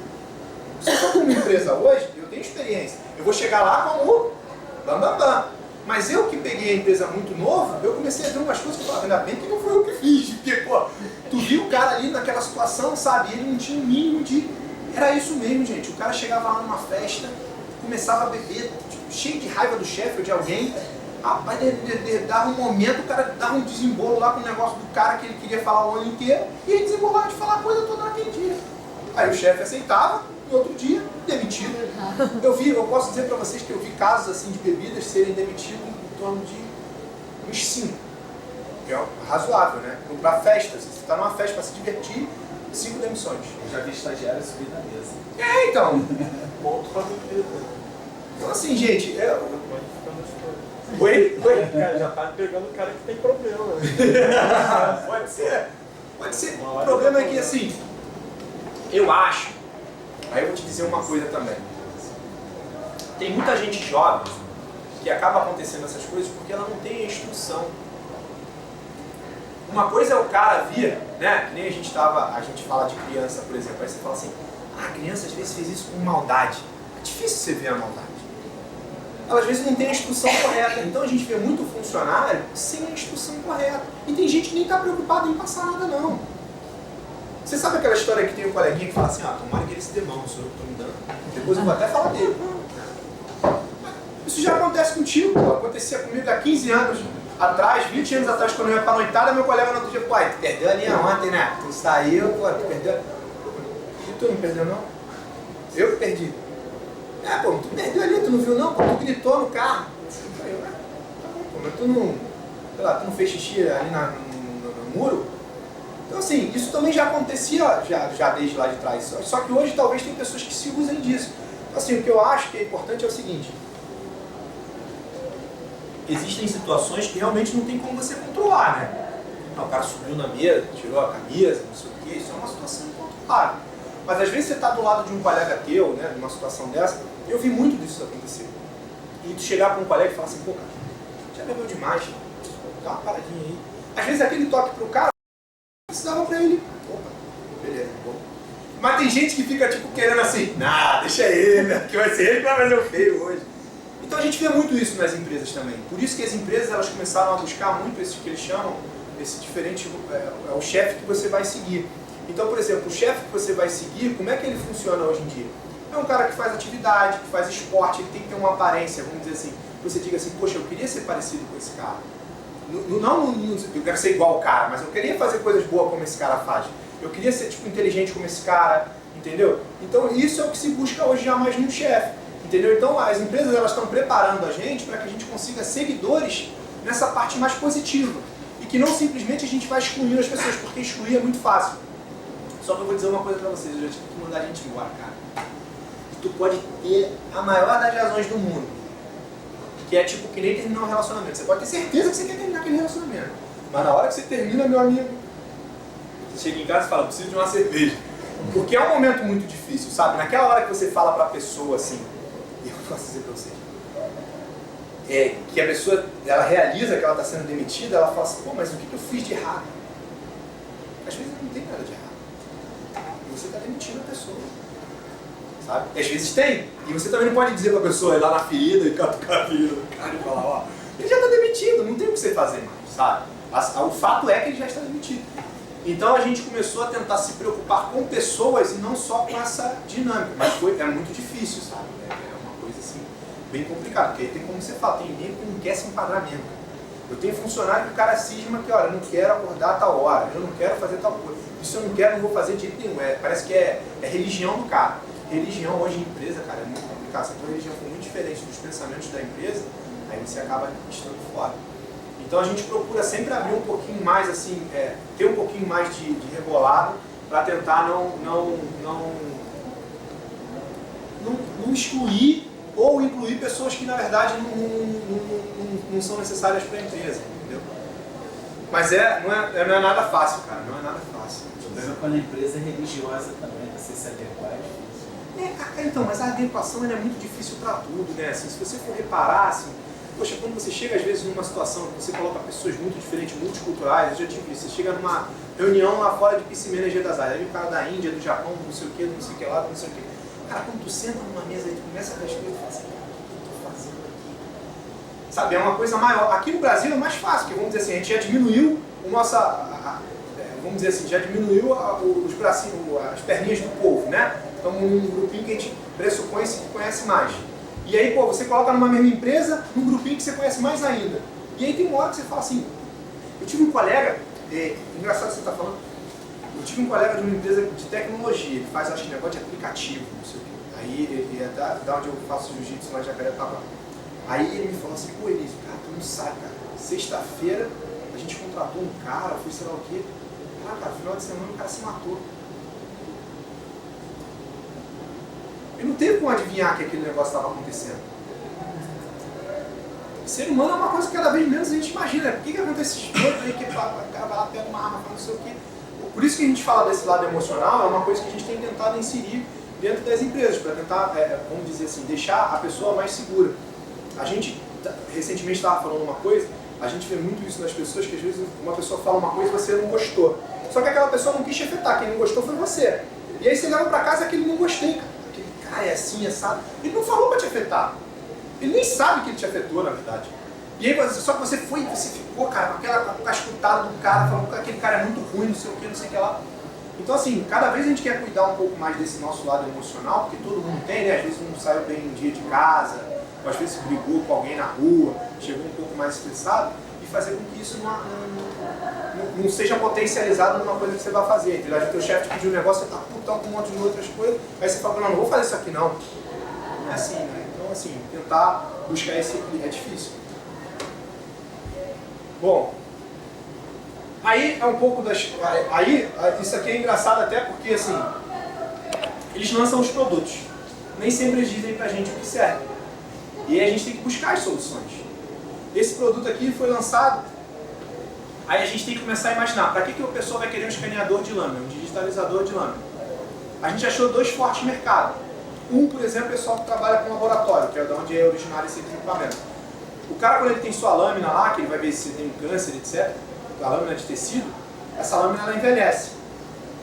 Speaker 1: Se eu estou com uma empresa hoje, eu tenho experiência. Eu vou chegar lá como bam. Mas eu que peguei a empresa muito novo, eu comecei a ver umas coisas que eu falava, ainda bem que não foi eu que fiz. Porque, pô, tu viu o cara ali naquela situação, sabe? Ele não tinha o mínimo de... Era isso mesmo, gente. O cara chegava lá numa festa, começava a beber, tipo, cheio de raiva do chefe ou de alguém. Rapaz, dava um momento, o cara dava um desembolo lá com o negócio do cara que ele queria falar o ano inteiro, e ele desembolava de falar a coisa toda naquele dia. Aí o chefe aceitava, e outro dia, demitido. Eu posso dizer para vocês que eu vi casos assim de bebidas serem demitidos em torno de uns 5. Que é razoável, né? Para festas, você está numa festa para se divertir, 5 demissões.
Speaker 2: Eu já vi estagiário subir na mesa.
Speaker 1: Então.
Speaker 5: Ponto para bebida.
Speaker 1: Então assim, gente, Oi?
Speaker 5: Cara, já tá pegando o cara que tem problema.
Speaker 1: Pode ser. Pode ser. O problema é que assim, eu acho, aí eu vou te dizer uma coisa também. Tem muita gente jovem que acaba acontecendo essas coisas porque ela não tem a instrução. Uma coisa é o cara vir, né? Que nem a gente fala de criança, por exemplo, aí você fala assim, a criança às vezes fez isso com maldade. É difícil você ver a maldade. Ela às vezes não tem a instrução correta, então a gente vê muito funcionário sem a instrução correta. E tem gente que nem está preocupada em passar nada não. Você sabe aquela história que tem um coleguinha que fala assim, tomara que ele se dê mal, não sou eu que estou me dando. Depois eu vou até falar dele. Isso já acontece contigo, pô. Acontecia comigo há 15 anos atrás, 20 anos atrás, quando eu ia pra noitada, meu colega no outro dia, pô, tu perdeu a linha ontem, né? Tu saiu, pô, tu perdeu. E tu não perdeu não? Eu que perdi. Pô, tu perdeu ali, tu não viu não? Pô, tu gritou no carro. Eu falei, tá bom, pô, mas tu não, sei lá, tu não fez xixi ali no muro? Então assim, isso também já acontecia já desde lá de trás. Só que hoje talvez tem pessoas que se usem disso. Então assim, o que eu acho que é importante é o seguinte. Existem situações que realmente não tem como você controlar, né? O cara subiu na mesa, tirou a camisa, não sei o quê, isso é uma situação incontrolável. Mas às vezes você está do lado de um colega teu, né, numa situação dessa, eu vi muito disso acontecer. E tu chegar para um colega e falar assim, pô, cara, já bebeu demais, dá uma paradinha aí. Às vezes aquele toque pro cara, precisava pra ele, opa, beleza, bom. Mas tem gente que fica tipo querendo assim, deixa ele, né, que vai ser ele que vai fazer o feio hoje. Então a gente vê muito isso nas empresas também. Por isso que as empresas elas começaram a buscar muito esse que eles chamam, esse diferente, é o chefe que você vai seguir. Então, por exemplo, o chefe que você vai seguir, como é que ele funciona hoje em dia? É um cara que faz atividade, que faz esporte, ele tem que ter uma aparência, vamos dizer assim, você diga assim, poxa, eu queria ser parecido com esse cara. Não, eu quero ser igual ao cara, mas eu queria fazer coisas boas como esse cara faz. Eu queria ser tipo inteligente como esse cara, entendeu? Então isso é o que se busca hoje já mais no chefe, entendeu? Então as empresas elas estão preparando a gente para que a gente consiga seguidores nessa parte mais positiva e que não simplesmente a gente vai excluindo as pessoas, porque excluir é muito fácil. Só que eu vou dizer uma coisa para vocês, eu já tive que mandar a gente embora, cara. Tu pode ter a maior das razões do mundo, que é tipo que nem terminar um relacionamento. Você pode ter certeza que você quer terminar aquele relacionamento, mas na hora que você termina, meu amigo, você chega em casa e fala, preciso de uma cerveja. Porque é um momento muito difícil, sabe? Naquela hora que você fala pra pessoa assim, e eu posso dizer pra vocês, que a pessoa, ela realiza que ela está sendo demitida, ela fala assim, pô, mas o que eu fiz de errado? Às vezes não tem nada de errado. E você está demitindo a pessoa. Sabe? E às vezes tem. E você também não pode dizer pra pessoa ir lá na ferida e catucar a ferida do cara e falar, ó, ele já está demitido, não tem o que você fazer mais, sabe? O fato é que ele já está demitido. Então a gente começou a tentar se preocupar com pessoas e não só com essa dinâmica. Mas é muito difícil, sabe? É uma coisa assim, bem complicada. Porque aí tem como você fala, tem ninguém que não quer se enquadrar mesmo. Eu tenho funcionário que o cara cisma que, olha, eu não quero acordar a tal hora, eu não quero fazer tal coisa. Isso eu não quero, não vou fazer de jeito nenhum. Parece que é religião do cara. Religião hoje em empresa, cara, é muito complicado. Se a tua religião for muito diferente dos pensamentos da empresa, aí você acaba estando fora. Então a gente procura sempre abrir um pouquinho mais, assim, ter um pouquinho mais de rebolado para tentar não excluir ou incluir pessoas que na verdade não são necessárias para a empresa, entendeu? Mas não é nada fácil, cara, não é nada fácil.
Speaker 2: O problema é quando a empresa é religiosa também, você se adequar é difícil.
Speaker 1: Então, mas a adequação é muito difícil para tudo, né? Assim, se você for reparar, assim, poxa, quando você chega às vezes numa situação que você coloca pessoas muito diferentes, multiculturais, eu já tive isso, você chega numa reunião lá fora de Piscimena e das Áreas, aí o cara da Índia, do Japão, não sei o que, não sei o que lá, não sei o que. Cara, quando tu senta numa mesa e tu começa a ver as coisas, tu fala assim, cara, o que eu tô fazendo aqui? Sabe, é uma coisa maior. Aqui no Brasil é mais fácil, porque vamos dizer assim, a gente já diminuiu vamos dizer assim, já diminuiu os bracinhos, as perninhas do povo, né? Então um grupinho que a gente pressupõe que conhece mais. E aí, pô, você coloca numa mesma empresa, num grupinho que você conhece mais ainda. E aí tem uma hora que você fala assim, eu tive um colega, engraçado que você está falando, eu tive um colega de uma empresa de tecnologia, ele faz, acho que, negócio de aplicativo, não sei o quê. Aí ele é da onde eu faço jiu-jitsu, lá em Jacaretá. Aí ele me falou assim, pô, Elísio, cara, tu não sabe, cara, sexta-feira a gente contratou um cara, foi sei lá o quê. Cara, no final de semana o cara se matou. Eu não teve como adivinhar que aquele negócio estava acontecendo. O ser humano é uma coisa que cada vez menos a gente imagina. Por que acontece esse doido aí que o cara vai lá, pega uma arma, não sei o quê. Por isso que a gente fala desse lado emocional, é uma coisa que a gente tem tentado inserir dentro das empresas, para tentar, vamos dizer assim, deixar a pessoa mais segura. A gente, recentemente estava falando uma coisa, a gente vê muito isso nas pessoas, que às vezes uma pessoa fala uma coisa e você não gostou. Só que aquela pessoa não quis te afetar, quem não gostou foi você. E aí você leva para casa aquele não gostei, cara. Aquele cara é assim, assado. Ele não falou para te afetar. Ele nem sabe que ele te afetou, na verdade. E aí, só que você ficou, cara, com aquela escutada do cara, falando que aquele cara é muito ruim, não sei o que, não sei o que lá. Então, assim, cada vez a gente quer cuidar um pouco mais desse nosso lado emocional, porque todo mundo tem, né? Às vezes não saiu bem um dia de casa, ou às vezes brigou com alguém na rua, chegou um pouco mais estressado, e fazer com que isso não seja potencializado numa coisa que você vai fazer. Entendeu? O teu chefe te pediu um negócio, você tá putão com um monte de outras coisas, aí você fala, não vou fazer isso aqui não. Não é assim, né? Então, assim, tentar buscar esse equilíbrio é difícil. Bom, aí é um pouco das... Aí, isso aqui é engraçado até porque, assim, eles lançam os produtos. Nem sempre eles dizem pra gente o que serve. E aí a gente tem que buscar as soluções. Esse produto aqui foi lançado, aí a gente tem que começar a imaginar, para que o pessoal vai querer um escaneador de lâmina, um digitalizador de lâmina? A gente achou dois fortes mercados. Um, por exemplo, é o pessoal que trabalha com laboratório, que é de onde é originário esse equipamento. O cara, quando ele tem sua lâmina lá, que ele vai ver se tem um câncer, etc., a lâmina de tecido, essa lâmina ela envelhece.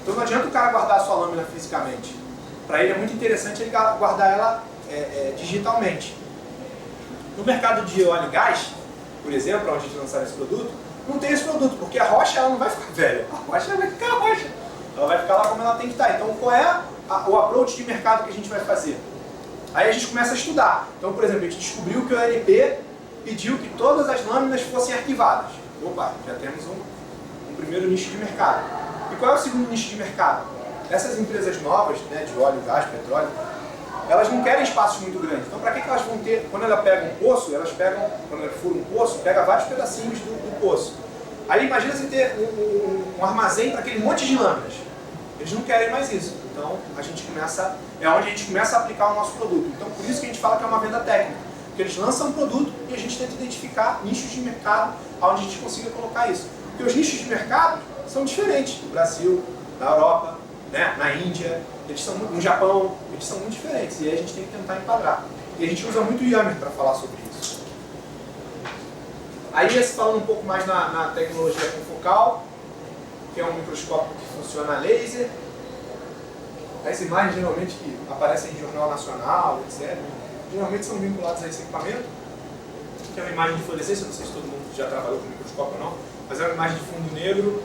Speaker 1: Então não adianta o cara guardar a sua lâmina fisicamente. Para ele é muito interessante ele guardar ela digitalmente. No mercado de óleo e gás, por exemplo, onde a gente lançaram esse produto, não tem esse produto, porque a rocha ela não vai ficar velha. A rocha vai ficar rocha. Ela vai ficar lá como ela tem que estar. Então, qual é o approach de mercado que a gente vai fazer? Aí a gente começa a estudar. Então, por exemplo, a gente descobriu que o OLP pediu que todas as lâminas fossem arquivadas. Opa, já temos um primeiro nicho de mercado. E qual é o segundo nicho de mercado? Essas empresas novas, né, de óleo, gás, petróleo, elas não querem espaços muito grandes. Então, para que elas vão ter? Quando ela pega um poço, quando ela fura um poço, pega vários pedacinhos do poço. Aí imagina você ter um armazém para aquele monte de lâminas. Eles não querem mais isso. Então, é onde a gente começa a aplicar o nosso produto. Então, por isso que a gente fala que é uma venda técnica. Porque eles lançam um produto e a gente tenta identificar nichos de mercado onde a gente consiga colocar isso. Porque os nichos de mercado são diferentes. No Brasil, na Europa, né, na Índia, no Japão, eles são muito diferentes. E aí a gente tem que tentar enquadrar. E a gente usa muito o Yammer para falar sobre isso. Aí, falando um pouco mais na tecnologia confocal, que é um microscópio que funciona a laser. As imagens geralmente que aparecem em jornal nacional, etc., geralmente são vinculadas a esse equipamento, que é uma imagem de fluorescência, não sei se todo mundo já trabalhou com microscópio ou não, mas é uma imagem de fundo negro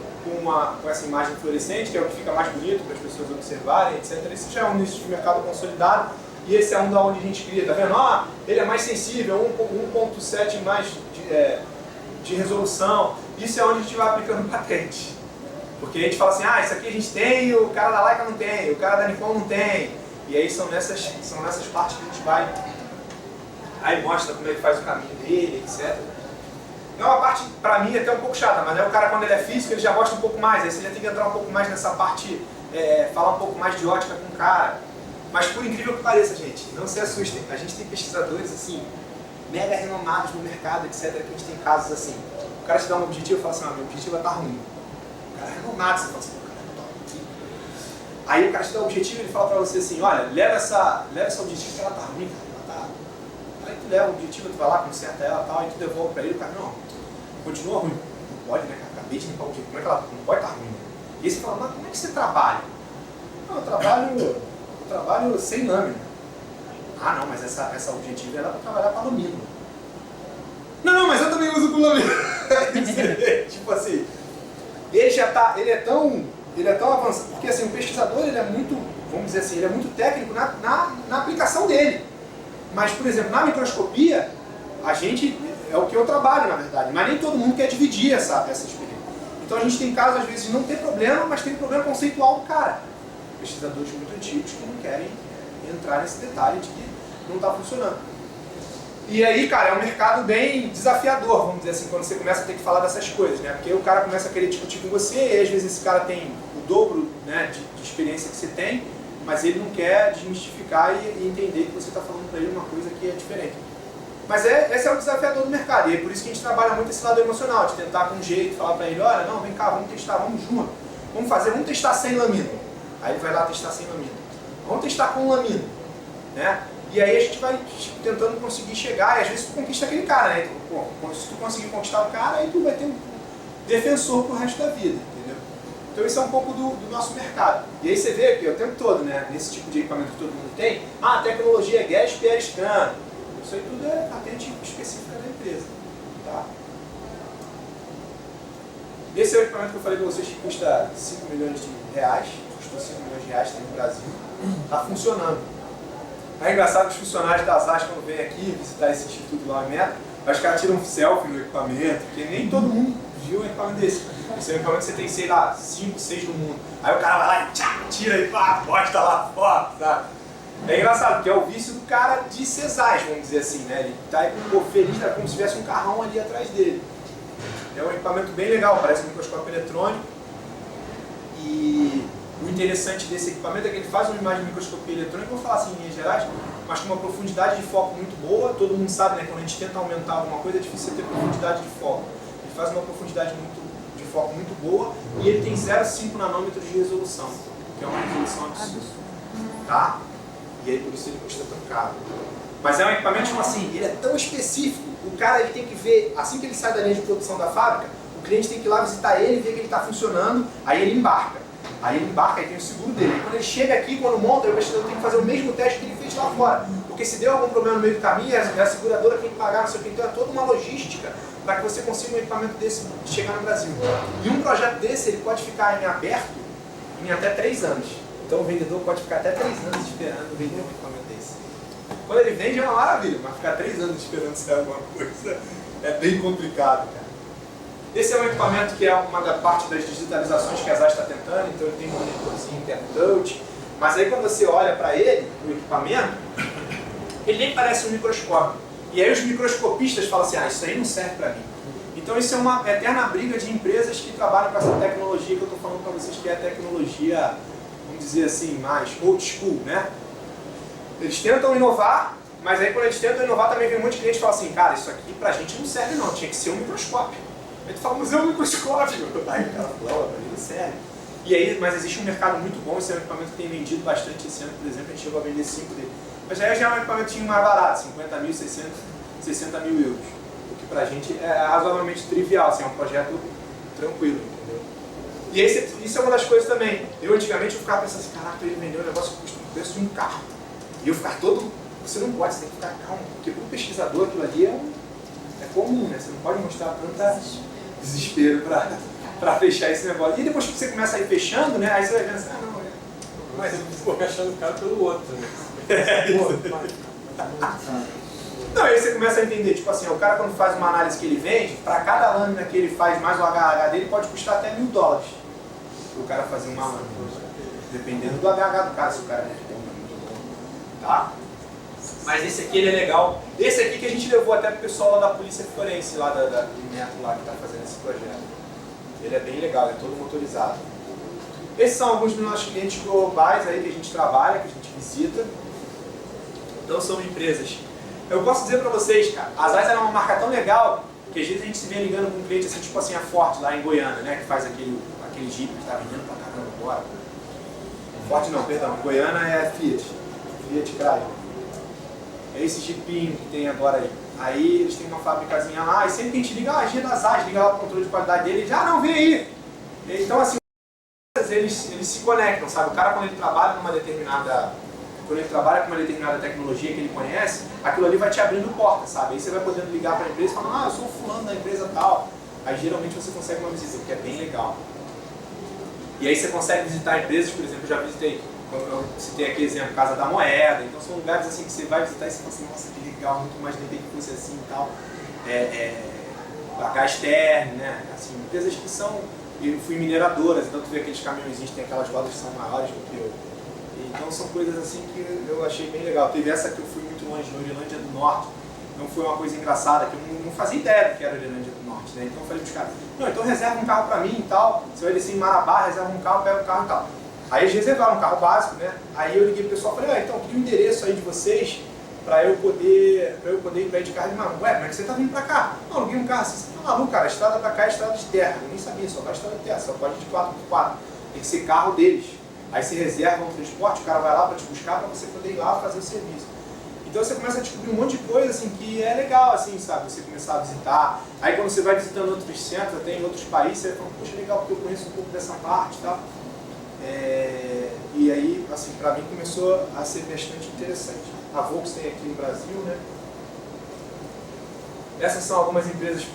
Speaker 1: com essa imagem fluorescente, que é o que fica mais bonito para as pessoas observarem, etc. Esse já é um nicho de mercado consolidado, e esse é um da onde a gente cria, tá vendo? Ele é mais sensível, 1.7 mais de resolução. Isso é onde a gente vai aplicando patente. Porque a gente fala assim, isso aqui a gente tem, o cara da Leica não tem, o cara da Nikon não tem. E aí são nessas partes que a gente vai, aí mostra como é que faz o caminho dele, etc. É uma parte, pra mim, até um pouco chata, mas o cara, quando ele é físico, ele já gosta um pouco mais. Aí você já tem que entrar um pouco mais nessa parte, falar um pouco mais de ótica com o cara. Mas por incrível que pareça, gente, não se assustem. A gente tem pesquisadores, assim, mega renomados no mercado, etc, que a gente tem casos assim. O cara te dá um objetivo e fala assim, meu objetivo vai estar ruim. O cara é renomado, você fala assim, cara, aí o cara te dá um objetivo e ele fala pra você assim, olha, leva essa objetivo que ela tá ruim, cara, ela tá... Aí tu leva o objetivo, tu vai lá, conserta ela e tal, aí tu devolve pra ele, o cara, não, continua ruim. Não pode, né, cara, acabei de limpar o objetivo, como é que ela não pode estar ruim, né? E aí você fala, mas como é que você trabalha? Não, eu trabalho sem lâmina. Não, mas essa objetivo ela é pra trabalhar com alumínio. Não, mas eu também uso com lâmina. Tipo assim, ele é tão avançado, porque assim, o pesquisador ele é muito, vamos dizer assim, ele é muito técnico na aplicação dele. Mas, por exemplo, na microscopia, a gente, é o que eu trabalho, na verdade, mas nem todo mundo quer dividir essa experiência. Então a gente tem casos, às vezes, de não ter problema, mas tem problema conceitual do cara. Pesquisadores muito antigos que não querem entrar nesse detalhe de que não está funcionando. E aí, cara, é um mercado bem desafiador, vamos dizer assim, quando você começa a ter que falar dessas coisas, né? Porque o cara começa a querer discutir com você, e às vezes esse cara tem o dobro, né, de experiência que você tem, mas ele não quer desmistificar e entender que você está falando para ele uma coisa que é diferente. Mas esse é o desafiador do mercado, e é por isso que a gente trabalha muito esse lado emocional, de tentar com um jeito, falar para ele, olha, não, vem cá, vamos testar, vamos junto, vamos testar sem lamina. Aí ele vai lá testar sem lamina. Vamos testar com lamina, né? E aí a gente vai tentando conseguir chegar, e às vezes tu conquista aquele cara, né? Então, se tu conseguir conquistar o cara, aí tu vai ter um defensor pro resto da vida, entendeu? Então isso é um pouco do nosso mercado. E aí você vê aqui o tempo todo, né? Nesse tipo de equipamento que todo mundo tem, a tecnologia é gas Pierre Scan. Isso aí tudo é patente específica da empresa, tá? Esse é o equipamento que eu falei para vocês que custa 5 milhões de reais, custou 5 milhões de reais, tem no Brasil, está funcionando. É engraçado que os funcionários das AS, quando vêm aqui visitar esse instituto lá em Meta, os caras tiram um selfie no equipamento, porque nem todo mundo viu um equipamento desse. Esse é um equipamento que você tem, sei lá, 5, 6 no mundo. Aí o cara vai lá e tira e pá, posta lá fora, sabe? É engraçado, porque é o vício do cara de Cesais, vamos dizer assim, né? Ele tá aí feliz, como se tivesse um carrão ali atrás dele. É um equipamento bem legal, parece um microscópio eletrônico. E o interessante desse equipamento é que ele faz uma imagem de microscopia eletrônica, vou falar assim em linhas gerais, mas com uma profundidade de foco muito boa. Todo mundo sabe, né? Quando a gente tenta aumentar alguma coisa, é difícil ter profundidade de foco. Ele faz uma profundidade de foco muito boa e ele tem 0,5 nanômetros de resolução, que é uma resolução absurda. Tá? E aí por isso ele custa tão caro. Mas é um equipamento, tipo assim, ele é tão específico, o cara ele tem que ver, assim que ele sai da linha de produção da fábrica, o cliente tem que ir lá visitar ele, ver que ele está funcionando, aí ele embarca. Aí ele embarca e tem o seguro dele. Quando ele chega aqui, quando monta, o pesquisador tem que fazer o mesmo teste que ele fez lá fora. Porque se deu algum problema no meio do caminho, a seguradora tem que pagar, não sei o que, então é toda uma logística para que você consiga um equipamento desse chegar no Brasil. E um projeto desse, ele pode ficar em aberto em até 3 anos. Então o vendedor pode ficar até 3 anos esperando vender um equipamento desse. Quando ele vende é uma maravilha, mas ficar 3 anos esperando sair alguma coisa é bem complicado, cara. Esse é um equipamento que é uma da parte das digitalizações que a ZAS está tentando, então ele tem um monitorzinho que é touch, mas aí quando você olha para ele, o equipamento, ele nem parece um microscópio. E aí os microscopistas falam assim, isso aí não serve para mim. Então isso é uma eterna briga de empresas que trabalham com essa tecnologia que eu estou falando para vocês, que é a tecnologia, vamos dizer assim, mais old school, né? Eles tentam inovar, mas aí quando eles tentam inovar também vem um monte de cliente e fala assim, cara, isso aqui pra gente não serve não, tinha que ser um microscópio. Aí tu fala, mas é um microscópio. Aí o cara fala, pra mim não serve. E aí, mas existe um mercado muito bom, esse é um equipamento que tem vendido bastante esse ano, por exemplo, a gente chegou a vender 5 dele. Mas aí já é um equipamentinho mais barato, 50 mil, 60 mil euros. O que pra gente é razoavelmente trivial, assim, é um projeto tranquilo, entendeu? E isso é uma das coisas também. Eu antigamente eu ficava pensando assim, caraca, ele vendeu um negócio que custa o preço de um carro. E eu ficar todo... Você não pode, você tem que ficar calmo, porque para o pesquisador aquilo ali é comum, né? Você não pode mostrar tanta desespero para fechar esse negócio. E depois que você começa a ir fechando, né? Aí você vai pensar, não,
Speaker 5: mas você ficou achando caro pelo outro, né?
Speaker 1: Não, aí você começa a entender, tipo assim, o cara quando faz uma análise que ele vende, para cada lâmina que ele faz mais o HH dele, pode custar até $1000 para o cara fazer uma lâmina. Dependendo do HH do cara, se o cara é muito bom, tá? Mas esse aqui ele é legal. Esse aqui que a gente levou até pro pessoal lá da Polícia Forense, lá do Neto lá que está fazendo esse projeto. Ele é bem legal, ele é todo motorizado. Esses são alguns dos nossos clientes globais aí que a gente trabalha, que a gente visita. Então são empresas. Eu posso dizer para vocês, cara, a ZAS era uma marca tão legal que às vezes a gente se vê ligando com um cliente assim, tipo assim, a Ford lá em Goiânia, né? Que faz aquele Jeep que está vendendo pra caramba agora. Ford não, perdão, Goiânia é Fiat Cryo. É esse Jeepinho que tem agora aí. Aí eles têm uma fabricazinha lá, e sempre que a gente liga, G da ZAS, liga lá pro controle de qualidade dele, ele já não, vem aí. Então assim, eles se conectam, sabe? O cara quando ele trabalha com uma determinada tecnologia que ele conhece, aquilo ali vai te abrindo porta, sabe? Aí você vai podendo ligar para a empresa e falar, eu sou o fulano da empresa tal. Aí geralmente você consegue uma visita, o que é bem legal. E aí você consegue visitar empresas, por exemplo, eu já visitei, eu citei aqui exemplo, Casa da Moeda, então são lugares assim que você vai visitar e você fala assim, nossa, que legal, muito mais de que fosse assim e tal. A Gastern, né? Assim, empresas que são, eu fui mineradoras, então tu vê aqueles caminhõezinhos que tem aquelas rodas que são maiores do que eu. Então são coisas assim que eu achei bem legal. Teve essa que eu fui muito longe, na Irlândia do Norte. Então foi uma coisa engraçada, que eu não fazia ideia do que era a Irlândia do Norte, né? Então eu falei para os caras, não, então reserva um carro para mim e tal, você vai descer em Marabá, reserva um carro, pega o carro e tal. Aí eles reservaram um carro básico, né? Aí eu liguei pro pessoal e falei, então, eu queria o endereço aí de vocês para eu poder ir para aí de carro. Ele falou, ué, como é que você tá vindo para cá? Não, eu aluguei um carro assim, você tá maluco, cara, a estrada para cá é estrada de terra. Eu nem sabia, só vai estrada de terra, só pode ir de 4x4. Tem que ser carro deles. Aí você reserva um transporte, o cara vai lá para te buscar para você poder ir lá fazer o serviço. Então você começa a descobrir um monte de coisa assim, que é legal, assim, sabe? Você começar a visitar. Aí quando você vai visitando outros centros, até em outros países, você fala, poxa, legal, porque eu conheço um pouco dessa parte e tal. E aí, assim, para mim começou a ser bastante interessante. A Volks tem aqui no Brasil, né? Essas são algumas empresas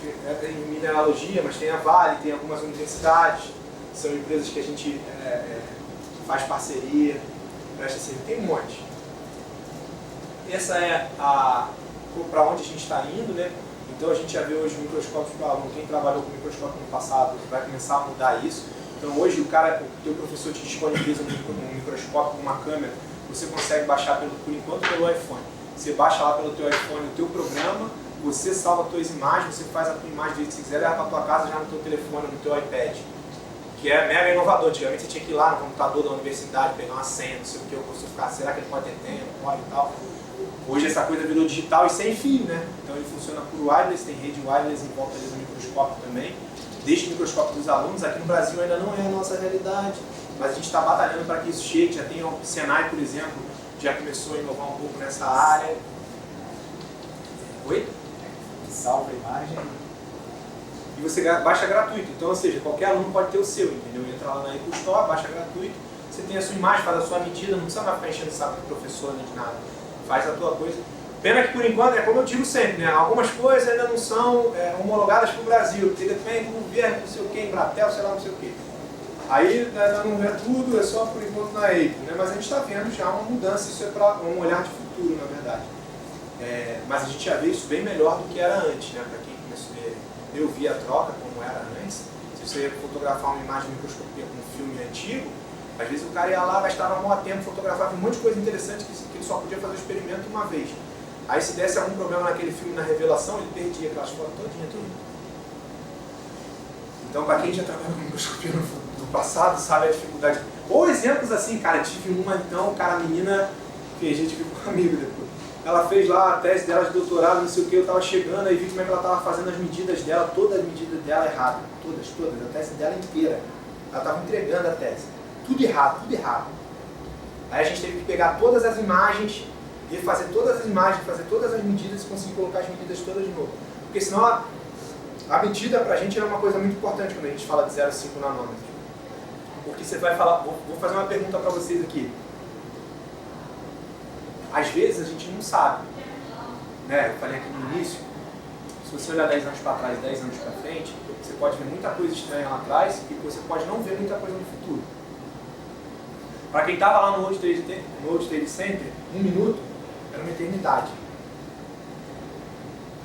Speaker 1: em mineralogia, mas tem a Vale, tem algumas universidades. São empresas que a gente faz parceria, presta serviço, tem um monte. Essa é para onde a gente está indo, né? Então a gente já vê hoje microscópios para aluno. Quem trabalhou com microscópio no passado vai começar a mudar isso. Então hoje o teu professor te disponibiliza um microscópio com uma câmera, você consegue baixar por enquanto pelo iPhone. Você baixa lá pelo teu iPhone o teu programa, você salva as tuas imagens, você faz a tua imagem do jeito que você quiser, leva para a tua casa já no teu telefone, no teu iPad. Que é mega inovador. Antigamente você tinha que ir lá no computador da universidade, pegar uma senha, não sei o que, o professor ficar, será que ele pode ter tempo, pode e tal. Hoje essa coisa virou digital e sem fio, né? Então ele funciona por wireless, tem rede wireless em volta ali do microscópio também. Deixa o microscópio dos alunos, aqui no Brasil ainda não é a nossa realidade, mas a gente está batalhando para que isso chegue. Já tem o Senai, por exemplo, já começou a inovar um pouco nessa área. Oi?
Speaker 2: Salva a imagem.
Speaker 1: E você baixa gratuito, então, ou seja, qualquer aluno pode ter o seu, entendeu? Entra lá na EcoStore, baixa gratuito, você tem a sua imagem, faz a sua medida, não precisa mais ficar enchendo o saco do professor nem de nada. Faz a tua coisa. Pena que por enquanto, é como eu digo sempre, né? Algumas coisas ainda não são homologadas para o Brasil, porque depende do governo, não sei o que, Embratel, sei lá, não sei o que. Aí não é tudo, é só por enquanto na Apple, né? Mas a gente está vendo já uma mudança, isso é para um olhar de futuro, na verdade. Mas a gente já vê isso bem melhor do que era antes, né? Para quem começou a eu vi a troca como era antes. Se você fotografar uma imagem de microscopia com um filme antigo, às vezes o cara ia lá, gastava um maior tempo, fotografava um monte de coisa interessante que ele só podia fazer o experimento uma vez. Aí se desse algum problema naquele filme, na revelação, ele perdia aquelas fotos todinha. Então, para quem já trabalhou com microscopia no passado, sabe a dificuldade. Ou exemplos assim, cara, tive uma então, cara, a menina, que a gente ficou amigo depois. Ela fez lá a tese dela de doutorado, não sei o que, eu tava chegando, aí vi como é que ela tava fazendo as medidas dela, todas as medidas dela erradas, todas, a tese dela inteira. Ela tava entregando a tese. Tudo errado, tudo errado. Aí a gente teve que pegar todas as imagens, refazer todas as imagens, fazer todas as medidas e conseguir colocar as medidas todas de novo. Porque senão a medida pra gente é uma coisa muito importante quando a gente fala de 0,5 nanômetros. Porque você vai falar, vou fazer uma pergunta para vocês aqui. Às vezes a gente não sabe, né? Eu falei aqui no início, se você olhar 10 anos para trás, 10 anos para frente, você pode ver muita coisa estranha lá atrás e você pode não ver muita coisa no futuro. Para quem estava lá no World Trade Center, 1 minuto era uma eternidade.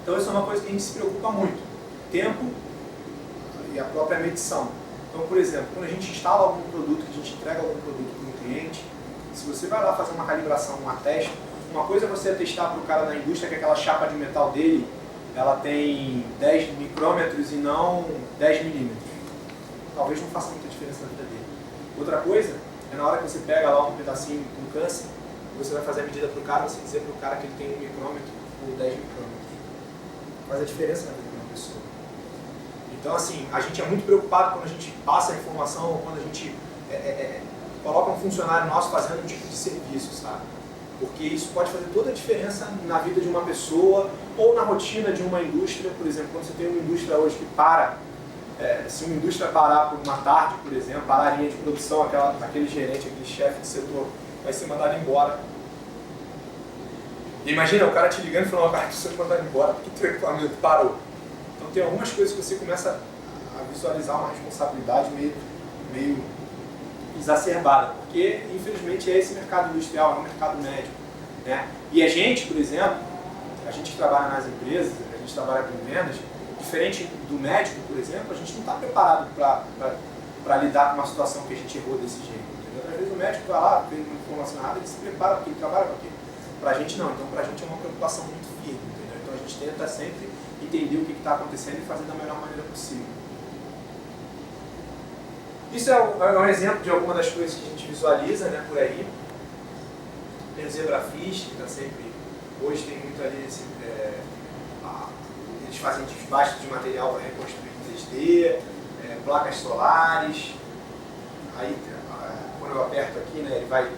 Speaker 1: Então isso é uma coisa que a gente se preocupa muito. Tempo e a própria medição. Então, por exemplo, quando a gente instala algum produto, que a gente entrega algum produto para um cliente, se você vai lá fazer uma calibração, uma teste, uma coisa é você testar para o cara na indústria que aquela chapa de metal dele, ela tem 10 micrômetros e não 10 milímetros. Talvez não faça muita diferença na vida dele. Outra coisa é na hora que você pega lá um pedacinho com câncer, você vai fazer a medida para o cara, você dizer para o cara que ele tem 1 micrômetro ou 10 micrômetros. Faz a diferença na vida de uma pessoa. Então, assim, a gente é muito preocupado quando a gente passa a informação ou quando a gente coloca um funcionário nosso fazendo um tipo de serviço, sabe? Porque isso pode fazer toda a diferença na vida de uma pessoa ou na rotina de uma indústria. Por exemplo, quando você tem uma indústria hoje que para, se uma indústria parar por uma tarde, por exemplo, parar a linha de produção, aquele gerente, aquele chefe de setor vai ser mandado embora. E imagina o cara te ligando e falando, cara, você foi mandado embora porque o teu equipamento parou. Então tem algumas coisas que você começa a visualizar uma responsabilidade meio exacerbada, porque infelizmente é esse mercado industrial, é um mercado médico, né? E a gente, por exemplo, a gente que trabalha nas empresas, a gente trabalha com vendas, diferente do médico, por exemplo, a gente não está preparado para lidar com uma situação que a gente errou desse jeito, entendeu? Às vezes o médico vai lá, tem uma informação errada, ele se prepara porque ele trabalha com aquilo. Para a gente não, então para a gente é uma preocupação muito firme, entendeu? Então a gente tenta sempre entender o que está acontecendo e fazer da melhor maneira possível. Isso é um exemplo de alguma das coisas que a gente visualiza, né, por aí. Tem o Zebrafish, que está sempre... Hoje tem muito ali... eles fazem desbaste de material para reconstruir em 3D, placas solares. Aí, quando eu aperto aqui, né, ele vai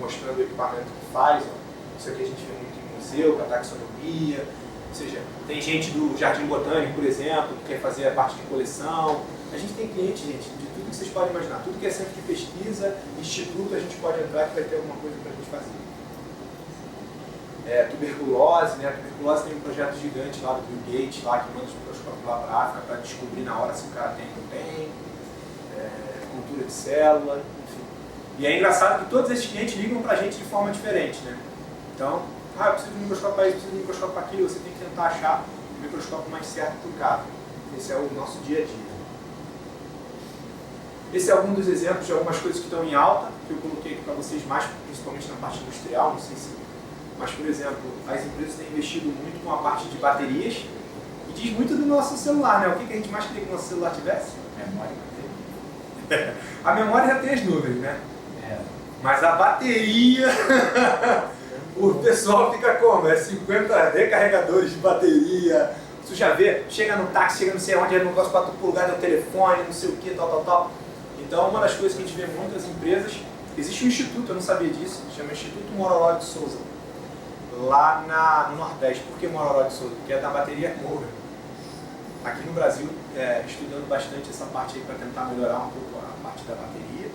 Speaker 1: mostrando o equipamento que faz. Ó. Isso aqui a gente vê muito em museu, com a taxonomia. Ou seja, tem gente do Jardim Botânico, por exemplo, que quer fazer a parte de coleção. A gente tem cliente, gente, de tudo que vocês podem imaginar. Tudo que é centro de pesquisa, instituto, a gente pode entrar que vai ter alguma coisa para a gente fazer. Tuberculose, né? A tuberculose tem um projeto gigante lá do Bill Gates, lá, que manda os microscópios lá para a África para descobrir na hora se o cara tem ou não tem. Cultura de célula, enfim. E é engraçado que todos esses clientes ligam para a gente de forma diferente, né? Então, eu preciso de um microscópio para isso, preciso de um microscópio para aquilo, você tem que tentar achar o microscópio mais certo para o cara. Esse é o nosso dia a dia. Esse é algum dos exemplos de algumas coisas que estão em alta, que eu coloquei aqui para vocês mais, principalmente na parte industrial, não sei se... Mas, por exemplo, as empresas têm investido muito com a parte de baterias e diz muito do nosso celular, né? O que a gente mais queria que o nosso celular tivesse?
Speaker 2: Memória.
Speaker 1: A memória já tem as nuvens, né? Mas a bateria... O pessoal fica como? 50 recarregadores de bateria. Você já vê, chega no táxi, chega não sei onde, é negócio para tu plugar no telefone, não sei o que, tal. Então, uma das coisas que a gente vê em muitas empresas, existe um instituto, eu não sabia disso, chama Instituto Mororó de Souza, lá no Nordeste. Por que Mororó de Souza? Porque é da bateria Moura. Aqui no Brasil, estudando bastante essa parte aí para tentar melhorar um pouco a parte da bateria.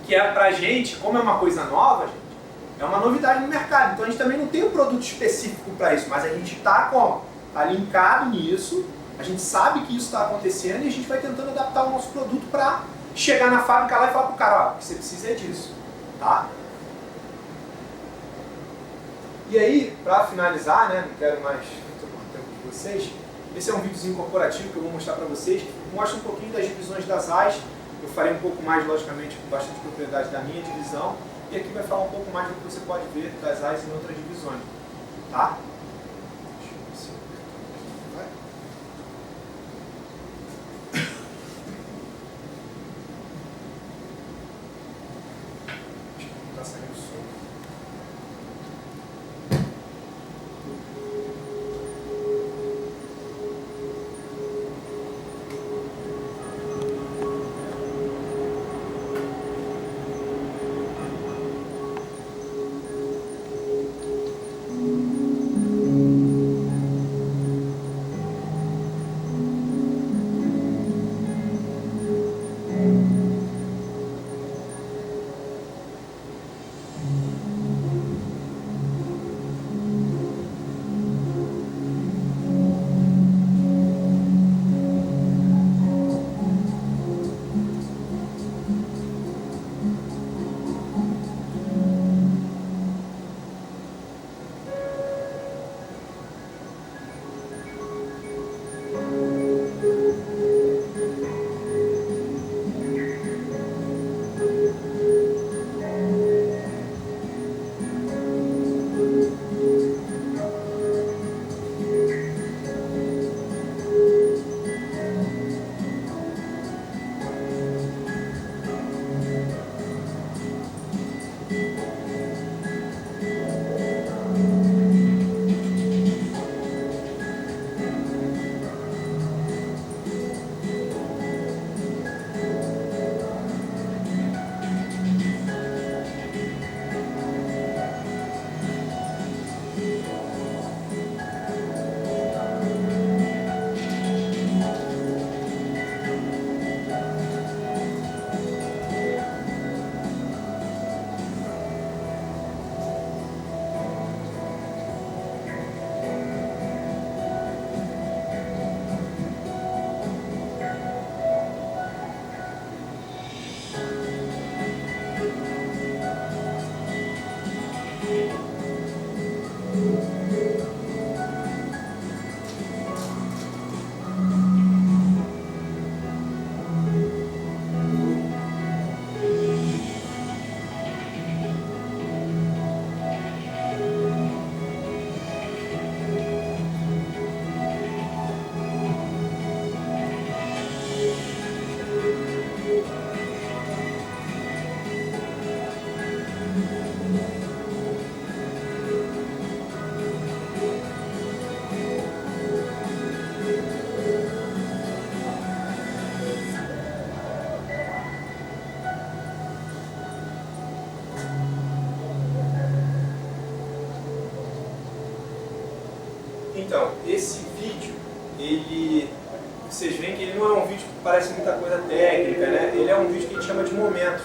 Speaker 1: Que é pra gente, como é uma coisa nova, gente, é uma novidade no mercado. Então a gente também não tem um produto específico para isso, mas a gente está linkado nisso, A gente sabe que isso está acontecendo e a gente vai tentando adaptar o nosso produto para chegar na fábrica lá e falar para o cara, ó, o que você precisa é disso, tá? E aí, para finalizar, né, não quero mais tomar tempo de vocês, esse é um videozinho corporativo que eu vou mostrar para vocês, que mostra um pouquinho das divisões das AIs. Eu farei um pouco mais, logicamente, com bastante propriedade da minha divisão, e aqui vai falar um pouco mais do que você pode ver das AIs em outras divisões, tá? Deixa eu ver se eu aperto aqui, vai. Acho que não está saindo som. Então, esse vídeo, vocês veem que ele não é um vídeo que parece muita coisa técnica, né? Ele é um vídeo que a gente chama de momentos,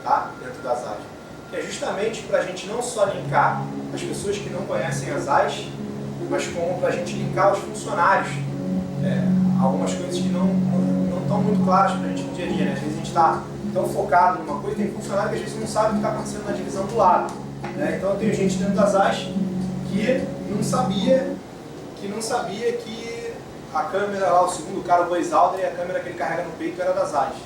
Speaker 1: tá? Dentro das AIs. Que é justamente para a gente não só linkar as pessoas que não conhecem as AIs, mas como para a gente linkar os funcionários. Algumas coisas que não estão muito claras para a gente no dia a dia, né? Às vezes a gente está tão focado numa coisa, tem funcionário que às vezes não sabe o que está acontecendo na divisão do lado, né? Então eu tenho gente dentro das AIs que não sabia que a câmera lá, o segundo cara, o Buzz Aldrin, a câmera que ele carrega no peito era das AIs.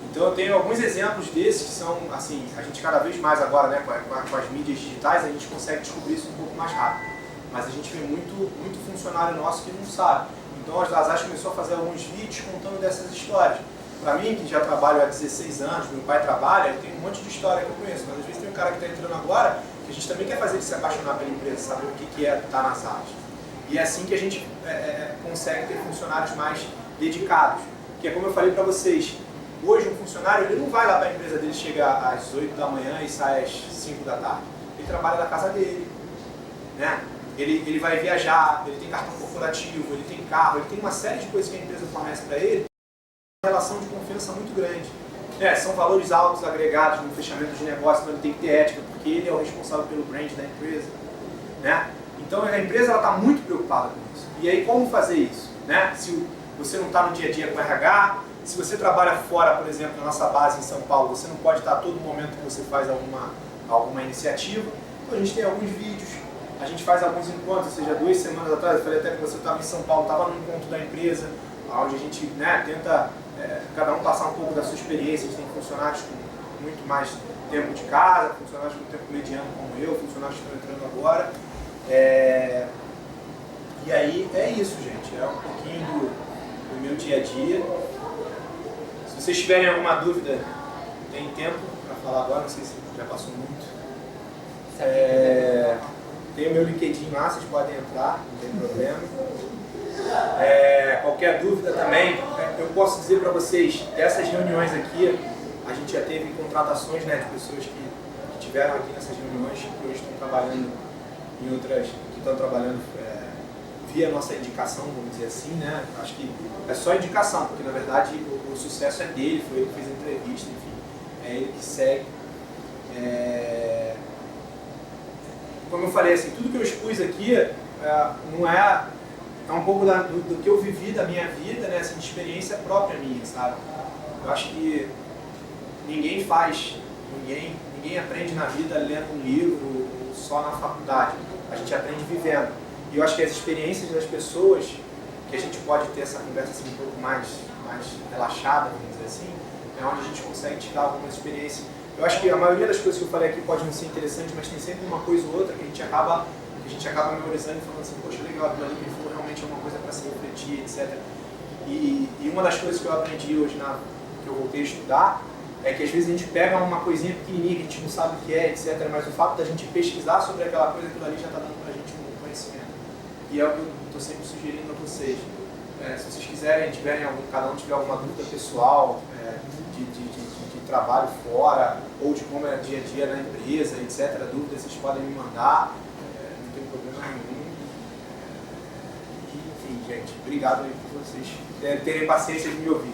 Speaker 1: Então eu tenho alguns exemplos desses que são, assim, a gente cada vez mais agora, né, com as mídias digitais, a gente consegue descobrir isso um pouco mais rápido. Mas a gente vê muito funcionário nosso que não sabe. Então as AIs começou a fazer alguns vídeos contando dessas histórias. Para mim, que já trabalho há 16 anos, meu pai trabalha, eu tenho um monte de história que eu conheço. Mas às vezes tem um cara que está entrando agora, que a gente também quer fazer ele se apaixonar pela empresa, saber o que é estar nas AIs. E é assim que a gente consegue ter funcionários mais dedicados. Que é como eu falei para vocês, hoje um funcionário ele não vai lá para a empresa dele, chega às 8 da manhã e sai às 5 da tarde. Ele trabalha na casa dele, né? Ele vai viajar, ele tem cartão corporativo, ele tem carro, ele tem uma série de coisas que a empresa fornece para ele. Uma relação de confiança muito grande. São valores altos agregados no fechamento de negócio, então ele tem que ter ética, porque ele é o responsável pelo brand da empresa, né? Então a empresa está muito preocupada com isso. E aí como fazer isso? Né? Se você não está no dia a dia com RH, se você trabalha fora, por exemplo, na nossa base em São Paulo, você não pode estar a todo momento que você faz alguma iniciativa. Então a gente tem alguns vídeos, a gente faz alguns encontros, ou seja, 2 semanas atrás, eu falei até que você estava em São Paulo, estava no encontro da empresa, onde a gente, né, tenta cada um passar um pouco da sua experiência. A gente tem funcionários com muito mais tempo de casa, funcionários com tempo mediano como eu, funcionários que estão entrando agora. E aí é isso, gente, é um pouquinho do meu dia a dia. Se vocês tiverem alguma dúvida, tem tempo para falar agora, não sei se já passou muito. Tem o meu LinkedIn lá, vocês podem entrar, não tem problema. Qualquer dúvida também, eu posso dizer para vocês, dessas reuniões aqui, a gente já teve contratações, né, de pessoas que tiveram aqui nessas reuniões, que hoje estão trabalhando em outras, que estão trabalhando via nossa indicação, vamos dizer assim, né? Acho que é só indicação, porque na verdade o sucesso é dele, foi ele que fez a entrevista, enfim, é ele que segue. Como eu falei, assim, tudo que eu expus aqui não é um pouco do que eu vivi da minha vida, né? Assim, de experiência própria minha, sabe? Eu acho que ninguém aprende na vida lendo um livro só na faculdade, a gente aprende vivendo. E eu acho que as experiências das pessoas, que a gente pode ter essa conversa assim, um pouco mais relaxada, vamos dizer assim, é onde a gente consegue tirar algumas experiências. Eu acho que a maioria das coisas que eu falei aqui pode não ser interessante, mas tem sempre uma coisa ou outra que a gente acaba memorizando e falando assim, poxa, legal, aquilo ali que falou realmente é uma coisa para se refletir, etc. E uma das coisas que eu aprendi hoje, que eu voltei a estudar, é que às vezes a gente pega uma coisinha pequenininha que a gente não sabe o que é, etc. Mas o fato da gente pesquisar sobre aquela coisa, aquilo ali já está dando para a gente um conhecimento. E é o que eu estou sempre sugerindo a vocês. Se vocês quiserem, cada um tiver alguma dúvida pessoal, de trabalho fora, ou de como é dia a dia na empresa, etc., dúvidas, vocês podem me mandar, não tem problema nenhum. Enfim, gente, obrigado aí por vocês terem paciência de me ouvir.